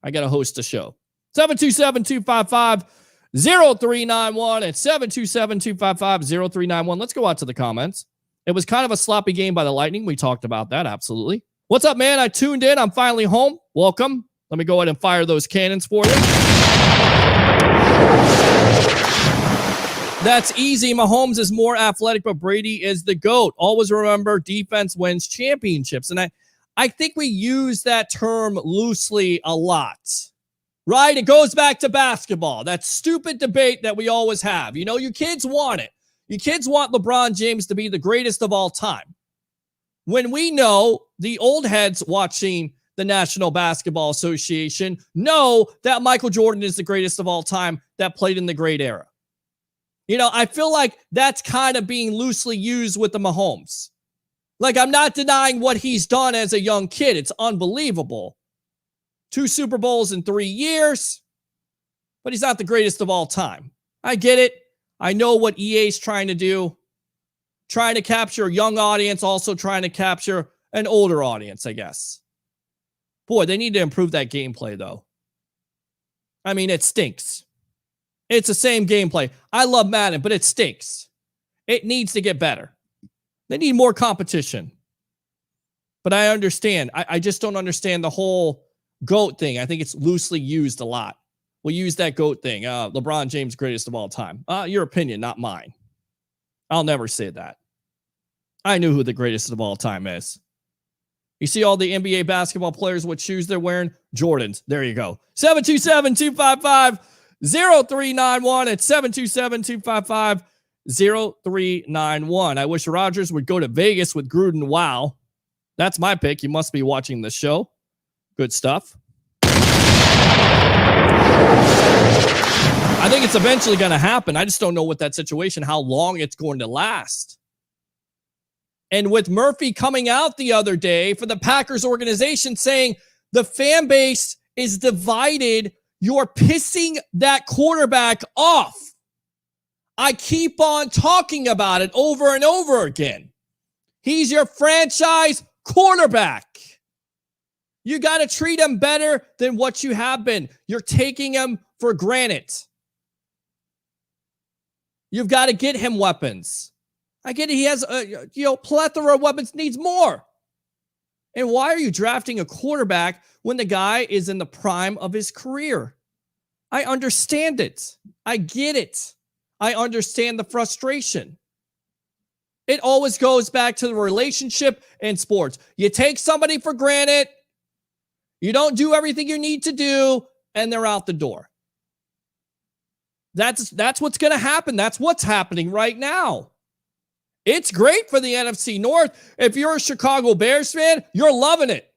I got to host a show. 727-255-0391 and 727-255-0391. Let's go out to the comments. It was kind of a sloppy game by the Lightning. We talked about that, absolutely. What's up, man? I tuned in. I'm finally home. Welcome. Let me go ahead and fire those cannons for you. That's easy. Mahomes is more athletic, but Brady is the GOAT. Always remember, defense wins championships. And I think we use that term loosely a lot, right? It goes back to basketball, that stupid debate that we always have. You know, you kids want it. You kids want LeBron James to be the greatest of all time. When we know the old heads watching the National Basketball Association know that Michael Jordan is the greatest of all time that played in the great era. You know, I feel like that's kind of being loosely used with the Mahomes. Like, I'm not denying what he's done as a young kid. It's unbelievable. 2 Super Bowls in 3 years, but he's not the greatest of all time. I get it. I know what EA's trying to do. Trying to capture a young audience, also trying to capture an older audience, I guess. Boy, they need to improve that gameplay, though. I mean, it stinks. It's the same gameplay. I love Madden, but it stinks. It needs to get better. They need more competition. But I understand. I just don't understand the whole GOAT thing. I think it's loosely used a lot. We'll use that GOAT thing. LeBron James, greatest of all time. Your opinion, not mine. I'll never say that. I knew who the greatest of all time is. You see all the NBA basketball players, what shoes they're wearing? Jordans. There you go. 727-255-0391 at 727-255-0391. I wish Rodgers would go to Vegas with Gruden. Wow. That's my pick. You must be watching the show. Good stuff. I think it's eventually going to happen. I just don't know what that situation, how long it's going to last. And with Murphy coming out the other day for the Packers organization saying the fan base is divided, you're pissing that quarterback off. I keep on talking about it over and over again. He's your franchise quarterback. You got to treat him better than what you have been. You're taking him for granted. You've got to get him weapons. I get it. He has a plethora of weapons, needs more. And why are you drafting a quarterback when the guy is in the prime of his career? I understand it. I get it. I understand the frustration. It always goes back to the relationship in sports. You take somebody for granted. You don't do everything you need to do, and they're out the door. That's what's going to happen. That's what's happening right now. It's great for the NFC North. If you're a Chicago Bears fan, you're loving it.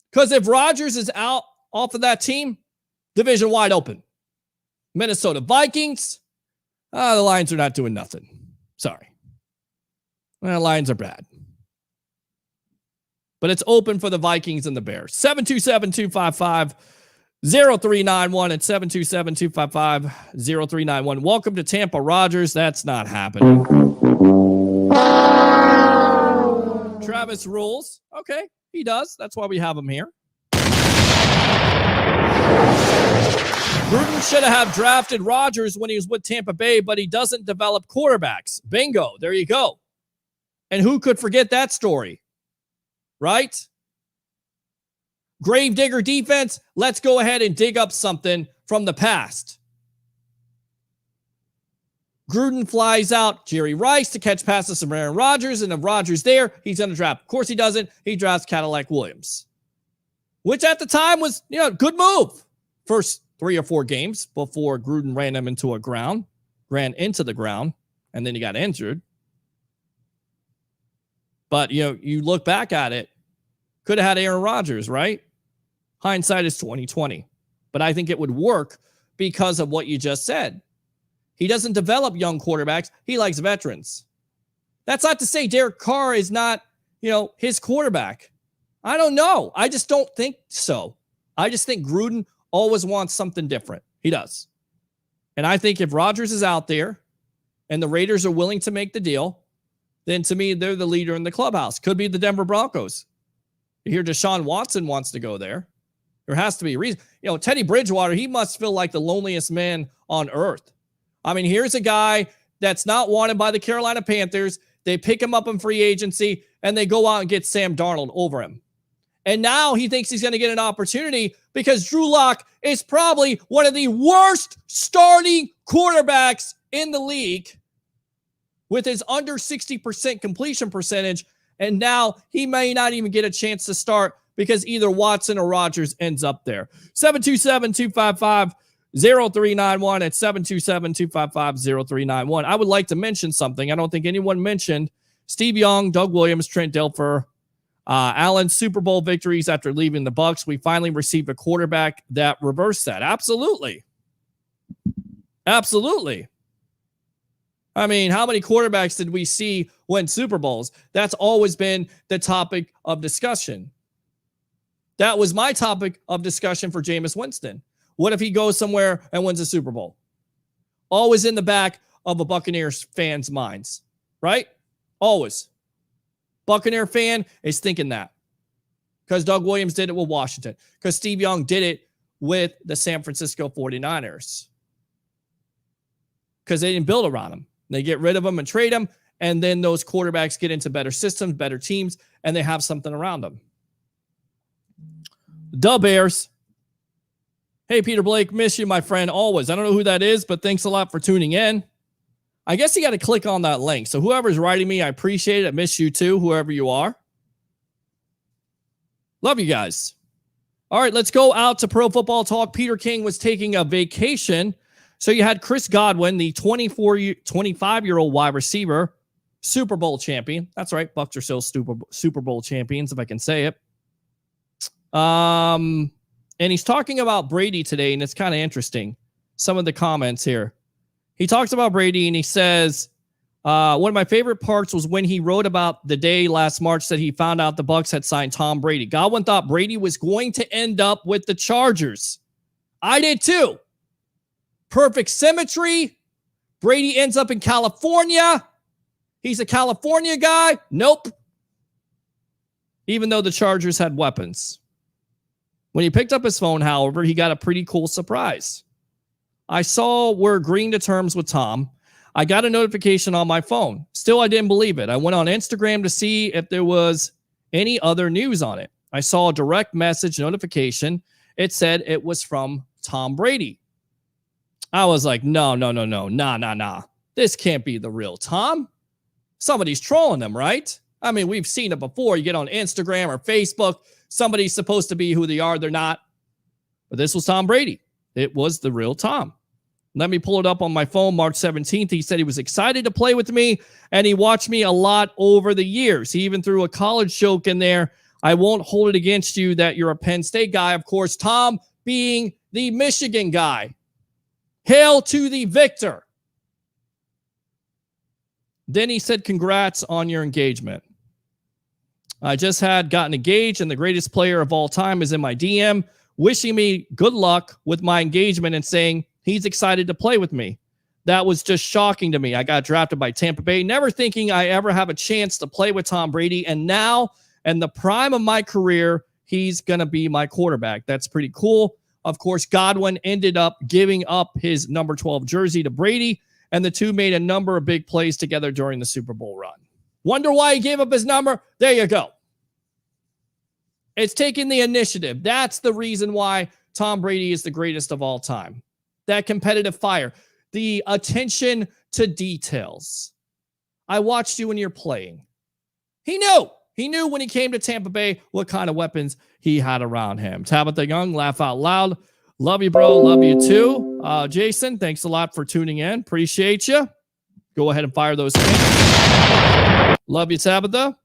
Because if Rodgers is out off of that team, division wide open. Minnesota Vikings, the Lions are not doing nothing. Sorry. The Lions are bad. But it's open for the Vikings and the Bears. 727-255-0391 and 727-255-0391. Welcome to Tampa, Rodgers. That's not happening. Travis rules. Okay, he does. That's why we have him here. Gruden should have drafted Rodgers when he was with Tampa Bay, but he doesn't develop quarterbacks. Bingo. There you go. And who could forget that story? Right? Gravedigger defense. Let's go ahead and dig up something from the past. Gruden flies out Jerry Rice to catch passes from Aaron Rodgers, and if Rodgers there, he's going to draft. Of course he doesn't. He drafts Cadillac Williams, which at the time was, good move. First 3 or 4 games before Gruden ran into the ground, and then he got injured. But, you look back at it, could have had Aaron Rodgers, right? Hindsight is 20/20. But I think it would work because of what you just said. He doesn't develop young quarterbacks. He likes veterans. That's not to say Derek Carr is not, his quarterback. I don't know. I just don't think so. I just think Gruden always wants something different. He does. And I think if Rodgers is out there and the Raiders are willing to make the deal, then to me, they're the leader in the clubhouse. Could be the Denver Broncos. You hear Deshaun Watson wants to go there. There has to be a reason. Teddy Bridgewater, he must feel like the loneliest man on earth. I mean, here's a guy that's not wanted by the Carolina Panthers. They pick him up in free agency, and they go out and get Sam Darnold over him. And now he thinks he's going to get an opportunity because Drew Lock is probably one of the worst starting quarterbacks in the league with his under 60% completion percentage. And now he may not even get a chance to start because either Watson or Rodgers ends up there. 727-255-0391 at 727-255-0391. I would like to mention something. I don't think anyone mentioned Steve Young, Doug Williams, Trent Dilfer, Allen's Super Bowl victories after leaving the Bucs. We finally received a quarterback that reversed that. Absolutely. Absolutely. I mean, how many quarterbacks did we see win Super Bowls? That's always been the topic of discussion. That was my topic of discussion for Jameis Winston. What if he goes somewhere and wins a Super Bowl? Always in the back of a Buccaneers fan's minds, right? Always. Buccaneer fan is thinking that because Doug Williams did it with Washington, because Steve Young did it with the San Francisco 49ers, because they didn't build around him. They get rid of them and trade them, and then those quarterbacks get into better systems, better teams, and they have something around them. The Bears. Hey, Peter Blake, miss you, my friend, always. I don't know who that is, but thanks a lot for tuning in. I guess you got to click on that link. So whoever's writing me, I appreciate it. I miss you too, whoever you are. Love you guys. All right, let's go out to Pro Football Talk. Peter King was taking a vacation. So you had Chris Godwin, the 25-year-old wide receiver, Super Bowl champion. That's right. Bucs are still Super Bowl champions, if I can say it. And he's talking about Brady today, and it's kind of interesting. Some of the comments here. He talks about Brady, and he says, one of my favorite parts was when he wrote about the day last March that he found out the Bucs had signed Tom Brady. Godwin thought Brady was going to end up with the Chargers. I did too. Perfect symmetry. Brady ends up in California. He's a California guy. Nope. Even though the Chargers had weapons. When he picked up his phone, however, he got a pretty cool surprise. I saw we're agreeing to terms with Tom. I got a notification on my phone. Still, I didn't believe it. I went on Instagram to see if there was any other news on it. I saw a direct message notification. It said it was from Tom Brady. I was like, no. Nah. This can't be the real Tom. Somebody's trolling them, right? I mean, we've seen it before. You get on Instagram or Facebook, somebody's supposed to be who they are. They're not. But this was Tom Brady. It was the real Tom. Let me pull it up on my phone. March 17th, he said he was excited to play with me, and he watched me a lot over the years. He even threw a college joke in there. I won't hold it against you that you're a Penn State guy. Of course, Tom being the Michigan guy. Hail to the victor. Then he said, congrats on your engagement. I just had gotten engaged, and the greatest player of all time is in my DM, wishing me good luck with my engagement and saying he's excited to play with me. That was just shocking to me. I got drafted by Tampa Bay, never thinking I ever have a chance to play with Tom Brady. And now, in the prime of my career, he's going to be my quarterback. That's pretty cool. Of course, Godwin ended up giving up his number 12 jersey to Brady, and the two made a number of big plays together during the Super Bowl run. Wonder why he gave up his number? There you go. It's taking the initiative. That's the reason why Tom Brady is the greatest of all time. That competitive fire, the attention to details. I watched you when you're playing. He knew when he came to Tampa Bay what kind of weapons he had around him. Tabitha Young, laugh out loud. Love you, bro. Love you too. Jason, thanks a lot for tuning in. Appreciate you. Go ahead and fire those hands. Love you, Tabitha.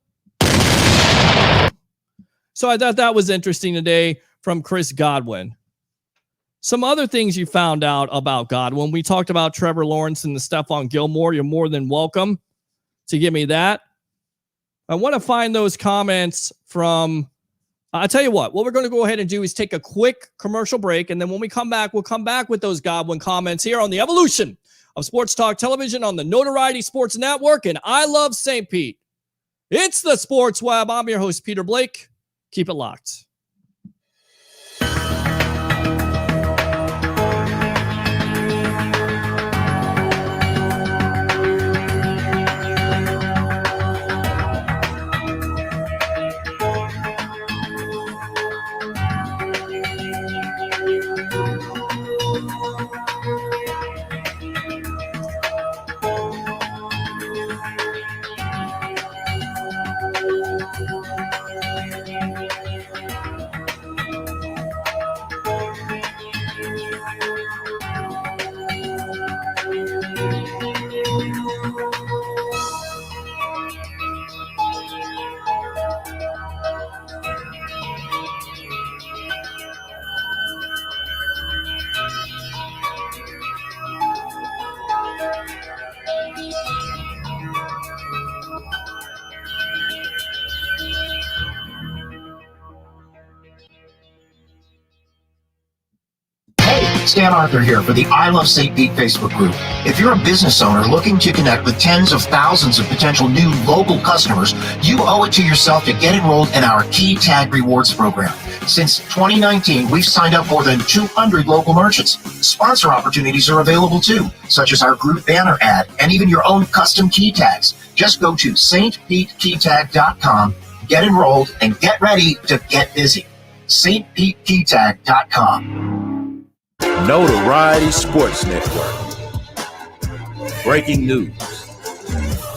So I thought that was interesting today from Chris Godwin. Some other things you found out about Godwin. We talked about Trevor Lawrence and the Stephon Gilmore. You're more than welcome to give me that. I want to find those comments from, I'll tell you what we're going to go ahead and do is take a quick commercial break. And then when we come back, we'll come back with those Godwin comments here on the Evolution of Sports Talk Television on the Notoriety Sports Network, and I love St. Pete. It's the Sports Web. I'm your host, Peter Blake. Keep it locked. Stan Arthur here for the I Love St. Pete Facebook group. If you're a business owner looking to connect with tens of thousands of potential new local customers, you owe it to yourself to get enrolled in our Key Tag Rewards program. Since 2019, we've signed up more than 200 local merchants. Sponsor opportunities are available too, such as our group banner ad and even your own custom key tags. Just go to stpetekeytag.com, get enrolled, and get ready to get busy. stpetekeytag.com. Notoriety Sports Network. Breaking news,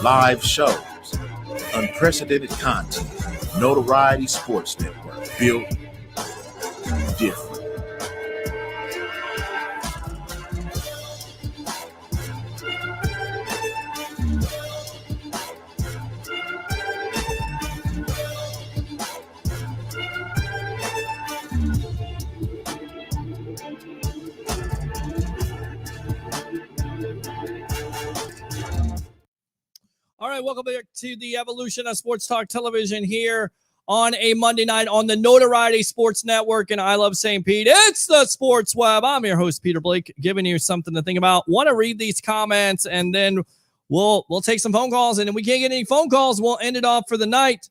live shows, unprecedented content. Notoriety Sports Network. Built different. All right, welcome back to the evolution of Sports Talk Television here on a Monday night on the Notoriety Sports Network, and I love St. Pete. It's the Sports Web. I'm your host, Peter Blake, giving you something to think about. Want to read these comments, and then we'll take some phone calls, and if we can't get any phone calls, we'll end it off for the night.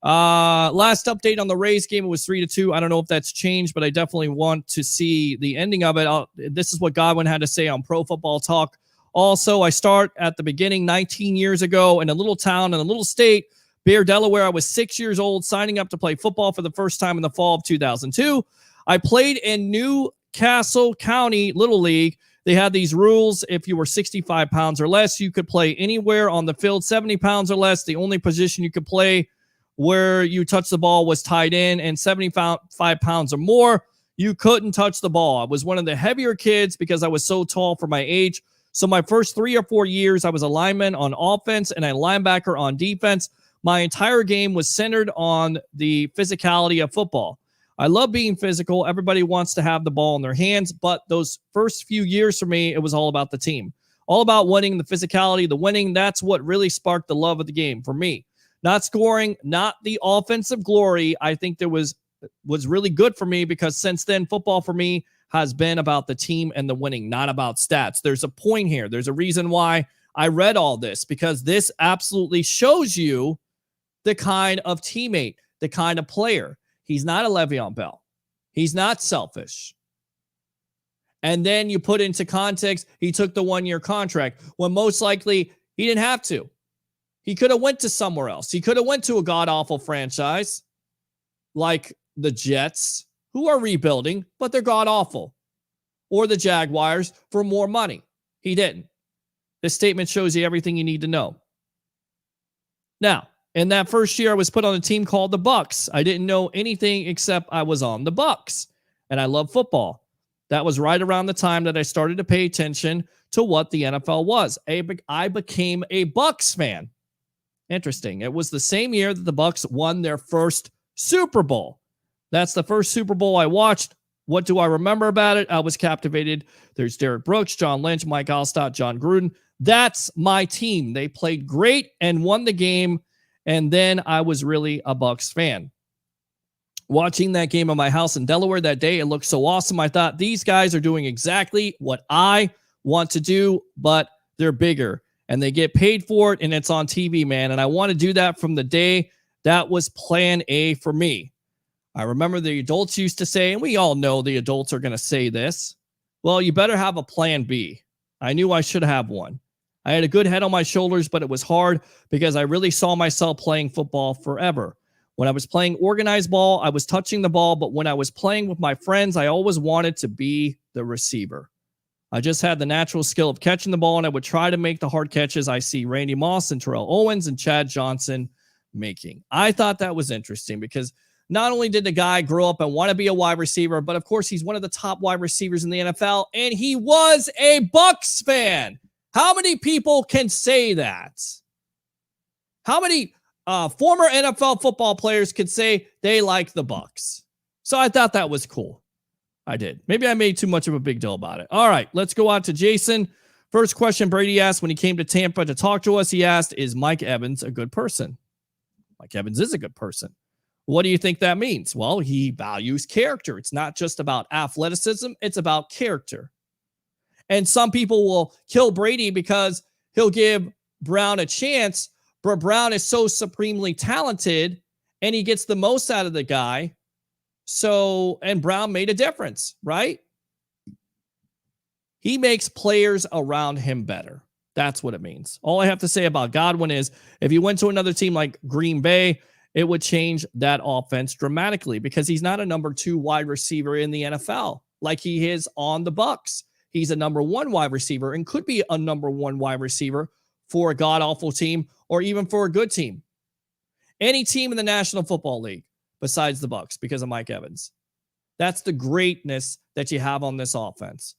Last update on the Rays game, it was 3-2. I don't know if that's changed, but I definitely want to see the ending of it. This is what Godwin had to say on Pro Football Talk. Also, I start at the beginning 19 years ago in a little town in a little state, Bear, Delaware. I was 6 years old, signing up to play football for the first time in the fall of 2002. I played in Newcastle County Little League. They had these rules. If you were 65 pounds or less, you could play anywhere on the field. 70 pounds or less, the only position you could play where you touch the ball was tight end, and 75 pounds or more, you couldn't touch the ball. I was one of the heavier kids because I was so tall for my age. So my first 3 or 4 years, I was a lineman on offense and a linebacker on defense. My entire game was centered on the physicality of football. I love being physical. Everybody wants to have the ball in their hands, but those first few years for me, it was all about the team. All about winning, the physicality, the winning. That's what really sparked the love of the game for me. Not scoring, not the offensive glory. I think there was really good for me because since then, football for me has been about the team and the winning, not about stats. There's a point here. There's a reason why I read all this, because this absolutely shows you the kind of teammate, the kind of player. He's not a Le'Veon Bell. He's not selfish. And then you put into context, he took the 1-year contract when most likely he didn't have to. He could have went to somewhere else. He could have went to a god-awful franchise like the Jets, who are rebuilding, but they're god-awful, or the Jaguars for more money. He didn't. This statement shows you everything you need to know. Now, in that first year, I was put on a team called the Bucks. I didn't know anything except I was on the Bucks, and I love football. That was right around the time that I started to pay attention to what the NFL was. I became a Bucks fan. Interesting. It was the same year that the Bucks won their first Super Bowl. That's the first Super Bowl I watched. What do I remember about it? I was captivated. There's Derek Brooks, John Lynch, Mike Allstott, John Gruden. That's my team. They played great and won the game, and then I was really a Bucks fan. Watching that game at my house in Delaware that day, it looked so awesome. I thought, these guys are doing exactly what I want to do, but they're bigger and they get paid for it and it's on TV, man. And I want to do that from the day that was plan A for me. I remember the adults used to say, and we all know the adults are going to say this, well, you better have a plan B. I knew I should have one. I had a good head on my shoulders, but it was hard because I really saw myself playing football forever. When I was playing organized ball, I was touching the ball, but when I was playing with my friends, I always wanted to be the receiver. I just had the natural skill of catching the ball, and I would try to make the hard catches I see Randy Moss and Terrell Owens and Chad Johnson making. I thought that was interesting because not only did the guy grow up and want to be a wide receiver, but of course he's one of the top wide receivers in the NFL, and he was a Bucks fan. How many people can say that? How many former NFL football players could say they like the Bucks? So I thought that was cool. I did. Maybe I made too much of a big deal about it. All right, let's go on to Jason. First question Brady asked when he came to Tampa to talk to us, he asked, is Mike Evans a good person? Mike Evans is a good person. What do you think that means? Well, he values character. It's not just about athleticism. It's about character. And some people will kill Brady because he'll give Brown a chance, but Brown is so supremely talented and he gets the most out of the guy. So, and Brown made a difference, right? He makes players around him better. That's what it means. All I have to say about Godwin is if he went to another team like Green Bay, it would change that offense dramatically because he's not a number 2 wide receiver in the NFL like he is on the Bucks. He's a number 1 wide receiver and could be a number 1 wide receiver for a god-awful team or even for a good team. Any team in the National Football League besides the Bucks because of Mike Evans. That's the greatness that you have on this offense.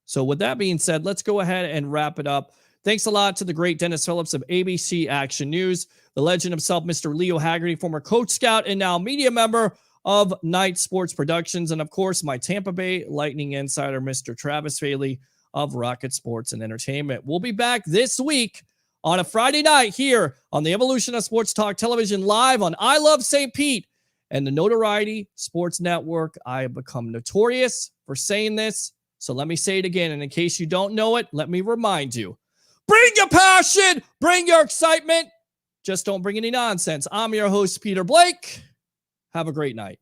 So with that being said, let's go ahead and wrap it up. Thanks a lot to the great Dennis Phillips of ABC Action News, the legend himself, Mr. Leo Haggerty, former Coach Scout and now media member of Night Sports Productions, and of course, my Tampa Bay Lightning insider, Mr. Travis Faley of Rocket Sports and Entertainment. We'll be back this week on a Friday night here on the Evolution of Sports Talk Television live on I Love St. Pete and the Notoriety Sports Network. I have become notorious for saying this, so let me say it again. And in case you don't know it, let me remind you. Bring your passion, bring your excitement. Just don't bring any nonsense. I'm your host, Peter Blake. Have a great night.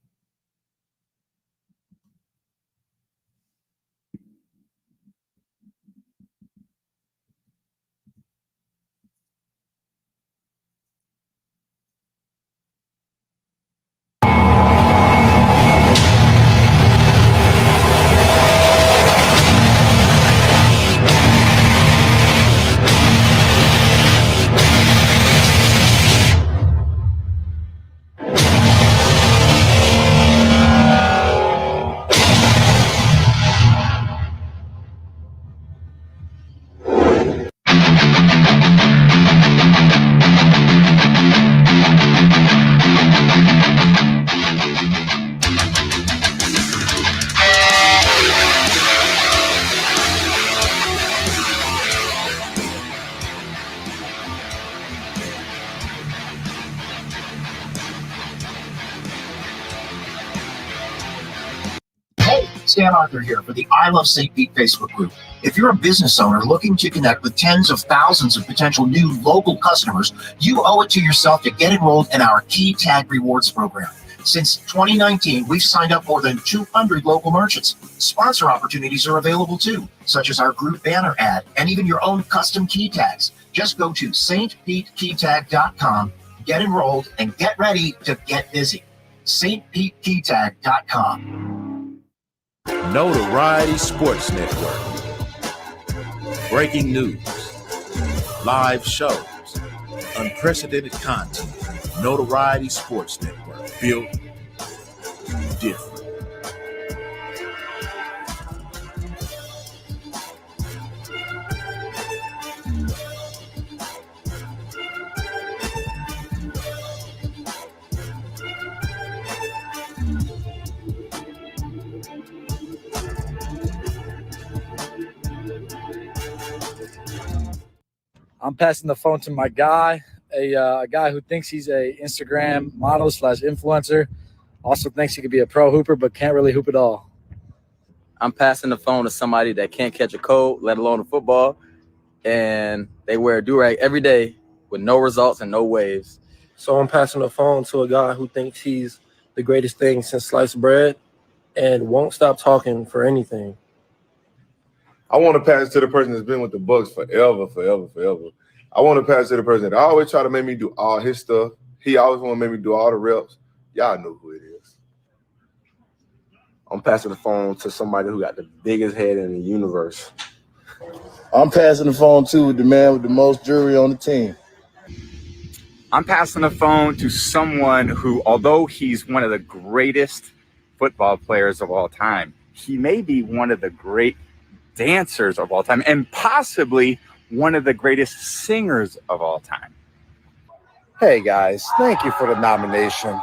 Stan Arthur here for the I Love St. Pete Facebook group. If you're a business owner looking to connect with tens of thousands of potential new local customers, you owe it to yourself to get enrolled in our Key Tag Rewards program. Since 2019, we've signed up more than 200 local merchants. Sponsor opportunities are available too, such as our group banner ad and even your own custom key tags. Just go to stpetekeytag.com, get enrolled, and get ready to get busy. stpetekeytag.com. Notoriety Sports Network. Breaking news, live shows, unprecedented content. Notoriety Sports Network. Built different. I'm passing the phone to my guy, a guy who thinks he's a Instagram model / influencer. Also thinks he could be a pro hooper, but can't really hoop at all. I'm passing the phone to somebody that can't catch a cold, let alone a football, and they wear a do-rag every day with no results and no waves. So I'm passing the phone to a guy who thinks he's the greatest thing since sliced bread and won't stop talking for anything. I want to pass to the person that's been with the Bucks forever. I want to pass to the person that always try to make me do all his stuff. He always want to make me do all the reps. Y'all know who it is. I'm passing the phone to somebody who got the biggest head in the universe. I'm passing the phone to the man with the most jewelry on the team. I'm passing the phone to someone who, although he's one of the greatest football players of all time, he may be one of the great dancers of all time and possibly one of the greatest singers of all time. Hey guys, thank you for the nomination.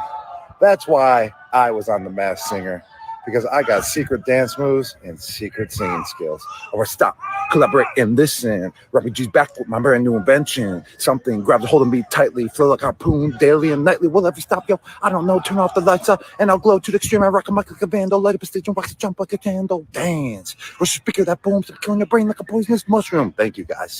That's why I was on The Masked Singer, because I got secret dance moves and secret singing skills. Or stop, collaborate and listen. Rapping G's back with my brand new invention. Something grabs a hold of me tightly, flow like a harpoon daily and nightly. Will ever stop, yo? I don't know. Turn off the lights up and I'll glow to the extreme. I rock a mic like a vandal, light up a stage and watch it jump like a candle. Dance. Rush a speaker that booms, killing your brain like a poisonous mushroom. Thank you guys.